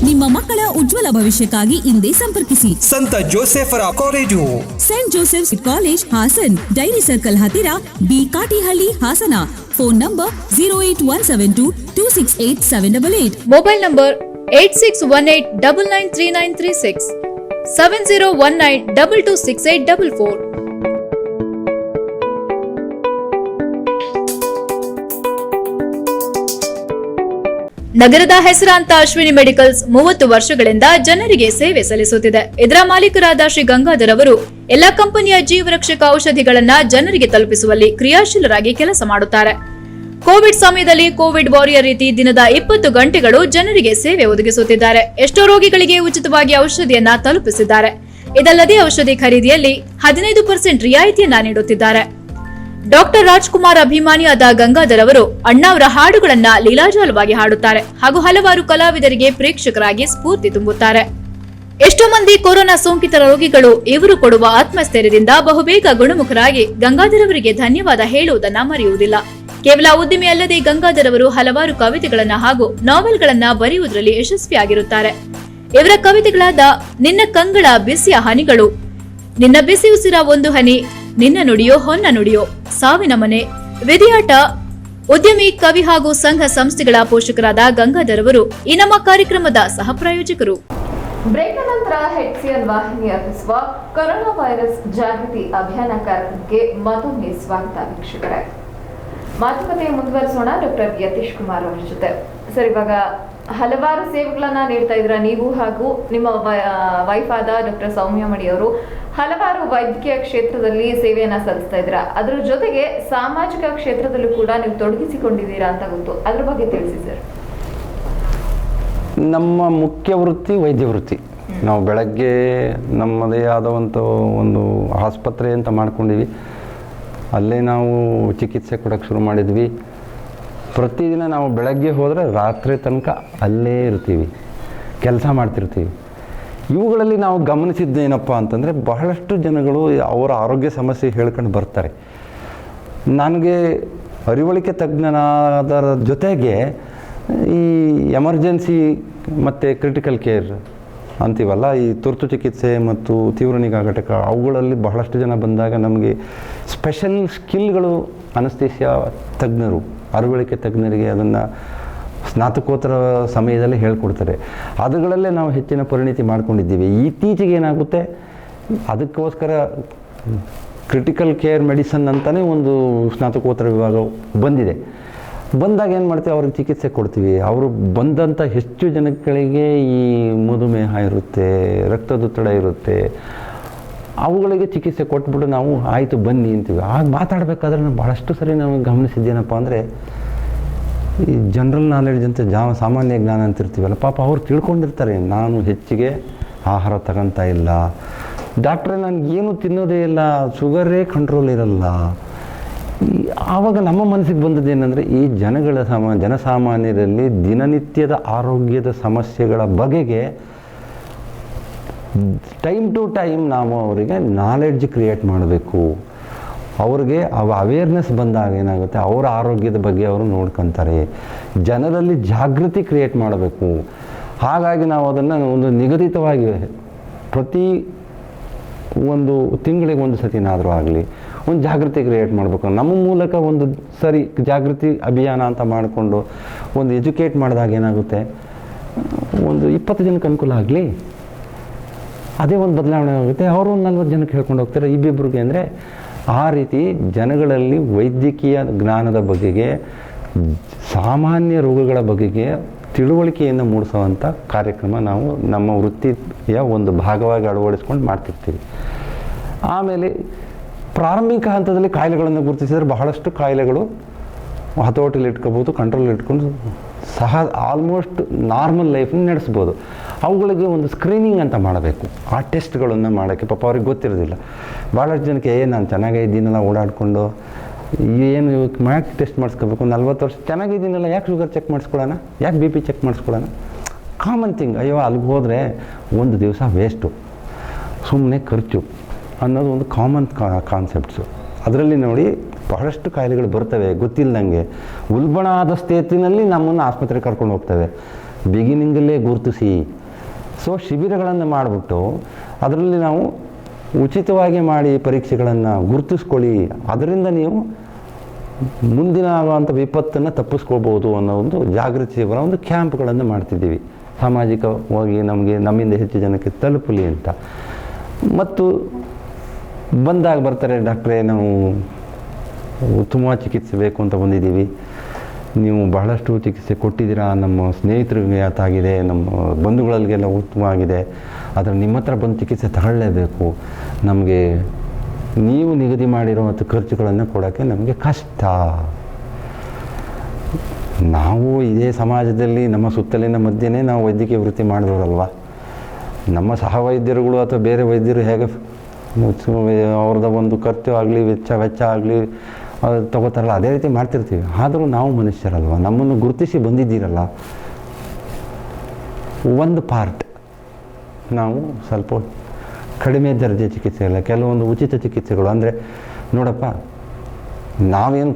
ನಿಮ್ಮ ಮಕ್ಕಳ ಉಜ್ವಲ ಭವಿಷ್ಯಕ್ಕಾಗಿ ಇಂದೇ ಸಂಪರ್ಕಿಸಿ ಸಂತ ಜೋಸೆಫರ college, Saint Joseph's college, Hassan, dairy circle ಹತ್ತಿರ, B Katihalli, Hassan. Phone number 08172268788. Mobile number 8618993936, 7019226844. ನಗರದ ಹೆಸರಾಂತ ಅಶ್ವಿನಿ ಮೆಡಿಕಲ್ಸ್ 30 ವರ್ಷಗಳಿಂದ ಜನರಿಗೆ ಸೇವೆ ಸಲ್ಲಿಸುತ್ತಿದೆ. ಇದರ ಮಾಲೀಕರಾದ ಶ್ರೀ ಗಂಗಾಧರ್ ಅವರು ಎಲ್ಲಾ ಕಂಪನಿಯ ಜೀವರಕ್ಷಕ ಔಷಧಿಗಳನ್ನ ಜನರಿಗೆ ತಲುಪಿಸುವಲ್ಲಿ ಕ್ರಿಯಾಶೀಲರಾಗಿ ಕೆಲಸ ಮಾಡುತ್ತಾರೆ. ಕೋವಿಡ್ ಸಮಯದಲ್ಲಿ ಕೋವಿಡ್ ವಾರಿಯರ್ ರೀತಿ ದಿನದ 20 ಗಂಟೆಗಳು ಜನರಿಗೆ ಸೇವೆ ಒದಗಿಸುತ್ತಿದ್ದಾರೆ. ಎಷ್ಟೋ ರೋಗಿಗಳಿಗೆ ಉಚಿತವಾಗಿ ಔಷಧಿಯನ್ನ ತಲುಪಿಸಿದ್ದಾರೆ. ಇದಲ್ಲದೆ ಔಷಧಿ ಖರೀದಿಯಲ್ಲಿ 15% ರಿಯಾಯಿತಿಯನ್ನ ನೀಡುತ್ತಿದ್ದಾರೆ. ಡಾಕ್ಟರ್ ರಾಜ್ಕುಮಾರ್ ಅಭಿಮಾನಿಯಾದ ಗಂಗಾಧರ್ ಅವರು ಅಣ್ಣಾವರ ಹಾಡುಗಳನ್ನ ಲೀಲಾಜಾಲವಾಗಿ ಹಾಡುತ್ತಾರೆ ಹಾಗೂ ಹಲವಾರು ಕಲಾವಿದರಿಗೆ ಪ್ರೇಕ್ಷಕರಾಗಿ ಸ್ಫೂರ್ತಿ ತುಂಬುತ್ತಾರೆ. ಎಷ್ಟೋ ಮಂದಿ ಕೊರೋನಾ ಸೋಂಕಿತರ ರೋಗಿಗಳು ಇವರು ಕೊಡುವ ಆತ್ಮಸ್ಥೈರ್ಯದಿಂದ ಬಹುಬೇಗ ಗುಣಮುಖರಾಗಿ ಗಂಗಾಧರ್ ಅವರಿಗೆ ಧನ್ಯವಾದ ಹೇಳುವುದನ್ನ ಮರೆಯುವುದಿಲ್ಲ. ಕೇವಲ ಉದ್ದಿಮೆ ಅಲ್ಲದೆ ಗಂಗಾಧರ್ ಅವರು ಹಲವಾರು ಕವಿತೆಗಳನ್ನ ಹಾಗೂ ನಾವೆಲ್ಗಳನ್ನ ಬರೆಯುವುದರಲ್ಲಿ ಯಶಸ್ವಿಯಾಗಿರುತ್ತಾರೆ. ಇವರ ಕವಿತೆಗಳಾದ ನಿನ್ನ ಕಂಗಳ ಬಿಸಿಯ ಹನಿಗಳು, ನಿನ್ನ ಬಿಸಿ ಉಸಿರ ಒಂದು ಹನಿ, ನಿನ್ನ ನುಡಿಯೋ ಹೊನ್ನ ನುಡಿಯೋ, ಸಾವಿನ ಮನೆ, ವಿಧಿಯಾಟ, ಉದ್ಯಮಿ, ಕವಿ ಹಾಗೂ ಸಂಘ ಸಂಸ್ಥೆಗಳ ಪೋಷಕರಾದ ಗಂಗಾಧರ್ ಅವರು ಈ ನಮ್ಮ ಕಾರ್ಯಕ್ರಮದ ಸಹ ಪ್ರಾಯೋಜಕರು. ಬ್ರೇಕ್ ನಂತರ HCN ವಾಹಿನಿ ಅರ್ಪಿಸುವ ಕೊರೋನಾ ವೈರಸ್ ಜಾಗೃತಿ ಅಭಿಯಾನ ಕಾರ್ಯಕ್ರಮಕ್ಕೆ ಮತ್ತೊಮ್ಮೆ ಸ್ವಾಗತ ವೀಕ್ಷಕರೇ. ಮಾತುಕತೆ ಮುಂದುವರಿಸೋಣ ಡಾಕ್ಟರ್ ಯತೀಶ್ ಕುಮಾರ್ ಅವರ ಜೊತೆ. ಸರ್, ಇವಾಗ ಹಲವಾರು ಸೇವೆಗಳನ್ನ ನೀಡ್ತಾ ಇದ್ರ ನೀವು ಹಾಗೂ ನಿಮ್ಮ ವೈಫ್ ಆದ ಡಾಕ್ಟರ್ ಸೌಮ್ಯ ಮಡಿ ಅವರು ಹಲವಾರು ವೈದ್ಯಕೀಯ ಕ್ಷೇತ್ರದಲ್ಲಿ ಸೇವೆಯನ್ನ ಸಲ್ಲಿಸ್ತಾ ಇದ್ದೀರಾ. ಅದರ ಜೊತೆಗೆ ಸಾಮಾಜಿಕ ಕ್ಷೇತ್ರದಲ್ಲೂ ಕೂಡ ನೀವು ತೊಡಗಿಸಿಕೊಂಡಿದ್ದೀರಾ ಅಂತ ಗೊತ್ತು. ಅದ್ರ ಬಗ್ಗೆ ತಿಳಿಸಿ ಸರ್. ನಮ್ಮ ಮುಖ್ಯ ವೃತ್ತಿ ವೈದ್ಯ ವೃತ್ತಿ. ನಾವು ಬೆಳಗ್ಗೆ ನಮ್ಮದೇ ಆದಂಥ ಒಂದು ಆಸ್ಪತ್ರೆ ಅಂತ ಮಾಡ್ಕೊಂಡಿವಿ. ಅಲ್ಲೇ ನಾವು ಚಿಕಿತ್ಸೆ ಕೊಡೋಕ್ಕೆ ಶುರು ಮಾಡಿದ್ವಿ. ಪ್ರತಿದಿನ ನಾವು ಬೆಳಗ್ಗೆ ಹೋದರೆ ರಾತ್ರಿ ತನಕ ಅಲ್ಲೇ ಇರ್ತೀವಿ, ಕೆಲಸ ಮಾಡ್ತಿರ್ತೀವಿ. ಇವುಗಳಲ್ಲಿ ನಾವು ಗಮನಿಸಿದ್ದೇನಪ್ಪ ಅಂತಂದರೆ, ಬಹಳಷ್ಟು ಜನಗಳು ಅವರ ಆರೋಗ್ಯ ಸಮಸ್ಯೆ ಹೇಳ್ಕೊಂಡು ಬರ್ತಾರೆ. ನನಗೆ ಅರಿವಳಿಕೆ ತಜ್ಞನಾದರ ಜೊತೆಗೆ ಈ ಎಮರ್ಜೆನ್ಸಿ ಮತ್ತು ಕ್ರಿಟಿಕಲ್ ಕೇರ್ ಅಂತೀವಲ್ಲ, ಈ ತುರ್ತು ಚಿಕಿತ್ಸೆ ಮತ್ತು ತೀವ್ರ ನಿಗಾ ಘಟಕ, ಅವುಗಳಲ್ಲಿ ಬಹಳಷ್ಟು ಜನ ಬಂದಾಗ ನಮಗೆ ಸ್ಪೆಷಲ್ ಸ್ಕಿಲ್ಗಳು ಅನಸ್ತೇಸಿಯಾ ತಜ್ಞರು, ಅರಿವಳಿಕೆ ತಜ್ಞರಿಗೆ ಅದನ್ನು ಸ್ನಾತಕೋತ್ತರ ಸಮಯದಲ್ಲಿ ಹೇಳ್ಕೊಡ್ತಾರೆ. ಅದುಗಳಲ್ಲೇ ನಾವು ಹೆಚ್ಚಿನ ಪರಿಣಿತಿ ಮಾಡ್ಕೊಂಡಿದ್ದೀವಿ. ಇತ್ತೀಚೆಗೆ ಏನಾಗುತ್ತೆ, ಅದಕ್ಕೋಸ್ಕರ ಕ್ರಿಟಿಕಲ್ ಕೇರ್ ಮೆಡಿಸನ್ ಅಂತಲೇ ಒಂದು ಸ್ನಾತಕೋತ್ತರ ವಿಭಾಗ ಬಂದಿದೆ. ಬಂದಾಗ ಏನು ಮಾಡ್ತೀವಿ, ಅವ್ರಿಗೆ ಚಿಕಿತ್ಸೆ ಕೊಡ್ತೀವಿ. ಅವರು ಬಂದಂಥ ಹೆಚ್ಚು ಜನಗಳಿಗೆ ಈ ಮಧುಮೇಹ ಇರುತ್ತೆ, ರಕ್ತದೊತ್ತಡ ಇರುತ್ತೆ, ಅವುಗಳಿಗೆ ಚಿಕಿತ್ಸೆ ಕೊಟ್ಬಿಟ್ಟು ನಾವು ಆಯಿತು ಬನ್ನಿ ಅಂತೀವಿ. ಆಗ ಮಾತಾಡಬೇಕಾದ್ರೆ ನಾವು ಭಾಳಷ್ಟು ಸರಿ ನಾವು ಗಮನಿಸಿದ್ದೇನಪ್ಪ ಅಂದರೆ, ಈ ಜನರಲ್ ನಾಲೆಡ್ಜ್ ಅಂತ ಸಾಮಾನ್ಯ ಜ್ಞಾನ ಅಂತಿರ್ತೀವಲ್ಲ, ಪಾಪ ಅವ್ರು ತಿಳ್ಕೊಂಡಿರ್ತಾರೆ ನಾನು ಹೆಚ್ಚಿಗೆ ಆಹಾರ ತಗೊತಾ ಇಲ್ಲ, ಡಾಕ್ಟ್ರೇ ನನಗೇನು ತಿನ್ನೋದೇ ಇಲ್ಲ, ಶುಗರೇ ಕಂಟ್ರೋಲ್ ಇರಲ್ಲ. ಆವಾಗ ನಮ್ಮ ಮನಸ್ಸಿಗೆ ಬಂದದ್ದು ಏನಂದರೆ, ಈ ಜನಸಾಮಾನ್ಯರಲ್ಲಿ ದಿನನಿತ್ಯದ ಆರೋಗ್ಯದ ಸಮಸ್ಯೆಗಳ ಬಗೆಗೆ ಟೈಮ್ ಟು ಟೈಮ್ ನಾವು ಅವರಿಗೆ ನಾಲೆಡ್ಜ್ ಕ್ರಿಯೇಟ್ ಮಾಡಬೇಕು. ಅವ್ರಿಗೆ ಅವೇರ್ನೆಸ್ ಬಂದಾಗ ಏನಾಗುತ್ತೆ, ಅವರ ಆರೋಗ್ಯದ ಬಗ್ಗೆ ಅವರು ನೋಡ್ಕೊತಾರೆ. ಜನರಲ್ಲಿ ಜಾಗೃತಿ ಕ್ರಿಯೇಟ್ ಮಾಡಬೇಕು. ಹಾಗಾಗಿ ನಾವು ಅದನ್ನು ಒಂದು ನಿಗದಿತವಾಗಿ ಪ್ರತಿ ಒಂದು ತಿಂಗಳಿಗೆ ಒಂದು ಸತಿನಾದರೂ ಆಗಲಿ ಒಂದು ಜಾಗೃತಿ ಕ್ರಿಯೇಟ್ ಮಾಡಬೇಕು. ನಮ್ಮ ಮೂಲಕ ಒಂದು ಸರಿ ಜಾಗೃತಿ ಅಭಿಯಾನ ಅಂತ ಮಾಡಿಕೊಂಡು ಒಂದು ಎಜುಕೇಟ್ ಮಾಡಿದಾಗ ಏನಾಗುತ್ತೆ, ಒಂದು 20 ಜನಕ್ಕೆ ಅನುಕೂಲ ಆಗಲಿ, ಅದೇ ಒಂದು ಬದಲಾವಣೆ ಆಗುತ್ತೆ. ಅವರು ಒಂದು 40 ಜನಕ್ಕೆ ಹೇಳ್ಕೊಂಡು ಹೋಗ್ತಾರೆ, ಇಬ್ಬಿಬ್ರಿಗೆ. ಅಂದರೆ ಆ ರೀತಿ ಜನಗಳಲ್ಲಿ ವೈದ್ಯಕೀಯ ಜ್ಞಾನದ ಬಗೆಗೆ, ಸಾಮಾನ್ಯ ರೋಗಗಳ ಬಗೆಗೆ ತಿಳುವಳಿಕೆಯನ್ನು ಮೂಡಿಸುವಂಥ ಕಾರ್ಯಕ್ರಮ ನಾವು ನಮ್ಮ ವೃತ್ತಿಯ ಒಂದು ಭಾಗವಾಗಿ ಅಳವಡಿಸ್ಕೊಂಡು ಮಾಡ್ತಿರ್ತೀವಿ. ಆಮೇಲೆ ಪ್ರಾರಂಭಿಕ ಹಂತದಲ್ಲಿ ಕಾಯಿಲೆಗಳನ್ನು ಗುರುತಿಸಿದರೆ ಬಹಳಷ್ಟು ಕಾಯಿಲೆಗಳು ಹತೋಟಿಲಿ ಇಟ್ಕೋಬೋದು, ಕಂಟ್ರೋಲ್ ಇಟ್ಕೊಂಡು ಸಹ ಆಲ್ಮೋಸ್ಟ್ ನಾರ್ಮಲ್ ಲೈಫನ್ನ ನಡೆಸ್ಬೋದು. ಅವುಗಳಿಗೆ ಒಂದು ಸ್ಕ್ರೀನಿಂಗ್ ಅಂತ ಮಾಡಬೇಕು. ಆ ಟೆಸ್ಟ್ಗಳನ್ನು ಮಾಡೋಕ್ಕೆ ಪಾಪ ಅವ್ರಿಗೆ ಗೊತ್ತಿರೋದಿಲ್ಲ. ಭಾಳಷ್ಟು ಜನಕ್ಕೆ ನಾನು ಚೆನ್ನಾಗಿದ್ದೀನಲ್ಲ, ಓಡಾಡಿಕೊಂಡು ಏನು ಮ್ಯಾಕ್ ಟೆಸ್ಟ್ ಮಾಡಿಸ್ಕೋಬೇಕು, 40 ವರ್ಷ ಚೆನ್ನಾಗಿದ್ದೀನಲ್ಲ, ಯಾಕೆ ಶುಗರ್ ಚೆಕ್ ಮಾಡಿಸ್ಕೊಳ್ಳೋಣ, ಯಾಕೆ BP ಚೆಕ್ ಮಾಡಿಸ್ಕೊಳ್ಳೋಣ, ಕಾಮನ್ ಥಿಂಗ್. ಅಯ್ಯೋ ಅಲ್ಲಿಗೆ ಹೋದರೆ ಒಂದು ದಿವಸ ವೇಸ್ಟು, ಸುಮ್ಮನೆ ಖರ್ಚು ಅನ್ನೋದು ಒಂದು ಕಾಮನ್ ಕಾನ್ಸೆಪ್ಟ್ಸು. ಅದರಲ್ಲಿ ನೋಡಿ ಬಹಳಷ್ಟು ಕಾಯಿಲೆಗಳು ಬರ್ತವೆ ಗೊತ್ತಿಲ್ಲದಂಗೆ. ಉಲ್ಬಣ ಆದ ಸ್ಥಿತಿನಲ್ಲಿ ನಮ್ಮನ್ನು ಆಸ್ಪತ್ರೆಗೆ ಕರ್ಕೊಂಡು ಹೋಗ್ತವೆ. ಬಿಗಿನಿಂಗಲ್ಲೇ ಗುರುತಿಸಿ, ಸೊ ಶಿಬಿರಗಳನ್ನು ಮಾಡಿಬಿಟ್ಟು ಅದರಲ್ಲಿ ನಾವು ಉಚಿತವಾಗಿ ಮಾಡಿ ಪರೀಕ್ಷೆಗಳನ್ನು ಗುರುತಿಸ್ಕೊಳ್ಳಿ. ಅದರಿಂದ ನೀವು ಮುಂದಿನ ಆಗುವಂಥ ವಿಪತ್ತನ್ನು ತಪ್ಪಿಸ್ಕೋಬೋದು ಅನ್ನೋ ಒಂದು ಜಾಗೃತಿ ಬರೋ ಒಂದು ಕ್ಯಾಂಪ್ಗಳನ್ನು ಮಾಡ್ತಿದ್ದೀವಿ. ಸಾಮಾಜಿಕವಾಗಿ ನಮ್ಮಿಂದ ಹೆಚ್ಚು ಜನಕ್ಕೆ ತಲುಪಲಿ ಅಂತ. ಮತ್ತು ಬಂದಾಗ ಬರ್ತಾರೆ, ಡಾಕ್ಟ್ರೇ ನಾವು ಉತ್ತಮವಾದ ಚಿಕಿತ್ಸೆ ಬೇಕು ಅಂತ ಬಂದಿದ್ದೀವಿ, ನೀವು ಬಹಳಷ್ಟು ಚಿಕಿತ್ಸೆ ಕೊಟ್ಟಿದ್ದೀರಾ, ನಮ್ಮ ಸ್ನೇಹಿತರಿಗೆ ಆಗಿದೆ, ನಮ್ಮ ಬಂಧುಗಳಿಗೆಲ್ಲ ಉತ್ತಮವಾಗಿದೆ, ಆದರೆ ನಿಮ್ಮ ಹತ್ರ ಬಂದು ಚಿಕಿತ್ಸೆ ತಗೊಳ್ಳೇಬೇಕು, ನಮಗೆ ನೀವು ನಿಗದಿ ಮಾಡಿರುವಂಥ ಖರ್ಚುಗಳನ್ನು ಕೊಡೋಕ್ಕೆ ನಮಗೆ ಕಷ್ಟ. ನಾವು ಇದೇ ಸಮಾಜದಲ್ಲಿ ನಮ್ಮ ಸುತ್ತಲಿನ ಮಧ್ಯೆನೇ ನಾವು ವೈದ್ಯಕೀಯ ವೃತ್ತಿ ಮಾಡಿದವರಲ್ವ. ನಮ್ಮ ಸಹವೈದ್ಯರುಗಳು ಅಥವಾ ಬೇರೆ ವೈದ್ಯರು ಹೇಗೆ ಅವ್ರದ್ದು ಒಂದು ಖರ್ಚು ಆಗಲಿ ವೆಚ್ಚ ಆಗಲಿ ತಗೋತಾರಲ್ಲ, ಅದೇ ರೀತಿ ಮಾಡ್ತಿರ್ತೀವಿ. ಆದರೂ ನಾವು ಮನುಷ್ಯರಲ್ವ, ನಮ್ಮನ್ನು ಗುರುತಿಸಿ ಬಂದಿದ್ದೀರಲ್ಲ, ಒಂದು ಪಾರ್ಟ್ ನಾವು ಸ್ವಲ್ಪ ಕಡಿಮೆ ದರ್ಜೆ ಚಿಕಿತ್ಸೆ ಇಲ್ಲ, ಕೆಲವೊಂದು ಉಚಿತ ಚಿಕಿತ್ಸೆಗಳು. ಅಂದರೆ ನೋಡಪ್ಪ, ನಾವೇನು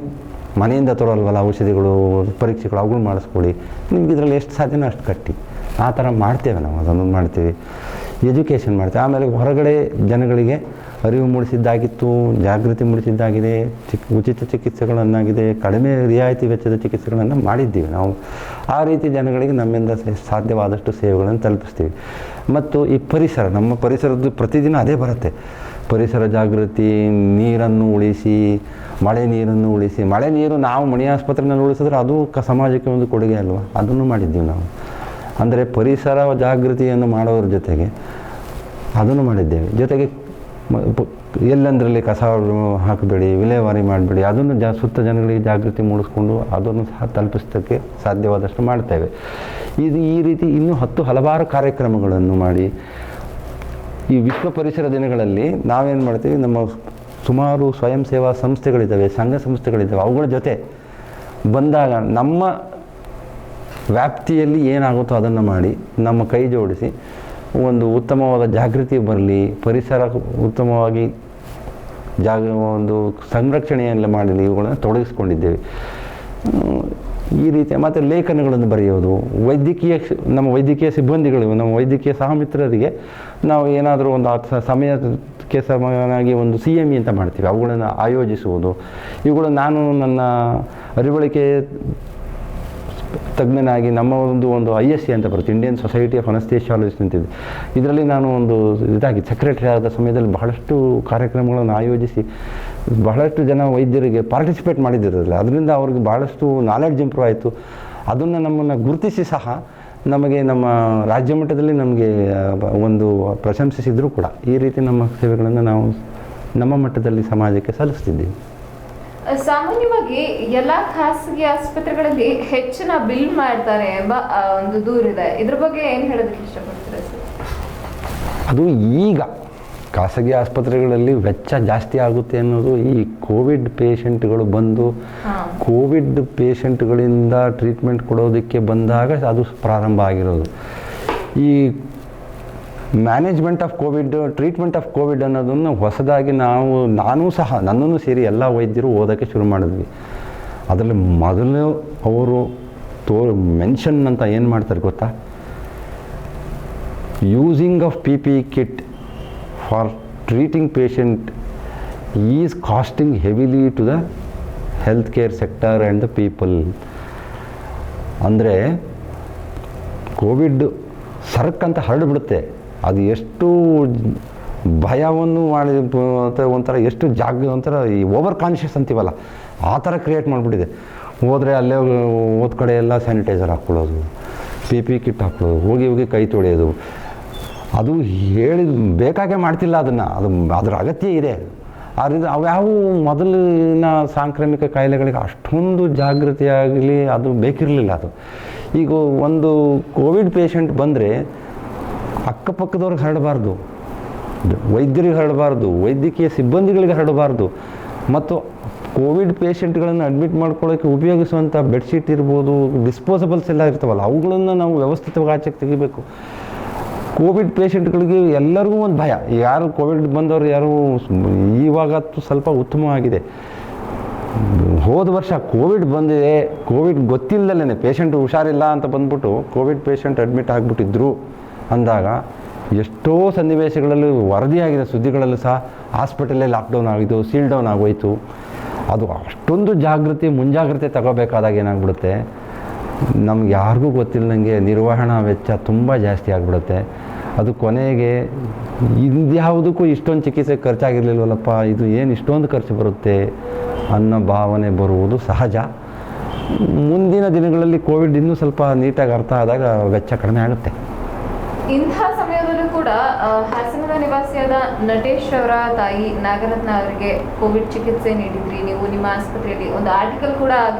ಮನೆಯಿಂದ ತರೋಲ್ವಲ್ಲ ಔಷಧಿಗಳು, ಪರೀಕ್ಷೆಗಳು, ಅವುಗಳು ಮಾಡಿಸ್ಕೊಳ್ಳಿ, ನಿಮ್ಗೆ ಇದರಲ್ಲಿ ಎಷ್ಟು ಸಾಧ್ಯನೋ ಅಷ್ಟು ಕಟ್ಟಿ. ಆ ಥರ ಮಾಡ್ತೇವೆ ನಾವು, ಅದನ್ನು ಮಾಡ್ತೀವಿ. ಎಜುಕೇಷನ್ ಮಾಡ್ತೇವೆ. ಆಮೇಲೆ ಹೊರಗಡೆ ಜನಗಳಿಗೆ ಅರಿವು ಮೂಡಿಸಿದ್ದಾಗಿತ್ತು, ಜಾಗೃತಿ ಮೂಡಿಸಿದ್ದಾಗಿದೆ, ಉಚಿತ ಚಿಕಿತ್ಸೆಗಳನ್ನಾಗಿದೆ, ಕಡಿಮೆ ರಿಯಾಯಿತಿ ವೆಚ್ಚದ ಚಿಕಿತ್ಸೆಗಳನ್ನು ಮಾಡಿದ್ದೀವಿ ನಾವು. ಆ ರೀತಿ ಜನಗಳಿಗೆ ನಮ್ಮಿಂದ ಸಾಧ್ಯವಾದಷ್ಟು ಸೇವೆಗಳನ್ನು ತಲುಪಿಸ್ತೀವಿ. ಮತ್ತು ಈ ಪರಿಸರ, ನಮ್ಮ ಪರಿಸರದ್ದು ಪ್ರತಿದಿನ ಅದೇ ಬರುತ್ತೆ. ಪರಿಸರ ಜಾಗೃತಿ, ನೀರನ್ನು ಉಳಿಸಿ, ಮಳೆ ನೀರನ್ನು ಉಳಿಸಿ. ಮಳೆ ನೀರು ನಾವು ಮಣಿ ಆಸ್ಪತ್ರೆಯಲ್ಲಿ ಉಳಿಸಿದ್ರೆ ಅದು ಸಮಾಜಕ್ಕೆ ಒಂದು ಕೊಡುಗೆ ಅಲ್ವಾ, ಅದನ್ನು ಮಾಡಿದ್ದೀವಿ ನಾವು. ಅಂದರೆ ಪರಿಸರ ಜಾಗೃತಿಯನ್ನು ಮಾಡೋದ್ರ ಜೊತೆಗೆ ಅದನ್ನು ಮಾಡಿದ್ದೇವೆ. ಜೊತೆಗೆ ಎಲ್ಲಂದರಲ್ಲಿ ಕಸ ಹಾಕಬೇಡಿ, ವಿಲೇವಾರಿ ಮಾಡಬೇಡಿ, ಅದನ್ನು ಸುತ್ತ ಜನಗಳಿಗೆ ಜಾಗೃತಿ ಮೂಡಿಸ್ಕೊಂಡು ಅದನ್ನು ಸಹ ತಲುಪಿಸೋಕ್ಕೆ ಸಾಧ್ಯವಾದಷ್ಟು ಮಾಡ್ತೇವೆ. ಈ ರೀತಿ ಇನ್ನೂ ಹಲವಾರು ಕಾರ್ಯಕ್ರಮಗಳನ್ನು ಮಾಡಿ ಈ ವಿಶ್ವ ಪರಿಸರ ದಿನಗಳಲ್ಲಿ ನಾವೇನು ಮಾಡ್ತೀವಿ, ನಮ್ಮ ಸುಮಾರು ಸ್ವಯಂ ಸೇವಾ ಸಂಸ್ಥೆಗಳಿದ್ದಾವೆ, ಸಂಘ ಸಂಸ್ಥೆಗಳಿದ್ದಾವೆ, ಅವುಗಳ ಜೊತೆ ಬಂದಾಗ ನಮ್ಮ ವ್ಯಾಪ್ತಿಯಲ್ಲಿ ಏನಾಗುತ್ತೋ ಅದನ್ನು ಮಾಡಿ, ನಮ್ಮ ಕೈ ಜೋಡಿಸಿ ಒಂದು ಉತ್ತಮವಾದ ಜಾಗೃತಿ ಬರಲಿ, ಪರಿಸರ ಉತ್ತಮವಾಗಿ ಒಂದು ಸಂರಕ್ಷಣೆಯೆಲ್ಲ ಮಾಡಲಿ, ಇವುಗಳನ್ನು ತೊಡಗಿಸ್ಕೊಂಡಿದ್ದೇವೆ. ಈ ರೀತಿ ಮತ್ತು ಲೇಖನಗಳನ್ನು ಬರೆಯೋದು, ನಮ್ಮ ವೈದ್ಯಕೀಯ ಸಿಬ್ಬಂದಿಗಳು, ನಮ್ಮ ವೈದ್ಯಕೀಯ ಸಹಮಿತ್ರರಿಗೆ ನಾವು ಏನಾದರೂ ಒಂದು ಸಮಯಕ್ಕೆ ಸಮನಾಗಿ ಒಂದು CME ಅಂತ ಮಾಡ್ತೀವಿ, ಅವುಗಳನ್ನು ಆಯೋಜಿಸುವುದು. ಇವುಗಳು ನಾನು ನನ್ನ ಅರಿವಳಿಕೆ ತಜ್ಞನಾಗಿ ನಮ್ಮ ಒಂದು ISC ಅಂತ ಬರುತ್ತೆ, ಇಂಡಿಯನ್ ಸೊಸೈಟಿ ಆಫ್ ಅನಸ್ತೇಶಿಯಾಲಜಿಸ್ಟ್ ಅಂತಿದೆ. ಇದರಲ್ಲಿ ನಾನು ಒಂದು ಸೆಕ್ರೆಟರಿ ಆದ ಸಮಯದಲ್ಲಿ ಬಹಳಷ್ಟು ಕಾರ್ಯಕ್ರಮಗಳನ್ನು ಆಯೋಜಿಸಿ ಬಹಳಷ್ಟು ಜನ ವೈದ್ಯರಿಗೆ ಪಾರ್ಟಿಸಿಪೇಟ್ ಮಾಡಿದ್ದಿರಲಿಲ್ಲ. ಅದರಿಂದ ಅವ್ರಿಗೆ ಭಾಳಷ್ಟು ನಾಲೆಡ್ಜ್ ಇಂಪ್ರೂವ್ ಆಯಿತು. ಅದನ್ನು ನಮ್ಮನ್ನು ಗುರುತಿಸಿ ಸಹ ನಮಗೆ ನಮ್ಮ ರಾಜ್ಯ ಮಟ್ಟದಲ್ಲಿ ನಮಗೆ ಒಂದು ಪ್ರಶಂಸಿಸಿದ್ರು ಕೂಡ. ಈ ರೀತಿ ನಮ್ಮ ಸೇವೆಗಳನ್ನು ನಾವು ನಮ್ಮ ಮಟ್ಟದಲ್ಲಿ ಸಮಾಜಕ್ಕೆ ಸಲ್ಲಿಸ್ತಿದ್ದೀವಿ. ಸಾಮಾನ್ಯವಾಗಿ ಎಲ್ಲ ಖಾಸಗಿ ಆಸ್ಪತ್ರೆಗಳಲ್ಲಿ ಹೆಚ್ಚಿನ ಬಿಲ್ ಮಾಡ್ತಾರೆ ಎಂಬ ಒಂದು ದೂರಿದೆ. ಇದ್ರ ಬಗ್ಗೆ ಏನು ಹೇಳೋದಕ್ಕೆ ಇಷ್ಟಪಡ್ತೀರಾ ಸರ್? ಅದು ಈಗ ಖಾಸಗಿ ಆಸ್ಪತ್ರೆಗಳಲ್ಲಿ ವೆಚ್ಚ ಜಾಸ್ತಿ ಆಗುತ್ತೆ ಅನ್ನೋದು ಈ ಕೋವಿಡ್ ಪೇಷಂಟ್ಗಳು ಬಂದು ಕೋವಿಡ್ ಪೇಷಂಟ್ಗಳಿಂದ ಟ್ರೀಟ್ಮೆಂಟ್ ಕೊಡೋದಕ್ಕೆ ಬಂದಾಗ ಅದು ಪ್ರಾರಂಭ ಆಗಿರೋದು. ಈ management of Covid, treatment of Covid ಅನ್ನೋದನ್ನು ಹೊಸದಾಗಿ ನಾನು ಸಹ ನನ್ನನ್ನು ಸೇರಿ ಎಲ್ಲ ವೈದ್ಯರು ಓದೋಕ್ಕೆ ಶುರು ಮಾಡಿದ್ವಿ. ಅದರಲ್ಲಿ ಮೊದಲು ಅವರು ಮೆನ್ಷನ್ ಅಂತ ಏನು ಮಾಡ್ತಾರೆ ಗೊತ್ತಾ, using of PPE kit for treating patient is costing heavily to the health care sector and the people. ಅಂದರೆ ಕೋವಿಡ್ ಸರ್ಕಂತ ಹರಡಿಬಿಡುತ್ತೆ, ಅದು ಎಷ್ಟು ಭಯವನ್ನು ಮಾಡಿ ಒಂಥರ ಎಷ್ಟು ಒಂಥರ ಈ ಓವರ್ ಕಾನ್ಷಿಯಸ್ ಅಂತೀವಲ್ಲ ಆ ಥರ ಕ್ರಿಯೇಟ್ ಮಾಡಿಬಿಟ್ಟಿದೆ. ಹೋದರೆ ಅಲ್ಲೇ ಹೋದ ಕಡೆ ಎಲ್ಲ ಸ್ಯಾನಿಟೈಸರ್ ಹಾಕ್ಕೊಳ್ಳೋದು, PPE ಕಿಟ್ ಹಾಕ್ಕೊಳ್ಳೋದು, ಹೋಗಿ ಕೈ ತೊಳೆಯೋದು. ಅದು ಬೇಕಾಗೆ ಮಾಡ್ತಿಲ್ಲ ಅದನ್ನು, ಅದರ ಅಗತ್ಯ ಇದೆ. ಆದ್ದರಿಂದ ಅವ್ಯಾವು ಮೊದಲಿನ ಸಾಂಕ್ರಾಮಿಕ ಕಾಯಿಲೆಗಳಿಗೆ ಅಷ್ಟೊಂದು ಜಾಗೃತಿಯಾಗಲಿ ಅದು ಬೇಕಿರಲಿಲ್ಲ. ಅದು ಈಗ ಒಂದು ಕೋವಿಡ್ ಪೇಷಂಟ್ ಬಂದರೆ ಅಕ್ಕಪಕ್ಕದವ್ರಿಗೆ ಹರಡಬಾರ್ದು, ವೈದ್ಯರಿಗೆ ಹರಡಬಾರ್ದು, ವೈದ್ಯಕೀಯ ಸಿಬ್ಬಂದಿಗಳಿಗೆ ಹರಡಬಾರ್ದು. ಮತ್ತು ಕೋವಿಡ್ ಪೇಷಂಟ್ಗಳನ್ನು ಅಡ್ಮಿಟ್ ಮಾಡ್ಕೊಳ್ಳೋಕ್ಕೆ ಉಪಯೋಗಿಸುವಂಥ ಬೆಡ್ಶೀಟ್ ಇರ್ಬೋದು, ಡಿಸ್ಪೋಸಬಲ್ಸ್ ಎಲ್ಲ ಇರ್ತಾವಲ್ಲ, ಅವುಗಳನ್ನು ನಾವು ವ್ಯವಸ್ಥಿತವಾಗಿ ಆಚೆಗೆ ತೆಗಿಬೇಕು. ಕೋವಿಡ್ ಪೇಷಂಟ್ಗಳಿಗೆ ಎಲ್ಲರಿಗೂ ಒಂದು ಭಯ, ಯಾರು ಕೋವಿಡ್ ಬಂದವರು ಯಾರು ಇವಾಗತ್ತು ಸ್ವಲ್ಪ ಉತ್ತಮವಾಗಿದೆ. ಹೋದ ವರ್ಷ ಕೋವಿಡ್ ಬಂದಿದೆ, ಕೋವಿಡ್ ಗೊತ್ತಿಲ್ಲದಲ್ಲೇ ಪೇಷಂಟ್ ಹುಷಾರಿಲ್ಲ ಅಂತ ಬಂದ್ಬಿಟ್ಟು ಕೋವಿಡ್ ಪೇಷಂಟ್ ಅಡ್ಮಿಟ್ ಆಗಿಬಿಟ್ಟಿದ್ರು ಅಂದಾಗ ಎಷ್ಟೋ ಸನ್ನಿವೇಶಗಳಲ್ಲಿ ವರದಿಯಾಗಿದೆ, ಸುದ್ದಿಗಳಲ್ಲೂ ಸಹ ಹಾಸ್ಪಿಟಲೇ ಲಾಕ್ಡೌನ್ ಆಗಿದ್ದು, ಸೀಲ್ ಡೌನ್ ಆಗೋಯ್ತು. ಅದು ಅಷ್ಟೊಂದು ಜಾಗೃತಿ ಮುಂಜಾಗ್ರತೆ ತಗೋಬೇಕಾದಾಗ ಏನಾಗ್ಬಿಡುತ್ತೆ, ನಮ್ಗೆ ಯಾರಿಗೂ ಗೊತ್ತಿಲ್ಲದಂಗೆ ನಿರ್ವಹಣಾ ವೆಚ್ಚ ತುಂಬ ಜಾಸ್ತಿ ಆಗಿಬಿಡುತ್ತೆ. ಅದು ಕೊನೆಗೆ ಇದ್ಯಾವುದಕ್ಕೂ ಇಷ್ಟೊಂದು ಚಿಕಿತ್ಸೆ ಖರ್ಚಾಗಿರಲಿಲ್ವಲ್ಲಪ್ಪ, ಇದು ಏನು ಇಷ್ಟೊಂದು ಖರ್ಚು ಬರುತ್ತೆ ಅನ್ನೋ ಭಾವನೆ ಬರುವುದು ಸಹಜ. ಮುಂದಿನ ದಿನಗಳಲ್ಲಿ ಕೋವಿಡ್ ಇನ್ನೂ ಸ್ವಲ್ಪ ನೀಟಾಗಿ ಅರ್ಥ ಆದಾಗ ವೆಚ್ಚ ಕಡಿಮೆ ಆಗುತ್ತೆ. ಇಂಥ ಸಮಯದಲ್ಲೂ ಕೂಡ ಹಾಸನದ ನಿವಾಸಿಯಾದ ನಟೇಶ್ ಅವರ ತಾಯಿ ನಾಗರತ್ನ ಅವರಿಗೆ ಕೋವಿಡ್ ಚಿಕಿತ್ಸೆ ನೀಡಿದ್ರಿ ನೀವು ನಿಮ್ಮ ಆಸ್ಪತ್ರೆಯಲ್ಲಿ. ಒಂದು ಆರ್ಟಿಕಲ್ ಕೂಡ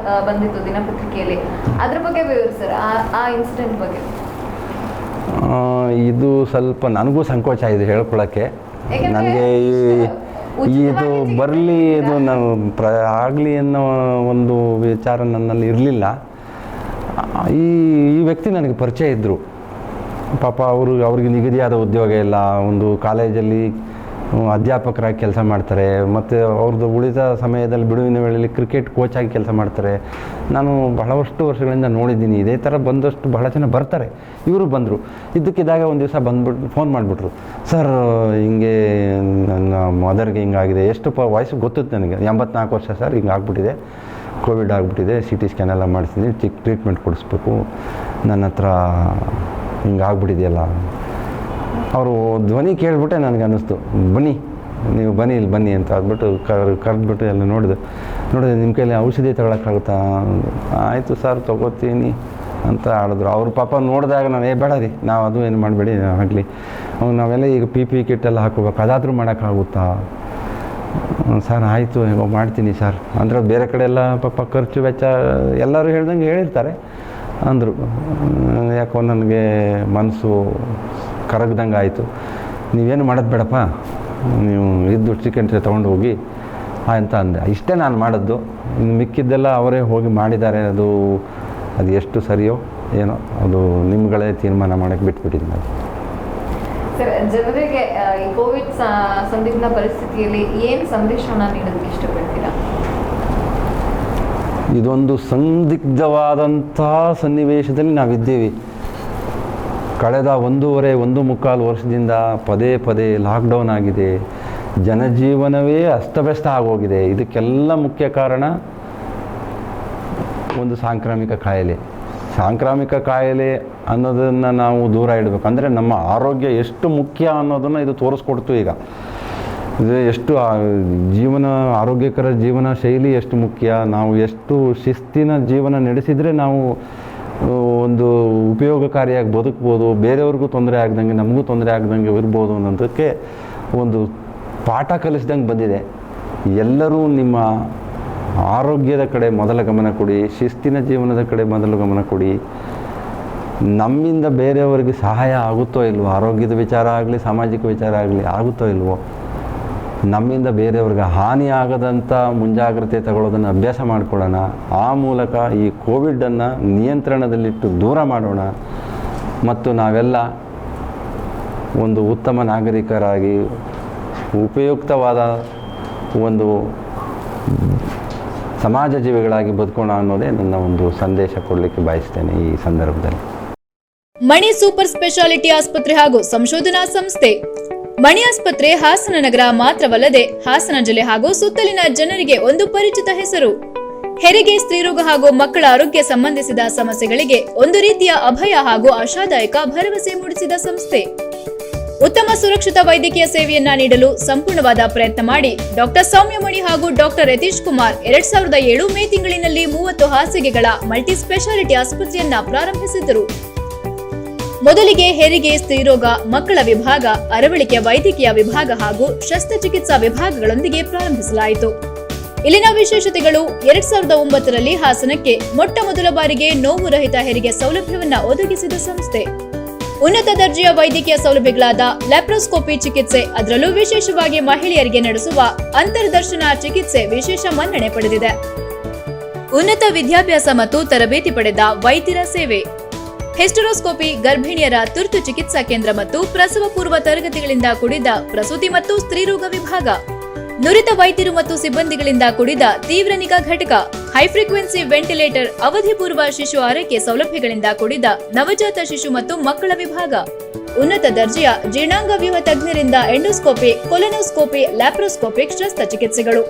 ಬಂದಿತ್ತು ದಿನಪತ್ರಿಕೆಯಲ್ಲಿ, ಅದ್ರ ಬಗ್ಗೆ ವಿವರಿಸ್ತಾರೆ ಆ ಇನ್ಸಿಡೆಂಟ್ ಬಗ್ಗೆ. ಇದು ಸ್ವಲ್ಪ ನನಗೂ ಸಂಕೋಚ ಇದೆ ಹೇಳ್ಕೊಳ್ಳೋಕ್ಕೆ. ನನಗೆ ಇದು ಬರಲಿ, ಇದು ನಾವು ಆಗಲಿ ಅನ್ನೋ ಒಂದು ವಿಚಾರ ನನ್ನಲ್ಲಿ ಇರಲಿಲ್ಲ. ಈ ವ್ಯಕ್ತಿ ನನಗೆ ಪರಿಚಯ ಇದ್ದರು. ಪಾಪ ಅವ್ರಿಗೆ ನಿಗದಿಯಾದ ಉದ್ಯೋಗ ಇಲ್ಲ, ಒಂದು ಕಾಲೇಜಲ್ಲಿ ಅಧ್ಯಾಪಕರಾಗಿ ಕೆಲಸ ಮಾಡ್ತಾರೆ, ಮತ್ತು ಅವ್ರದ್ದು ಉಳಿದ ಸಮಯದಲ್ಲಿ ಬಿಡುವಿನ ವೇಳೆಯಲ್ಲಿ ಕ್ರಿಕೆಟ್ ಕೋಚಾಗಿ ಕೆಲಸ ಮಾಡ್ತಾರೆ. ನಾನು ಬಹಳಷ್ಟು ವರ್ಷಗಳಿಂದ ನೋಡಿದ್ದೀನಿ, ಇದೇ ಥರ ಬಂದಷ್ಟು ಬಹಳ ಜನ ಬರ್ತಾರೆ. ಇವರು ಬಂದರು. ಇದ್ದಕ್ಕಿದ್ದಾಗ ಒಂದು ದಿವಸ ಬಂದ್ಬಿಟ್ಟು ಫೋನ್ ಮಾಡಿಬಿಟ್ರು, ಸರ್ ಹಿಂಗೆ ನನ್ನ ಮದರ್ಗೆ ಹಿಂಗಾಗಿದೆ. ಎಷ್ಟು ವಯಸ್ಸು ಗೊತ್ತಿತ್ತು ನನಗೆ, 84 ವರ್ಷ ಸರ್, ಹಿಂಗೆ ಆಗ್ಬಿಟ್ಟಿದೆ, ಕೋವಿಡ್ ಆಗಿಬಿಟ್ಟಿದೆ, CT ಸ್ಕ್ಯಾನ್ ಎಲ್ಲ ಮಾಡಿಸಿದ್ದೀನಿ, ಟ್ರೀಟ್ಮೆಂಟ್ ಕೊಡಿಸ್ಬೇಕು, ನನ್ನ ಹತ್ರ ಹಿಂಗಾಗ್ಬಿಟ್ಟಿದೆಯಲ್ಲ. ಅವರು ಧ್ವನಿ ಕೇಳಿಬಿಟ್ಟೆ ನನಗೆ ಅನ್ನಿಸ್ತು, ನೀವು ಬನ್ನಿ ಇಲ್ಲಿ ಬನ್ನಿ ಅಂತ ಅಂದ್ಬಿಟ್ಟು ಕರೆದ್ಬಿಟ್ಟು ಎಲ್ಲ ನೋಡಿದೆ ನಿಮ್ಮ ಕೈಯಲ್ಲಿ ಔಷಧಿ ತಗೊಳಕ್ಕಾಗುತ್ತಾ? ಆಯಿತು ಸರ್ ತೊಗೋತೀನಿ ಅಂತ ಹೇಳಿದ್ರು. ಅವ್ರ ಪಾಪ ನೋಡಿದಾಗ ನಾನು ಬೇಡ ರೀ, ನಾವು ಅದು ಏನು ಮಾಡಬೇಡಿ ಆಗಲಿ, ನಾವೆಲ್ಲ ಈಗ PPE ಕಿಟ್ ಎಲ್ಲ ಹಾಕೋಬೇಕು, ಅದಾದರೂ ಮಾಡೋಕ್ಕಾಗುತ್ತಾ? ಸರ್ ಆಯಿತು ಹೇಗೋ ಮಾಡ್ತೀನಿ ಸರ್ ಅಂದರೆ ಬೇರೆ ಕಡೆ ಎಲ್ಲ ಪಾಪ ಖರ್ಚು ವೆಚ್ಚ ಎಲ್ಲರೂ ಹೇಳ್ದಂಗೆ ಹೇಳಿರ್ತಾರೆ ಅಂದರು. ಯಾಕೋ ನನಗೆ ಮನಸ್ಸು ಕರಗ್ದಂಗೆ ಆಯಿತು. ನೀವೇನು ಮಾಡೋದು ಬೇಡಪ್ಪ, ನೀವು ಇದ್ದು ಚಿಕನ್ ತೊಗೊಂಡು ಹೋಗಿ ಅಂತ ಅಂದೆ. ಇಷ್ಟೇ ನಾನು ಮಾಡಿದ್ದು. ಇನ್ನು ಮಿಕ್ಕಿದ್ದೆಲ್ಲ ಅವರೇ ಹೋಗಿ ಮಾಡಿದ್ದಾರೆ. ಅದು ಎಷ್ಟು ಸರಿಯೋ ಏನೋ ಅದು ನಿಮ್ಗಳೇ ತೀರ್ಮಾನ ಮಾಡೋಕ್ಕೆ ಬಿಟ್ಬಿಟ್ಟಿದ್ದೀನಿ. ಸರ್, ಜನರಿಗೆ ಈ ಕೋವಿಡ್ ಸಂದಿಗ್ಧ ಪರಿಸ್ಥಿತಿಯಲ್ಲಿ ಏನು ಸಂದೇಶವನ್ನು ನೀಡೋದಕ್ಕೆ ಇಷ್ಟಪಡ್ತೀರಾ? ಇದೊಂದು ಸಂದಿಗ್ಧವಾದಂಥ ಸನ್ನಿವೇಶದಲ್ಲಿ ನಾವಿದ್ದೀವಿ. ಕಳೆದ 1.5 ವರ್ಷದಿಂದ ಪದೇ ಲಾಕ್ಡೌನ್ ಆಗಿದೆ. ಜನಜೀವನವೇ ಅಸ್ತವ್ಯಸ್ತ ಆಗೋಗಿದೆ. ಇದಕ್ಕೆಲ್ಲ ಮುಖ್ಯ ಕಾರಣ ಒಂದು ಸಾಂಕ್ರಾಮಿಕ ಕಾಯಿಲೆ. ಸಾಂಕ್ರಾಮಿಕ ಕಾಯಿಲೆ ಅನ್ನೋದನ್ನು ನಾವು ದೂರ ಇಡಬೇಕು. ಅಂದರೆ ನಮ್ಮ ಆರೋಗ್ಯ ಎಷ್ಟು ಮುಖ್ಯ ಅನ್ನೋದನ್ನು ಇದು ತೋರಿಸ್ಕೊಡ್ತು. ಈಗ ಇದು ಎಷ್ಟು ಆರೋಗ್ಯಕರ ಜೀವನ ಶೈಲಿ ಎಷ್ಟು ಮುಖ್ಯ, ನಾವು ಎಷ್ಟು ಶಿಸ್ತಿನ ಜೀವನ ನಡೆಸಿದರೆ ನಾವು ಒಂದು ಉಪಯೋಗಕಾರಿಯಾಗಿ ಬದುಕ್ಬೋದು, ಬೇರೆಯವ್ರಿಗೂ ತೊಂದರೆ ಆಗ್ದಂಗೆ ನಮಗೂ ತೊಂದರೆ ಆಗ್ದಂಗೆ ಇರ್ಬೋದು ಅನ್ನೋದಕ್ಕೆ ಒಂದು ಪಾಠ ಕಲಿಸ್ದಂಗೆ ಬಂದಿದೆ. ಎಲ್ಲರೂ ನಿಮ್ಮ ಆರೋಗ್ಯದ ಕಡೆ ಮೊದಲ ಗಮನ ಕೊಡಿ, ಶಿಸ್ತಿನ ಜೀವನದ ಕಡೆ ಮೊದಲು ಗಮನ ಕೊಡಿ. ನಮ್ಮಿಂದ ಬೇರೆಯವರಿಗೆ ಸಹಾಯ ಆಗುತ್ತೋ ಇಲ್ವೋ, ಆರೋಗ್ಯದ ವಿಚಾರ ಆಗಲಿ ಸಾಮಾಜಿಕ ವಿಚಾರ ಆಗಲಿ ಆಗುತ್ತೋ ಇಲ್ವೋ, ನಮ್ಮಿಂದ ಬೇರೆಯವ್ರಿಗೆ ಹಾನಿ ಆಗದಂಥ ಮುಂಜಾಗ್ರತೆ ತಗೊಳ್ಳೋದನ್ನು ಅಭ್ಯಾಸ ಮಾಡಿಕೊಳ್ಳೋಣ. ಆ ಮೂಲಕ ಈ ಕೋವಿಡನ್ನು ನಿಯಂತ್ರಣದಲ್ಲಿಟ್ಟು ದೂರ ಮಾಡೋಣ. ಮತ್ತು ನಾವೆಲ್ಲ ಒಂದು ಉತ್ತಮ ನಾಗರಿಕರಾಗಿ ಉಪಯುಕ್ತವಾದ ಒಂದು ಸಮಾಜ ಜೀವಿಗಳಾಗಿ ಬದುಕೋಣ ಅನ್ನೋದೇ ನನ್ನ ಒಂದು ಸಂದೇಶ ಕೊಡಲಿಕ್ಕೆ ಬಯಸ್ತೇನೆ ಈ ಸಂದರ್ಭದಲ್ಲಿ. ಮಣಿ ಸೂಪರ್ ಸ್ಪೆಷಾಲಿಟಿ ಆಸ್ಪತ್ರೆ ಹಾಗೂ ಸಂಶೋಧನಾ ಸಂಸ್ಥೆ. ಮಣಿ ಆಸ್ಪತ್ರೆ ಹಾಸನ ನಗರ ಮಾತ್ರವಲ್ಲದೆ ಹಾಸನ ಜಿಲ್ಲೆ ಹಾಗೂ ಸುತ್ತಲಿನ ಜನರಿಗೆ ಒಂದು ಪರಿಚಿತ ಹೆಸರು. ಹೆರಿಗೆ, ಸ್ತ್ರೀರೋಗ ಹಾಗೂ ಮಕ್ಕಳ ಆರೋಗ್ಯ ಸಂಬಂಧಿಸಿದ ಸಮಸ್ಯೆಗಳಿಗೆ ಒಂದು ರೀತಿಯ ಅಭಯ ಹಾಗೂ ಆಶಾದಾಯಕ ಭರವಸೆ ಮೂಡಿಸಿದ ಸಂಸ್ಥೆ. ಉತ್ತಮ ಸುರಕ್ಷಿತ ವೈದ್ಯಕೀಯ ಸೇವೆಯನ್ನ ನೀಡಲು ಸಂಪೂರ್ಣವಾದ ಪ್ರಯತ್ನ ಮಾಡಿ ಡಾಕ್ಟರ್ ಸೌಮ್ಯಮಣಿ ಹಾಗೂ ಡಾಕ್ಟರ್ ಯತೀಶ್ ಕುಮಾರ್ 2007 ಮೇ ತಿಂಗಳಿನಲ್ಲಿ 30 ಹಾಸಿಗೆಗಳ ಮಲ್ಟಿ ಸ್ಪೆಷಾಲಿಟಿ ಆಸ್ಪತ್ರೆಯನ್ನ ಪ್ರಾರಂಭಿಸಿದರು. ಮೊದಲಿಗೆ ಹೆರಿಗೆ, ಸ್ತ್ರೀರೋಗ, ಮಕ್ಕಳ ವಿಭಾಗ, ಅರವಳಿಕೆ ವೈದ್ಯಕೀಯ ವಿಭಾಗ ಹಾಗೂ ಶಸ್ತ್ರಚಿಕಿತ್ಸಾ ವಿಭಾಗಗಳೊಂದಿಗೆ ಪ್ರಾರಂಭಿಸಲಾಯಿತು. ಇಲ್ಲಿನ ವಿಶೇಷತೆಗಳು 2009ರಲ್ಲಿ ಹಾಸನಕ್ಕೆ ಮೊಟ್ಟ ಮೊದಲ ಬಾರಿಗೆ ನೋವು ರಹಿತ ಹೆರಿಗೆ ಸೌಲಭ್ಯವನ್ನ ಒದಗಿಸಿದ ಸಂಸ್ಥೆ. ಉನ್ನತ ದರ್ಜೆಯ ವೈದ್ಯಕೀಯ ಸೌಲಭ್ಯಗಳಾದ ಲ್ಯಾಪ್ರೋಸ್ಕೋಪಿ ಚಿಕಿತ್ಸೆ, ಅದರಲ್ಲೂ ವಿಶೇಷವಾಗಿ ಮಹಿಳೆಯರಿಗೆ ನಡೆಸುವ ಅಂತರ್ದರ್ಶನ ಚಿಕಿತ್ಸೆ ವಿಶೇಷ ಮನ್ನಣೆ ಪಡೆದಿದೆ. ಉನ್ನತ ವಿದ್ಯಾಭ್ಯಾಸ ಮತ್ತು ತರಬೇತಿ ಪಡೆದ ವೈದ್ಯರ ಸೇವೆ, ಹಿಸ್ಟರೋಸ್ಕೋಪಿ, ಗರ್ಭಿಣಿಯರ ತುರ್ತು ಚಿಕಿತ್ಸಾ ಕೇಂದ್ರ ಮತ್ತು ಪ್ರಸವ ಪೂರ್ವ ತರಗತಿಗಳಿಂದ ಕೂಡಿದ ಪ್ರಸೂತಿ ಮತ್ತು ಸ್ತ್ರೀರೋಗ ವಿಭಾಗ, ನುರಿತ ವೈದ್ಯರು ಮತ್ತು ಸಿಬ್ಬಂದಿಗಳಿಂದ ಕೂಡಿದ ತೀವ್ರ ನಿಗಾ ಘಟಕ, ಹೈ ಫ್ರೀಕ್ವೆನ್ಸಿ ವೆಂಟಿಲೇಟರ್, ಅವಧಿ ಪೂರ್ವ ಶಿಶು ಆರೈಕೆ ಸೌಲಭ್ಯಗಳಿಂದ ಕೂಡಿದ ನವಜಾತ ಶಿಶು ಮತ್ತು ಮಕ್ಕಳ ವಿಭಾಗ, ಉನ್ನತ ದರ್ಜೆಯ ಜೀರ್ಣಾಂಗ ವ್ಯೂಹ ತಜ್ಞರಿಂದ ಎಂಡೋಸ್ಕೋಪಿ, ಕೊಲೊನೋಸ್ಕೋಪಿ, ಲ್ಯಾಪ್ರೋಸ್ಕೋಪಿಕ್ ಶಸ್ತ್ರಚಿಕಿತ್ಸೆಗಳು,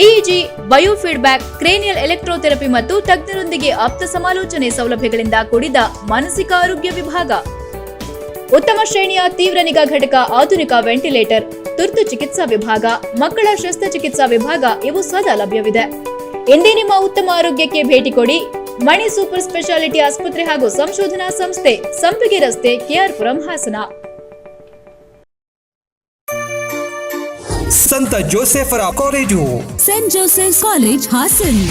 ಎಇಜಿ, ಬಯೋಫೀಡ್ಬ್ಯಾಕ್, ಕ್ರೇನಿಯಲ್ ಎಲೆಕ್ಟ್ರೋಥೆರಪಿ ಮತ್ತು ತಜ್ಞರೊಂದಿಗೆ ಆಪ್ತ ಸಮಾಲೋಚನೆ ಸೌಲಭ್ಯಗಳಿಂದ ಕೂಡಿದ ಮಾನಸಿಕ ಆರೋಗ್ಯ ವಿಭಾಗ, ಉತ್ತಮ ಶ್ರೇಣಿಯ ತೀವ್ರ ನಿಗಾ ಘಟಕ, ಆಧುನಿಕ ವೆಂಟಿಲೇಟರ್, ತುರ್ತು ಚಿಕಿತ್ಸಾ ವಿಭಾಗ, ಮಕ್ಕಳ ಶಸ್ತ್ರಚಿಕಿತ್ಸಾ ವಿಭಾಗ ಇವು ಸದಾ ಲಭ್ಯವಿದೆ. ಇಂದೇ ನಿಮ್ಮ ಉತ್ತಮ ಆರೋಗ್ಯಕ್ಕೆ ಭೇಟಿ ಕೊಡಿ. ಮಣಿ ಸೂಪರ್ ಸ್ಪೆಷಾಲಿಟಿ ಆಸ್ಪತ್ರೆ ಹಾಗೂ ಸಂಶೋಧನಾ ಸಂಸ್ಥೆ, ಸಂಪಿಗೆ ರಸ್ತೆ, ಕೆಆರ್ಪುರಂ, ಹಾಸನ. ಸಂತ ಜೋಸೆಫರ college, Saint Joseph college, Hassan.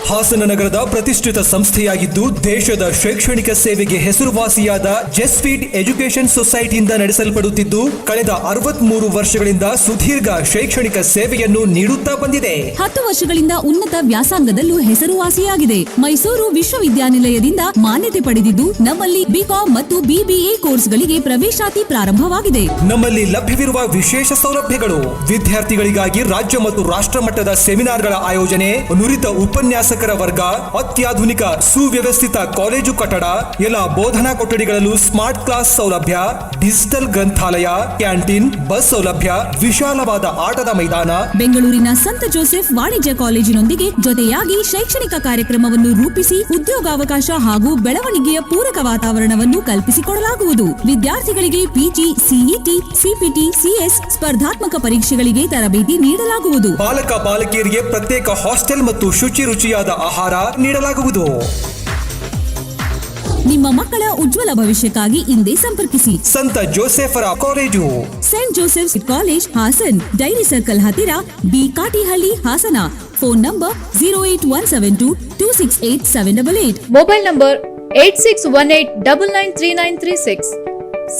Hassan ನಗರದ ಪ್ರತಿಷ್ಠಿತ ಸಂಸ್ಥೆಯಾಗಿದ್ದು ದೇಶದ ಶೈಕ್ಷಣಿಕ ಸೇವೆಗೆ ಹೆಸರುವಾಸಿಯಾದ ಜೆಸ್ಫೀಡ್ ಎಜುಕೇಷನ್ ಸೊಸೈಟಿಯಿಂದ ನಡೆಸಲ್ಪಡುತ್ತಿದ್ದು ಕಳೆದ 63 ವರ್ಷಗಳಿಂದ ಸುದೀರ್ಘ ಶೈಕ್ಷಣಿಕ ಸೇವೆಯನ್ನು ನೀಡುತ್ತಾ ಬಂದಿದೆ. 10 ವರ್ಷಗಳಿಂದ ಉನ್ನತ ವ್ಯಾಸಂಗದಲ್ಲೂ ಹೆಸರುವಾಸಿಯಾಗಿದೆ. ಮೈಸೂರು ವಿಶ್ವವಿದ್ಯಾನಿಲಯದಿಂದ ಮಾನ್ಯತೆ ಪಡೆದಿದ್ದು ನಮ್ಮಲ್ಲಿ ಬಿಕಾಂ ಮತ್ತು ಬಿಬಿಎ ಕೋರ್ಸ್ಗಳಿಗೆ ಪ್ರವೇಶಾತಿ ಪ್ರಾರಂಭವಾಗಿದೆ. ನಮ್ಮಲ್ಲಿ ಲಭ್ಯವಿರುವ ವಿಶೇಷ ಸೌಲಭ್ಯಗಳು: ವಿದ್ಯಾರ್ಥಿಗಳಿಗಾಗಿ ರಾಜ್ಯ ಮತ್ತು ರಾಷ್ಟ್ರ ಮಟ್ಟದ ಸೆಮಿನಾರ್ಗಳ ಆಯೋಜನೆ, ನುರಿತ ಉಪನ್ಯಾಸಕರ ವರ್ಗ, ಅತ್ಯಾಧುನಿಕ ಸುವ್ಯವಸ್ಥಿತ ಕಾಲೇಜು ಕಟ್ಟಡ, ಎಲ್ಲ ಬೋಧನಾ ಕೊಠಡಿಗಳಲ್ಲೂ ಸ್ಮಾರ್ಟ್ ಕ್ಲಾಸ್ ಸೌಲಭ್ಯ, ಡಿಜಿಟಲ್ ಗ್ರಂಥಾಲಯ, ಕ್ಯಾಂಟೀನ್, ಬಸ್ ಸೌಲಭ್ಯ, ವಿಶಾಲವಾದ ಆಟದ ಮೈದಾನ. ಬೆಂಗಳೂರಿನ ಸಂತ ಜೋಸೆಫ್ ವಾಣಿಜ್ಯ ಕಾಲೇಜಿನೊಂದಿಗೆ ಜೊತೆಯಾಗಿ ಶೈಕ್ಷಣಿಕ ಕಾರ್ಯಕ್ರಮವನ್ನು ರೂಪಿಸಿ ಉದ್ಯೋಗಾವಕಾಶ ಹಾಗೂ ಬೆಳವಣಿಗೆಯ ಪೂರಕ ವಾತಾವರಣವನ್ನು ಕಲ್ಪಿಸಿಕೊಡಲಾಗುವುದು. ವಿದ್ಯಾರ್ಥಿಗಳಿಗೆ ಪಿಜಿ, ಸಿಇಟಿ, ಸಿಪಿಟಿ, ಸಿಎಸ್ ಸ್ಪರ್ಧಾತ್ಮಕ ಪರೀಕ್ಷೆಗಳಿಗೆ ತರಬೇತಿ ನೀಡಲಾಗುವುದು. ಬಾಲಕ ಬಾಲಕಿಯರಿಗೆ ಪ್ರತ್ಯೇಕ ಹಾಸ್ಟೆಲ್ ಮತ್ತು ಶುಚಿ ರುಚಿಯಾದ ಆಹಾರ ನೀಡಲಾಗುವುದು. ನಿಮ್ಮ ಮಕ್ಕಳ ಉಜ್ವಲ ಭವಿಷ್ಯಕ್ಕಾಗಿ ಇಂದೇ ಸಂಪರ್ಕಿಸಿ ಸಂತ ಜೋಸೆಫರ college, Saint Joseph college, Hassan, dairy circle ಹತ್ತಿರ, B Katihalli, Hassan. Phone number 08172268788. Mobile number 8618993936,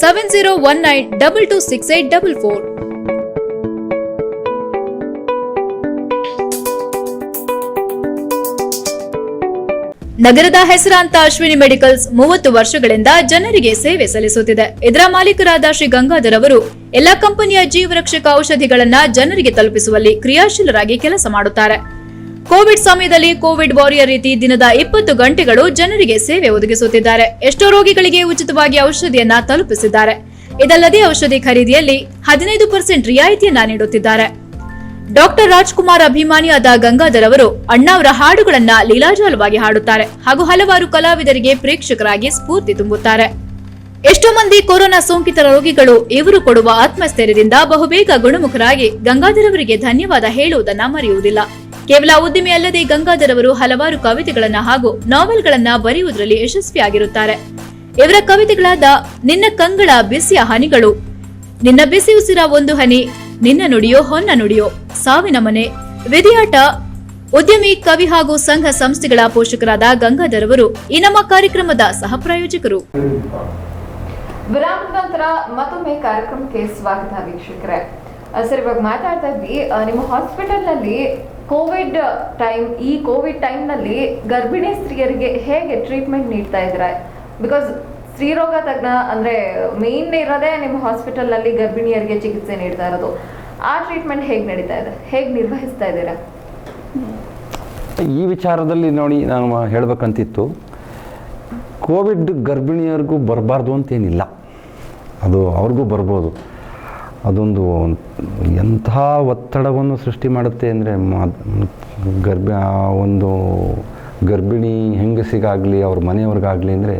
7019226844. ನಗರದ ಹೆಸರಾಂತ ಅಶ್ವಿನಿ ಮೆಡಿಕಲ್ಸ್ 30 ವರ್ಷಗಳಿಂದ ಜನರಿಗೆ ಸೇವೆ ಸಲ್ಲಿಸುತ್ತಿದೆ. ಇದರ ಮಾಲೀಕರಾದ ಶ್ರೀ ಗಂಗಾಧರ್ ಅವರು ಎಲ್ಲಾ ಕಂಪನಿಯ ಜೀವರಕ್ಷಕ ಔಷಧಿಗಳನ್ನ ಜನರಿಗೆ ತಲುಪಿಸುವಲ್ಲಿ ಕ್ರಿಯಾಶೀಲರಾಗಿ ಕೆಲಸ ಮಾಡುತ್ತಾರೆ. ಕೋವಿಡ್ ಸಮಯದಲ್ಲಿ ಕೋವಿಡ್ ವಾರಿಯರ್ ರೀತಿ ದಿನದ 20 ಗಂಟೆಗಳು ಜನರಿಗೆ ಸೇವೆ ಒದಗಿಸುತ್ತಿದ್ದಾರೆ. ಎಷ್ಟೋ ರೋಗಿಗಳಿಗೆ ಉಚಿತವಾಗಿ ಔಷಧಿಯನ್ನ ತಲುಪಿಸಿದ್ದಾರೆ. ಇದಲ್ಲದೆ ಔಷಧಿ ಖರೀದಿಯಲ್ಲಿ 15% ರಿಯಾಯಿತಿಯನ್ನ ನೀಡುತ್ತಿದ್ದಾರೆ. ಡಾಕ್ಟರ್ ರಾಜ್ಕುಮಾರ್ ಅಭಿಮಾನಿಯಾದ ಗಂಗಾಧರ್ ಅವರು ಅಣ್ಣಾವರ ಹಾಡುಗಳನ್ನ ಲೀಲಾಜಾಲವಾಗಿ ಹಾಡುತ್ತಾರೆ ಹಾಗೂ ಹಲವಾರು ಕಲಾವಿದರಿಗೆ ಪ್ರೇಕ್ಷಕರಾಗಿ ಸ್ಫೂರ್ತಿ ತುಂಬುತ್ತಾರೆ. ಎಷ್ಟೋ ಮಂದಿ ಕೊರೋನಾ ಸೋಂಕಿತರ ರೋಗಿಗಳು ಇವರು ಕೊಡುವ ಆತ್ಮಸ್ಥೈರ್ಯದಿಂದ ಬಹುಬೇಗ ಗುಣಮುಖರಾಗಿ ಗಂಗಾಧರ್ ಅವರಿಗೆ ಧನ್ಯವಾದ ಹೇಳುವುದನ್ನ ಮರೆಯುವುದಿಲ್ಲ. ಕೇವಲ ಉದ್ದಿಮೆ ಅಲ್ಲದೆ ಗಂಗಾಧರ್ ಅವರು ಹಲವಾರು ಕವಿತೆಗಳನ್ನ ಹಾಗೂ ನಾವೆಲ್ಗಳನ್ನ ಬರೆಯುವುದರಲ್ಲಿ ಯಶಸ್ವಿಯಾಗಿರುತ್ತಾರೆ. ಇವರ ಕವಿತೆಗಳಾದ ನಿನ್ನ ಕಂಗಳ ಬಿಸಿಯ ಹನಿಗಳು, ನಿನ್ನ ಬಿಸಿ ಉಸಿರ ಒಂದು ಹನಿ, ನಿನ್ನ ನುಡಿಯೋ ಹೊನ್ನ ನುಡಿಯೋ, ಸಾವಿನ ಮನೆ, ವಿಧಿಯಾಟ, ಉದ್ಯಮಿ, ಕವಿ ಹಾಗೂ ಸಂಘ ಸಂಸ್ಥೆಗಳ ಪೋಷಕರಾದ ಗಂಗಾಧರ್ ಅವರು ಈ ನಮ್ಮ ಕಾರ್ಯಕ್ರಮದ ಸಹ ಪ್ರಾಯೋಜಕರು. ವಿರಾಮದ ನಂತರ ಮತ್ತೊಮ್ಮೆ ಕಾರ್ಯಕ್ರಮಕ್ಕೆ ಸ್ವಾಗತ ವೀಕ್ಷಕರೇ. ಸರ್, ಇವಾಗ ಮಾತಾಡ್ತಾ ಇದ್ವಿ, ನಿಮ್ಮ ಹಾಸ್ಪಿಟಲ್ ನಲ್ಲಿ ಈ ಕೋವಿಡ್ ಟೈಮ್ ನಲ್ಲಿ ಗರ್ಭಿಣಿ ಸ್ತ್ರೀಯರಿಗೆ ಹೇಗೆ ಟ್ರೀಟ್ಮೆಂಟ್ ನೀಡ್ತಾ ಇದ್ದಾರೆ? ಬಿಕಾಸ್ ಸ್ತ್ರೀರೋಗ ತಜ್ಞ ಅಂದ್ರೆ ಮೇನ್ ಇರೋದೇ ನಿಮ್ಮ ಹಾಸ್ಪಿಟಲ್ ನಲ್ಲಿ ಗರ್ಭಿಣಿಯರಿಗೆ ಚಿಕಿತ್ಸೆ ನೀಡ್ತಾ ಇರೋದು. ಆ ಟ್ರೀಟ್ಮೆಂಟ್ ಹೇಗೆ ನಡೀತಾ ಇದೆ, ಹೇಗೆ ನಿರ್ವಹಿಸ್ತಾ ಇದ್ದೀರಾ? ಈ ವಿಚಾರದಲ್ಲಿ ನೋಡಿ, ನಾನು ಹೇಳಬೇಕಂತಿತ್ತು, ಕೋವಿಡ್ ಗರ್ಭಿಣಿಯರಿಗೂ ಬರಬಾರ್ದು ಅಂತೇನಿಲ್ಲ, ಅದು ಅವ್ರಿಗೂ ಬರ್ಬೋದು. ಅದೊಂದು ಎಂಥ ಒತ್ತಡವನ್ನು ಸೃಷ್ಟಿ ಮಾಡುತ್ತೆ ಅಂದರೆ, ಒಂದು ಗರ್ಭಿಣಿ ಹೆಂಗಸಿಗಾಗಲಿ ಅವ್ರ ಮನೆಯವ್ರಿಗಾಗಲಿ ಅಂದರೆ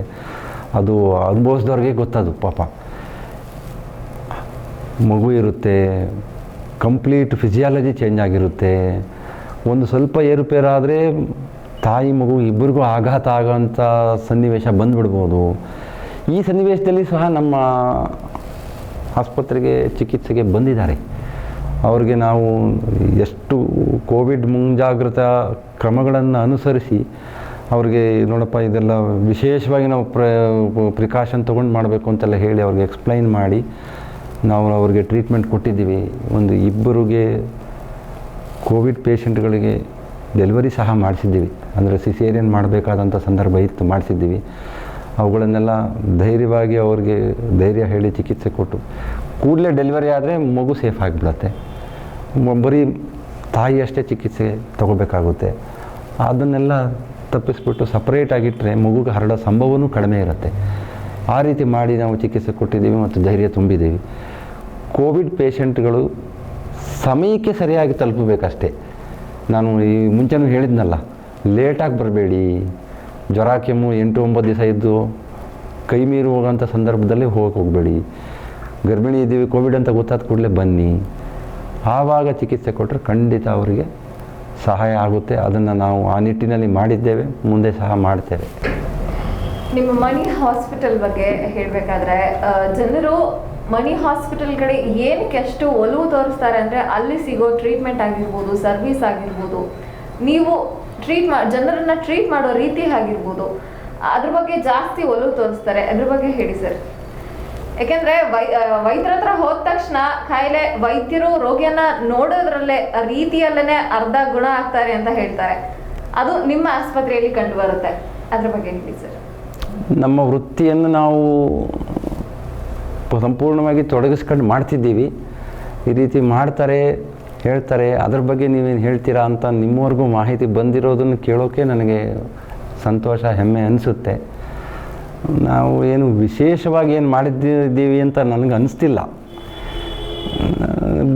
ಅದು ಅನುಭವಿಸಿದವ್ರಿಗೆ ಗೊತ್ತದು. ಪಾಪ ಮಗು ಇರುತ್ತೆ, ಕಂಪ್ಲೀಟ್ ಫಿಸಿಯಾಲಜಿ ಚೇಂಜ್ ಆಗಿರುತ್ತೆ. ಒಂದು ಸ್ವಲ್ಪ ಏರುಪೇರಾದರೆ ತಾಯಿ ಮಗು ಇಬ್ಬರಿಗೂ ಆಘಾತ ಆಗೋಂಥ ಸನ್ನಿವೇಶ ಬಂದುಬಿಡ್ಬೋದು. ಈ ಸನ್ನಿವೇಶದಲ್ಲಿ ಸಹ ನಮ್ಮ ಆಸ್ಪತ್ರೆಗೆ ಚಿಕಿತ್ಸೆಗೆ ಬಂದಿದ್ದಾರೆ. ಅವ್ರಿಗೆ ನಾವು ಎಷ್ಟು ಕೋವಿಡ್ ಮುಂಜಾಗ್ರತಾ ಕ್ರಮಗಳನ್ನು ಅನುಸರಿಸಿ ಅವ್ರಿಗೆ ನೋಡಪ್ಪ ಇದೆಲ್ಲ ವಿಶೇಷವಾಗಿ ನಾವು ಪ್ರಿಕಾಷನ್ ತೊಗೊಂಡು ಮಾಡಬೇಕು ಅಂತೆಲ್ಲ ಹೇಳಿ ಅವ್ರಿಗೆ ಎಕ್ಸ್ಪ್ಲೈನ್ ಮಾಡಿ ನಾವು ಅವ್ರಿಗೆ ಟ್ರೀಟ್ಮೆಂಟ್ ಕೊಟ್ಟಿದ್ದೀವಿ. ಒಂದು 2 ಕೋವಿಡ್ ಪೇಷಂಟ್ಗಳಿಗೆ ಡೆಲಿವರಿ ಸಹ ಮಾಡಿಸಿದ್ದೀವಿ. ಅಂದರೆ ಸಿಸೇರಿಯನ್ ಮಾಡಬೇಕಾದಂಥ ಸಂದರ್ಭ ಇತ್ತು, ಮಾಡಿಸಿದ್ದೀವಿ. ಅವುಗಳನ್ನೆಲ್ಲ ಧೈರ್ಯವಾಗಿ ಅವ್ರಿಗೆ ಧೈರ್ಯ ಹೇಳಿ ಚಿಕಿತ್ಸೆ ಕೊಟ್ಟು ಕೂಡಲೇ ಡೆಲಿವರಿ ಆದರೆ ಮಗು ಸೇಫ್ ಆಗಿಬಿಡತ್ತೆ. ಬರೀ ತಾಯಿ ಅಷ್ಟೇ ಚಿಕಿತ್ಸೆ ತಗೋಬೇಕಾಗುತ್ತೆ. ಅದನ್ನೆಲ್ಲ ತಪ್ಪಿಸ್ಬಿಟ್ಟು ಸಪ್ರೇಟಾಗಿಟ್ಟರೆ ಮಗುಗೆ ಹರಡೋ ಸಂಭವನೂ ಕಡಿಮೆ ಇರುತ್ತೆ. ಆ ರೀತಿ ಮಾಡಿ ನಾವು ಚಿಕಿತ್ಸೆ ಕೊಟ್ಟಿದ್ದೀವಿ ಮತ್ತು ಧೈರ್ಯ ತುಂಬಿದ್ದೀವಿ. ಕೋವಿಡ್ ಪೇಷಂಟ್ಗಳು ಸಮಯಕ್ಕೆ ಸರಿಯಾಗಿ ತಲುಪಬೇಕಷ್ಟೇ. ನಾನು ಈ ಮುಂಚೆನೂ ಹೇಳಿದ್ನಲ್ಲ, ಲೇಟಾಗಿ ಬರಬೇಡಿ. ಜ್ವರ ಕೆಮ್ಮು 8-9 ದಿವಸ ಇದ್ದು ಕೈ ಮೀರಿ ಹೋಗೋಂಥ ಸಂದರ್ಭದಲ್ಲಿ ಹೋಗಬೇಡಿ. ಗರ್ಭಿಣಿ ಇದ್ದೀವಿ ಕೋವಿಡ್ ಅಂತ ಗೊತ್ತಾದ ಕೂಡಲೇ ಬನ್ನಿ. ಆವಾಗ ಚಿಕಿತ್ಸೆ ಕೊಟ್ಟರೆ ಖಂಡಿತ ಅವರಿಗೆ ಸಹಾಯ ಆಗುತ್ತೆ. ಅದನ್ನು ನಾವು ಆ ನಿಟ್ಟಿನಲ್ಲಿ ಮಾಡಿದ್ದೇವೆ, ಮುಂದೆ ಸಹ ಮಾಡ್ತೇವೆ. ನಿಮ್ಮ ಮಣಿ ಹಾಸ್ಪಿಟಲ್ ಬಗ್ಗೆ ಹೇಳಬೇಕಾದ್ರೆ ಜನರು ಮಣಿ ಹಾಸ್ಪಿಟಲ್ ಕಡೆ ಏನಕ್ಕೆ ಅಷ್ಟು ಒಲವು ತೋರಿಸ್ತಾರೆ ಅಂದರೆ ಅಲ್ಲಿ ಸಿಗೋ ಟ್ರೀಟ್ಮೆಂಟ್ ಆಗಿರ್ಬೋದು, ಸರ್ವಿಸ್ ಆಗಿರ್ಬೋದು, ನೀವು ಜನರನ್ನ ಟ್ರೀಟ್ ಮಾಡೋ ರೀತಿ ಆಗಿರ್ಬೋದು, ಅದ್ರ ಬಗ್ಗೆ ಜಾಸ್ತಿ ಒಲವು ತೋರಿಸ್ತಾರೆ. ಅದ್ರ ಬಗ್ಗೆ ಹೇಳಿ ಸರ್. ಯಾಕೆಂದ್ರೆ ವೈದ್ಯರ ಹತ್ರ ಹೋದ ತಕ್ಷಣ ಕಾಯಿಲೆ ವೈದ್ಯರು ರೋಗಿಯನ್ನ ನೋಡೋದ್ರಲ್ಲೇ ರೀತಿಯಲ್ಲೇ ಅರ್ಧ ಗುಣ ಆಗ್ತಾರೆ ಅಂತ ಹೇಳ್ತಾರೆ. ಅದು ನಿಮ್ಮ ಆಸ್ಪತ್ರೆಯಲ್ಲಿ ಕಂಡು ಬರುತ್ತೆ. ಅದ್ರ ಬಗ್ಗೆ ಹೇಳಿ ಸರ್. ನಮ್ಮ ವೃತ್ತಿಯನ್ನು ನಾವು ಸಂಪೂರ್ಣವಾಗಿ ತೊಡಗಿಸ್ಕೊಂಡು ಮಾಡ್ತಿದ್ದೀವಿ. ಈ ರೀತಿ ಮಾಡ್ತಾರೆ, ಹೇಳ್ತಾರೆ. ಅದ್ರ ಬಗ್ಗೆ ನೀವೇನು ಹೇಳ್ತೀರಾ ಅಂತ ನಿಮ್ಮವರೆಗೂ ಮಾಹಿತಿ ಬಂದಿರೋದನ್ನು ಕೇಳೋಕ್ಕೆ ನನಗೆ ಸಂತೋಷ, ಹೆಮ್ಮೆ ಅನಿಸುತ್ತೆ. ನಾವು ಏನು ವಿಶೇಷವಾಗಿ ಏನು ಮಾಡಿದ್ದೀವಿ ಅಂತ ನನಗೆ ಅನಿಸ್ತಿಲ್ಲ.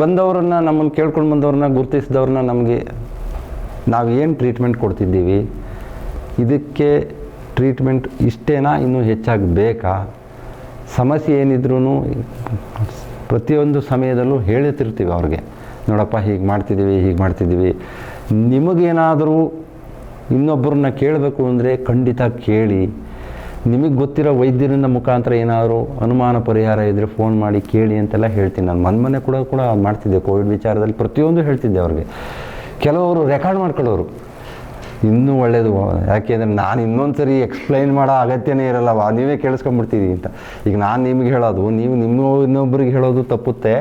ಬಂದವ್ರನ್ನ, ನಮ್ಮನ್ನು ಕೇಳ್ಕೊಂಡು ಬಂದವ್ರನ್ನ, ಗುರುತಿಸಿದವ್ರನ್ನ ನಮಗೆ ನಾವು ಏನು ಟ್ರೀಟ್ಮೆಂಟ್ ಕೊಡ್ತಿದ್ದೀವಿ, ಇದಕ್ಕೆ ಟ್ರೀಟ್ಮೆಂಟ್ ಇಷ್ಟೇನಾ, ಇನ್ನೂ ಹೆಚ್ಚಾಗಿ ಬೇಕಾ, ಸಮಸ್ಯೆ ಏನಿದ್ರೂ ಪ್ರತಿಯೊಂದು ಸಮಯದಲ್ಲೂ ಹೇಳ್ತಿರ್ತೀವಿ ಅವ್ರಿಗೆ. ನೋಡಪ್ಪ ಹೀಗೆ ಮಾಡ್ತಿದ್ದೀವಿ. ನಿಮಗೇನಾದರೂ ಇನ್ನೊಬ್ಬರನ್ನ ಕೇಳಬೇಕು ಅಂದರೆ ಖಂಡಿತ ಕೇಳಿ. ನಿಮಗೆ ಗೊತ್ತಿರೋ ವೈದ್ಯರಿಂದ ಮುಖಾಂತರ ಏನಾದರೂ ಅನುಮಾನ ಪರಿಹಾರ ಇದ್ದರೆ ಫೋನ್ ಮಾಡಿ ಕೇಳಿ ಅಂತೆಲ್ಲ ಹೇಳ್ತೀನಿ. ನಾನು ಮೊನ್ನೆ ಕೂಡ ಮಾಡ್ತಿದ್ದೆ. ಕೋವಿಡ್ ವಿಚಾರದಲ್ಲಿ ಪ್ರತಿಯೊಂದು ಹೇಳ್ತಿದ್ದೆ ಅವ್ರಿಗೆ. ಕೆಲವರು ರೆಕಾರ್ಡ್ ಮಾಡ್ಕೊಳ್ಳೋರು, ಇನ್ನೂ ಒಳ್ಳೆಯದು. ಯಾಕೆಂದರೆ ನಾನು ಇನ್ನೊಂದು ಸರಿ ಎಕ್ಸ್ಪ್ಲೈನ್ ಮಾಡೋ ಅಗತ್ಯನೇ ಇರಲ್ಲವ, ನೀವೇ ಕೇಳಿಸ್ಕೊಂಬಿಡ್ತೀವಿ ಅಂತ. ಈಗ ನಾನು ನಿಮಗೆ ಹೇಳೋದು, ನೀವು ಇನ್ನೊಬ್ಬರಿಗೆ ಹೇಳೋದು ತಪ್ಪುತ್ತೆ,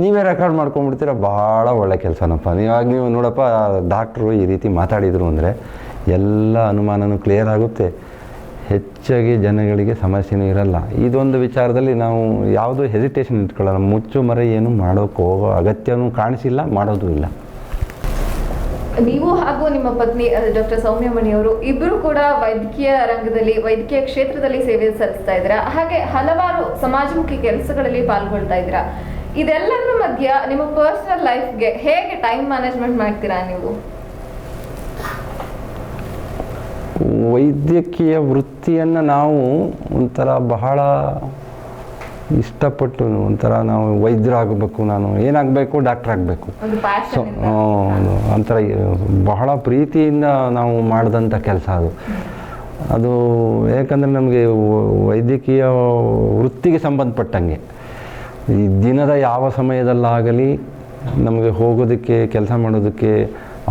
ನೀವೇ ರೆಕಾರ್ಡ್ ಮಾಡ್ಕೊಂಡ್ಬಿಡ್ತೀರ. ಭಾಳ ಒಳ್ಳೆ ಕೆಲಸನಪ್ಪ. ನೀವು ನೋಡಪ್ಪ ಡಾಕ್ಟ್ರು ಈ ರೀತಿ ಮಾತಾಡಿದರು ಅಂದರೆ ಎಲ್ಲ ಅನುಮಾನನೂ ಕ್ಲಿಯರ್ ಆಗುತ್ತೆ. ಹೆಚ್ಚಾಗಿ ಜನಗಳಿಗೆ ಸಮಸ್ಯೆನೂ ಇರಲ್ಲ. ಇದೊಂದು ವಿಚಾರದಲ್ಲಿ ನಾವು ಯಾವುದೂ ಹೆಸಿಟೇಷನ್ ಇಟ್ಕೊಳ್ಳಲ್ಲ. ಮುಚ್ಚು ಮರೆ ಏನು ಮಾಡೋಕ್ಕೆ ಹೋಗೋ ಅಗತ್ಯನೂ ಕಾಣಿಸಿಲ್ಲ, ಮಾಡೋದು ಇಲ್ಲ. ನೀವು ಹಾಗೂ ನಿಮ್ಮ ಪತ್ನಿ ಡಾಕ್ಟರ್ ಸೌಮ್ಯ ಮಣಿಯವರು ಇಬ್ಬರು ಕೂಡ ವೈದ್ಯಕೀಯ ರಂಗದಲ್ಲಿ, ವೈದ್ಯಕೀಯ ಕ್ಷೇತ್ರದಲ್ಲಿ ಸೇವೆ ಸಲ್ಲಿಸ್ತಾ ಇದ್ದೀರಾ. ಹಾಗೆ ಹಲವಾರು ಸಮಾಜಮುಖಿ ಕೆಲಸಗಳಲ್ಲಿ ಪಾಲ್ಗೊಳ್ತಾ ಇದ್ದೀರಾ. ಇದೆಲ್ಲರ ಮಧ್ಯ ನಿಮ್ಮ ಪರ್ಸನಲ್ ಲೈಫ್ಗೆ ಹೇಗೆ ಟೈಮ್ ಮ್ಯಾನೇಜ್ಮೆಂಟ್ ಮಾಡ್ತೀರಾ ನೀವು? ವೈದ್ಯಕೀಯ ವೃತ್ತಿಯನ್ನು ನಾವು ಒಂಥರ ಬಹಳ ಇಷ್ಟಪಟ್ಟು, ಒಂಥರ ನಾವು ವೈದ್ಯರಾಗಬೇಕು, ನಾನು ಏನಾಗಬೇಕು, ಡಾಕ್ಟರ್ ಆಗಬೇಕು, ಸೊ ಒಂಥರ ಬಹಳ ಪ್ರೀತಿಯಿಂದ ನಾವು ಮಾಡಿದಂಥ ಕೆಲಸ ಅದು. ಯಾಕಂದರೆ ನಮಗೆ ವೈದ್ಯಕೀಯ ವೃತ್ತಿಗೆ ಸಂಬಂಧಪಟ್ಟಂಗೆ ಈ ದಿನದ ಯಾವ ಸಮಯದಲ್ಲಾಗಲಿ ನಮಗೆ ಹೋಗೋದಕ್ಕೆ, ಕೆಲಸ ಮಾಡೋದಕ್ಕೆ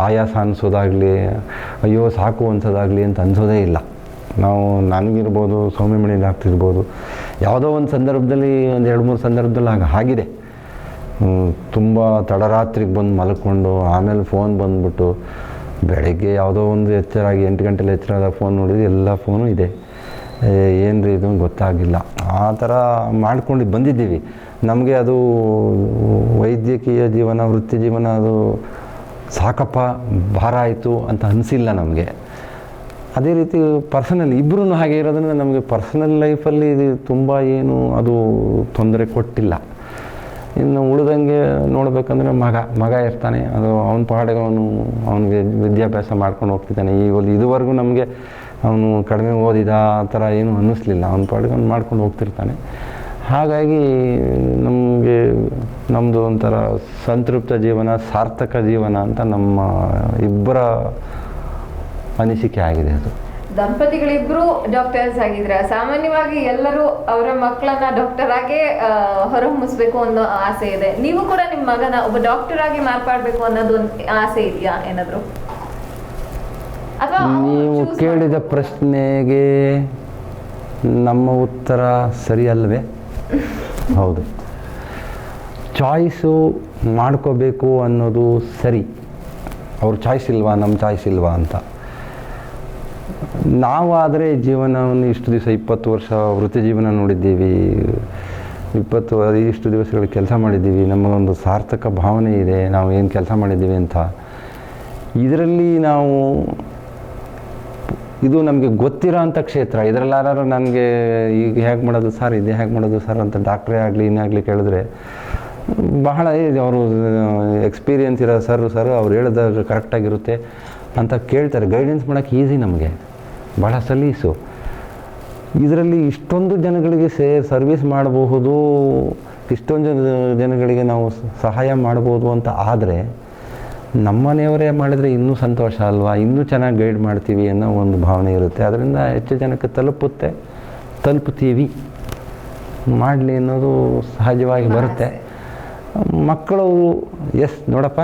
ಆಯಾಸ ಅನಿಸೋದಾಗಲಿ, ಅಯ್ಯೋ ಸಾಕು ಅನ್ಸೋದಾಗಲಿ ಅಂತ ಅನಿಸೋದೇ ಇಲ್ಲ. ನಾವು ನನಗಿರ್ಬೋದು, ಸೌಮ್ಯಮಣಿ ಡಾಕ್ಟ್ರ್ ಇರ್ಬೋದು, ಯಾವುದೋ ಒಂದು ಸಂದರ್ಭದಲ್ಲಿ, ಒಂದು 2-3 ಸಂದರ್ಭದಲ್ಲಿ ಆಗಿದೆ. ತುಂಬ ತಡರಾತ್ರಿಗೆ ಬಂದು ಮಲ್ಕೊಂಡು ಆಮೇಲೆ ಫೋನ್ ಬಂದುಬಿಟ್ಟು ಬೆಳಗ್ಗೆ ಯಾವುದೋ ಒಂದು ಎಚ್ಚರಾಗಿ 8 ಗಂಟೆಲಿ ಎಚ್ಚರಾದ ಫೋನ್ ನೋಡಿದ್ರೆ ಎಲ್ಲ ಫೋನು ಇದೆ. ಏನು ರೀ ಇದು ಗೊತ್ತಾಗಿಲ್ಲ, ಆ ಥರ ಮಾಡ್ಕೊಂಡು ಬಂದಿದ್ದೀವಿ. ನಮಗೆ ಅದು ವೈದ್ಯಕೀಯ ಜೀವನ, ವೃತ್ತಿ ಜೀವನ ಅದು ಸಾಕಪ್ಪ, ಭಾರ ಆಯಿತು ಅಂತ ಅನಿಸಿಲ್ಲ ನಮಗೆ. ಅದೇ ರೀತಿ ಪರ್ಸನಲ್ ಇಬ್ಬರೂ ಹಾಗೆ ಇರೋದ್ರಿಂದ ನಮಗೆ ಪರ್ಸನಲ್ ಲೈಫಲ್ಲಿ ಇದು ತುಂಬ ಏನು ಅದು ತೊಂದರೆ ಕೊಟ್ಟಿಲ್ಲ. ಇನ್ನು ಉಳಿದಂಗೆ ನೋಡಬೇಕಂದ್ರೆ ಮಗ ಇರ್ತಾನೆ, ಅದು ಅವನ ಪಾಡಿಗೆ ಅವನಿಗೆ ವಿದ್ಯಾಭ್ಯಾಸ ಮಾಡ್ಕೊಂಡು ಹೋಗ್ತಿದ್ದಾನೆ. ಇದುವರೆಗೂ ನಮಗೆ ಅವನು ಕಡಿಮೆ ಓದಿದ ಆ ಥರ ಏನೂ ಅನ್ನಿಸ್ಲಿಲ್ಲ. ಅವನ ಪಾಡಿಗೆ ಅವ್ನು ಮಾಡ್ಕೊಂಡು ಹೋಗ್ತಿರ್ತಾನೆ. ಹಾಗಾಗಿ ನಮಗೆ ನಮ್ಮದು ಒಂಥರ ಸಂತೃಪ್ತ ಜೀವನ, ಸಾರ್ಥಕ ಜೀವನ ಅಂತ ನಮ್ಮ ಇಬ್ಬರ ಅನಿಸಿಕೆ ಆಗಿದೆ ಅದು. ದಂಪತಿಗಳಿಬ್ರು ಡಾಕ್ಟರ್ಸ್ ಆಗಿದ್ರೆ ಸಾಮಾನ್ಯವಾಗಿ ಎಲ್ಲರೂ ಅವರ ಮಕ್ಕಳನ್ನ ಡಾಕ್ಟರ್ ಆಗೇ ಹೊರಹೊಮ್ಮಿಸ್ಬೇಕು ಅನ್ನೋ ಆಸೆ ಇದೆ. ನೀವು ಕೂಡ ನಿಮ್ಮ ಮಗನ ಒಬ್ಬ ಡಾಕ್ಟರ್ ಆಗಿ ಮಾರ್ಪಾಡ್ಬೇಕು ಅನ್ನೋದು ಒಂದು ಆಸೆ ಇದೆಯಾ ಏನಾದ್ರು? ಅಥವಾ ನೀವು ಕೇಳಿದ ಪ್ರಶ್ನೆಗೆ ನಮ್ಮ ಉತ್ತರ ಸರಿಯಲ್ವೇ? ಹೌದು, ಚಾಯ್ಸು ಮಾಡ್ಕೋಬೇಕು ಅನ್ನೋದು ಸರಿ. ಅವ್ರ ಚಾಯ್ಸ್ ಇಲ್ವಾ, ನಮ್ಮ ಚಾಯ್ಸ್ ಇಲ್ವಾ ಅಂತ. ನಾವಾದರೆ ಜೀವನವನ್ನು ಇಷ್ಟು ದಿವಸ 20 ವರ್ಷ ವೃತ್ತಿ ಜೀವನ ನೋಡಿದ್ದೀವಿ, ಇಷ್ಟು ದಿವಸಗಳು ಕೆಲಸ ಮಾಡಿದ್ದೀವಿ, ನಮಗೊಂದು ಸಾರ್ಥಕ ಭಾವನೆ ಇದೆ ನಾವು ಏನು ಕೆಲಸ ಮಾಡಿದ್ದೀವಿ ಅಂತ. ಇದರಲ್ಲಿ ನಾವು ಇದು ನಮಗೆ ಗೊತ್ತಿರೋ ಅಂಥ ಕ್ಷೇತ್ರ. ಇದರಲ್ಲಾರು ನನಗೆ ಈಗ ಹೇಗೆ ಮಾಡೋದು ಸರ್, ಇದು ಹೇಗೆ ಮಾಡೋದು ಸರ್ ಅಂತ ಡಾಕ್ಟ್ರೇ ಆಗಲಿ ಇನ್ನೇ ಕೇಳಿದ್ರೆ ಬಹಳ ಅವರು ಎಕ್ಸ್ಪೀರಿಯನ್ಸ್ ಇರೋ ಸರ್ ಅವ್ರು ಹೇಳಿದಾಗ ಕರೆಕ್ಟಾಗಿರುತ್ತೆ ಅಂತ ಕೇಳ್ತಾರೆ. ಗೈಡೆನ್ಸ್ ಮಾಡೋಕ್ಕೆ ಈಸಿ, ನಮಗೆ ಭಾಳ ಸಲೀಸು. ಇದರಲ್ಲಿ ಇಷ್ಟೊಂದು ಜನಗಳಿಗೆ ಸರ್ವಿಸ್ ಮಾಡಬಹುದು, ಇಷ್ಟೊಂದು ಜನಗಳಿಗೆ ನಾವು ಸಹಾಯ ಮಾಡ್ಬೋದು ಅಂತ ಆದರೆ ನಮ್ಮನೆಯವರೇ ಮಾಡಿದರೆ ಇನ್ನೂ ಸಂತೋಷ ಅಲ್ವಾ, ಇನ್ನೂ ಚೆನ್ನಾಗಿ ಗೈಡ್ ಮಾಡ್ತೀವಿ ಅನ್ನೋ ಒಂದು ಭಾವನೆ ಇರುತ್ತೆ. ಅದರಿಂದ ಹೆಚ್ಚು ಜನಕ್ಕೆ ತಲುಪುತ್ತೀವಿ ಮಾಡಲಿ ಅನ್ನೋದು ಸಹಜವಾಗಿ ಬರುತ್ತೆ. ಮಕ್ಕಳು ಎಸ್ ನೋಡಪ್ಪ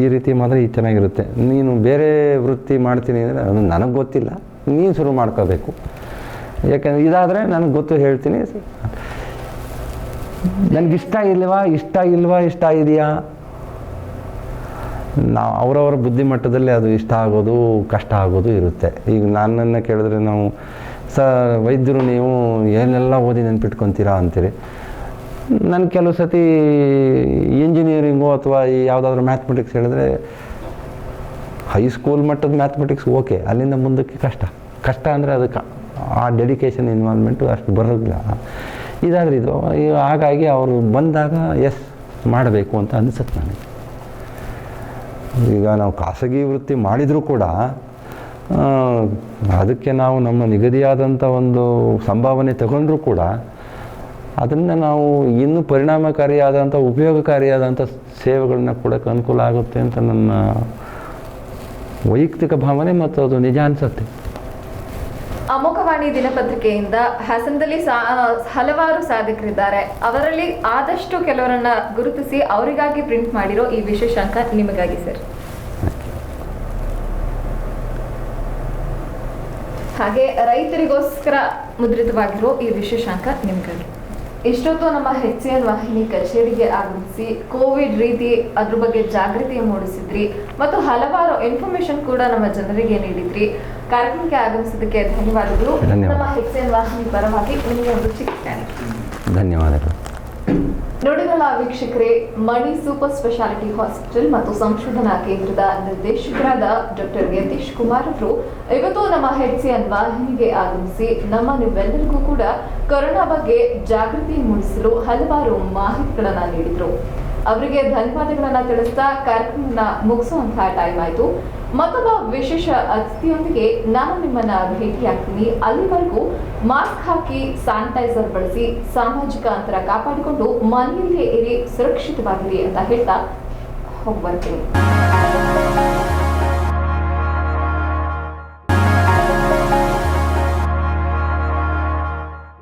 ಈ ರೀತಿ ಮಾತ್ರ ಇದು ಚೆನ್ನಾಗಿರುತ್ತೆ, ನೀನು ಬೇರೆ ವೃತ್ತಿ ಮಾಡ್ತೀನಿ ಅಂದರೆ ಅದು ನನಗೆ ಗೊತ್ತಿಲ್ಲ, ನೀನು ಶುರು ಮಾಡ್ಕೋಬೇಕು. ಯಾಕಂದರೆ ಇದಾದರೆ ನನಗೆ ಗೊತ್ತು, ಹೇಳ್ತೀನಿ ನನಗಿಷ್ಟ ಇಷ್ಟ ಇದೆಯಾ, ನಾವು ಅವರವರ ಬುದ್ಧಿಮಟ್ಟದಲ್ಲಿ ಅದು ಇಷ್ಟ ಆಗೋದು ಕಷ್ಟ ಆಗೋದು ಇರುತ್ತೆ. ಈಗ ನನ್ನನ್ನು ಕೇಳಿದ್ರೆ ನಾವು ವೈದ್ಯರು ನೀವು ಏನೆಲ್ಲ ಓದಿ ನೆನ್ಪಿಟ್ಕೊತೀರಾ ಅಂತೀರಿ. ನಾನು ಕೆಲವು ಸತಿ ಇಂಜಿನಿಯರಿಂಗು ಅಥವಾ ಯಾವುದಾದ್ರೂ ಮ್ಯಾಥಮೆಟಿಕ್ಸ್ ಹೇಳಿದ್ರೆ ಹೈಸ್ಕೂಲ್ ಮಟ್ಟದ ಮ್ಯಾಥಮೆಟಿಕ್ಸ್ ಓಕೆ, ಅಲ್ಲಿಂದ ಮುಂದಕ್ಕೆ ಕಷ್ಟ ಅಂದರೆ ಅದಕ್ಕೆ ಆ ಡೆಡಿಕೇಶನ್ ಇನ್ವಾಲ್ವ್ಮೆಂಟು ಅಷ್ಟು ಬರೋದಿಲ್ಲ. ಇದಾದರೆ ಇದು ಹಾಗಾಗಿ ಅವರು ಬಂದಾಗ ಎಸ್ ಮಾಡಬೇಕು ಅಂತ ಅನಿಸುತ್ತೆ ನನಗೆ. ಈಗ ನಾವು ಖಾಸಗಿ ವೃತ್ತಿ ಮಾಡಿದರೂ ಕೂಡ ಅದಕ್ಕೆ ನಾವು ನಮ್ಮ ನಿಗದಿಯಾದಂಥ ಒಂದು ಸಂಭಾವನೆ ತಗೊಂಡ್ರೂ ಕೂಡ ಅದನ್ನು ನಾವು ಇನ್ನೂ ಪರಿಣಾಮಕಾರಿಯಾದಂಥ ಉಪಯೋಗಕಾರಿಯಾದಂಥ ಸೇವೆಗಳನ್ನ ಕೊಡೋಕ್ಕೆ ಅನುಕೂಲ ಆಗುತ್ತೆ ಅಂತ ನನ್ನ ವೈಯಕ್ತಿಕ ಭಾವನೆ, ಮತ್ತು ಅದು ನಿಜ ಅನಿಸುತ್ತೆ. ಅಮೋಘವಾಣಿ ದಿನಪತ್ರಿಕೆಯಿಂದ ಹಾಸನದಲ್ಲಿ ಹಲವಾರು ಸಾಧಕರಿದ್ದಾರೆ. ಅವರಲ್ಲಿ ಆದಷ್ಟು ಕೆಲವರನ್ನ ಗುರುತಿಸಿ ಅವರಿಗಾಗಿ ಪ್ರಿಂಟ್ ಮಾಡಿರೋ ಈ ವಿಶೇಷಾಂಕ ನಿಮಗಾಗಿ ಸರ್. ಹಾಗೆ ರೈತರಿಗೋಸ್ಕರ ಮುದ್ರಿತವಾಗಿರೋ ಈ ವಿಶೇಷಾಂಕ ನಿಮಗಾಗಿ. ಇಷ್ಟೊತ್ತು ನಮ್ಮ HCN ವಾಹಿನಿ ಕಚೇರಿಗೆ ಆಗಮಿಸಿ ಕೋವಿಡ್ ರೀತಿ ಅದ್ರ ಬಗ್ಗೆ ಜಾಗೃತಿ ಮೂಡಿಸಿದ್ರಿ ಮತ್ತು ಹಲವಾರು ಇನ್ಫಾರ್ಮೇಶನ್ ಕೂಡ ನಮ್ಮ ಜನರಿಗೆ ನೀಡಿದ್ರಿ. ಕಾರ್ಯಕ್ರಮಕ್ಕೆ ಆಗಮಿಸಿದ್ದಕ್ಕೆ ಧನ್ಯವಾದಗಳು. ನಮ್ಮ HCN ವಾಹಿನಿ ಪರವಾಗಿ ನಿಮಗೆ ಒಂದು ಚಿಕ್ಕ ಧನ್ಯವಾದಗಳು. ನೋಡಿರಲ್ಲ ವೀಕ್ಷಕರೇ, ಮಣಿ ಸೂಪರ್ ಸ್ಪೆಷಾಲಿಟಿ ಹಾಸ್ಪಿಟಲ್ ಮತ್ತು ಸಂಶೋಧನಾ ಕೇಂದ್ರದ ನಿರ್ದೇಶಕರಾದ ಡಾಕ್ಟರ್ ಯತೀಶ್ ಕುಮಾರ್ ಅವರು ಇವತ್ತು ನಮ್ಮ HCN ವಾಹಿನಿಗೆ ಆಗಮಿಸಿ ನಿಮ್ಮೆಲ್ಲರಿಗೂ ಕೂಡ ಕೊರೋನಾ ಬಗ್ಗೆ ಜಾಗೃತಿ ಮೂಡಿಸಲು ಹಲವಾರು ಮಾಹಿತಿಗಳನ್ನ ನೀಡಿದ್ರು. ಅವರಿಗೆ ಧನ್ಯವಾದಗಳನ್ನ ತಿಳಿಸ್ತಾ ಕಾರ್ಯಕ್ರಮನ ಮುಗಿಸುವಂತಹ ಟೈಮ್ ಆಯ್ತು. ಮತ್ತೊಬ್ಬ ವಿಶೇಷ ಅತಿಥಿಯೊಂದಿಗೆ ನಾನು ನಿಮ್ಮನ್ನ ಭೇಟಿಯಾಗ್ತೀನಿ. ಅಲ್ಲಿವರೆಗೂ ಮಾಸ್ಕ್ ಹಾಕಿ, ಸ್ಯಾನಿಟೈಸರ್ ಬಳಸಿ, ಸಾಮಾಜಿಕ ಅಂತರ ಕಾಪಾಡಿಕೊಂಡು ಮನೆಯಲ್ಲೇ ಇರಿ, ಸುರಕ್ಷಿತವಾಗಿರಿ ಅಂತ ಹೇಳ್ತಾ ಹೋಗ್ಬರ್ತೀನಿ.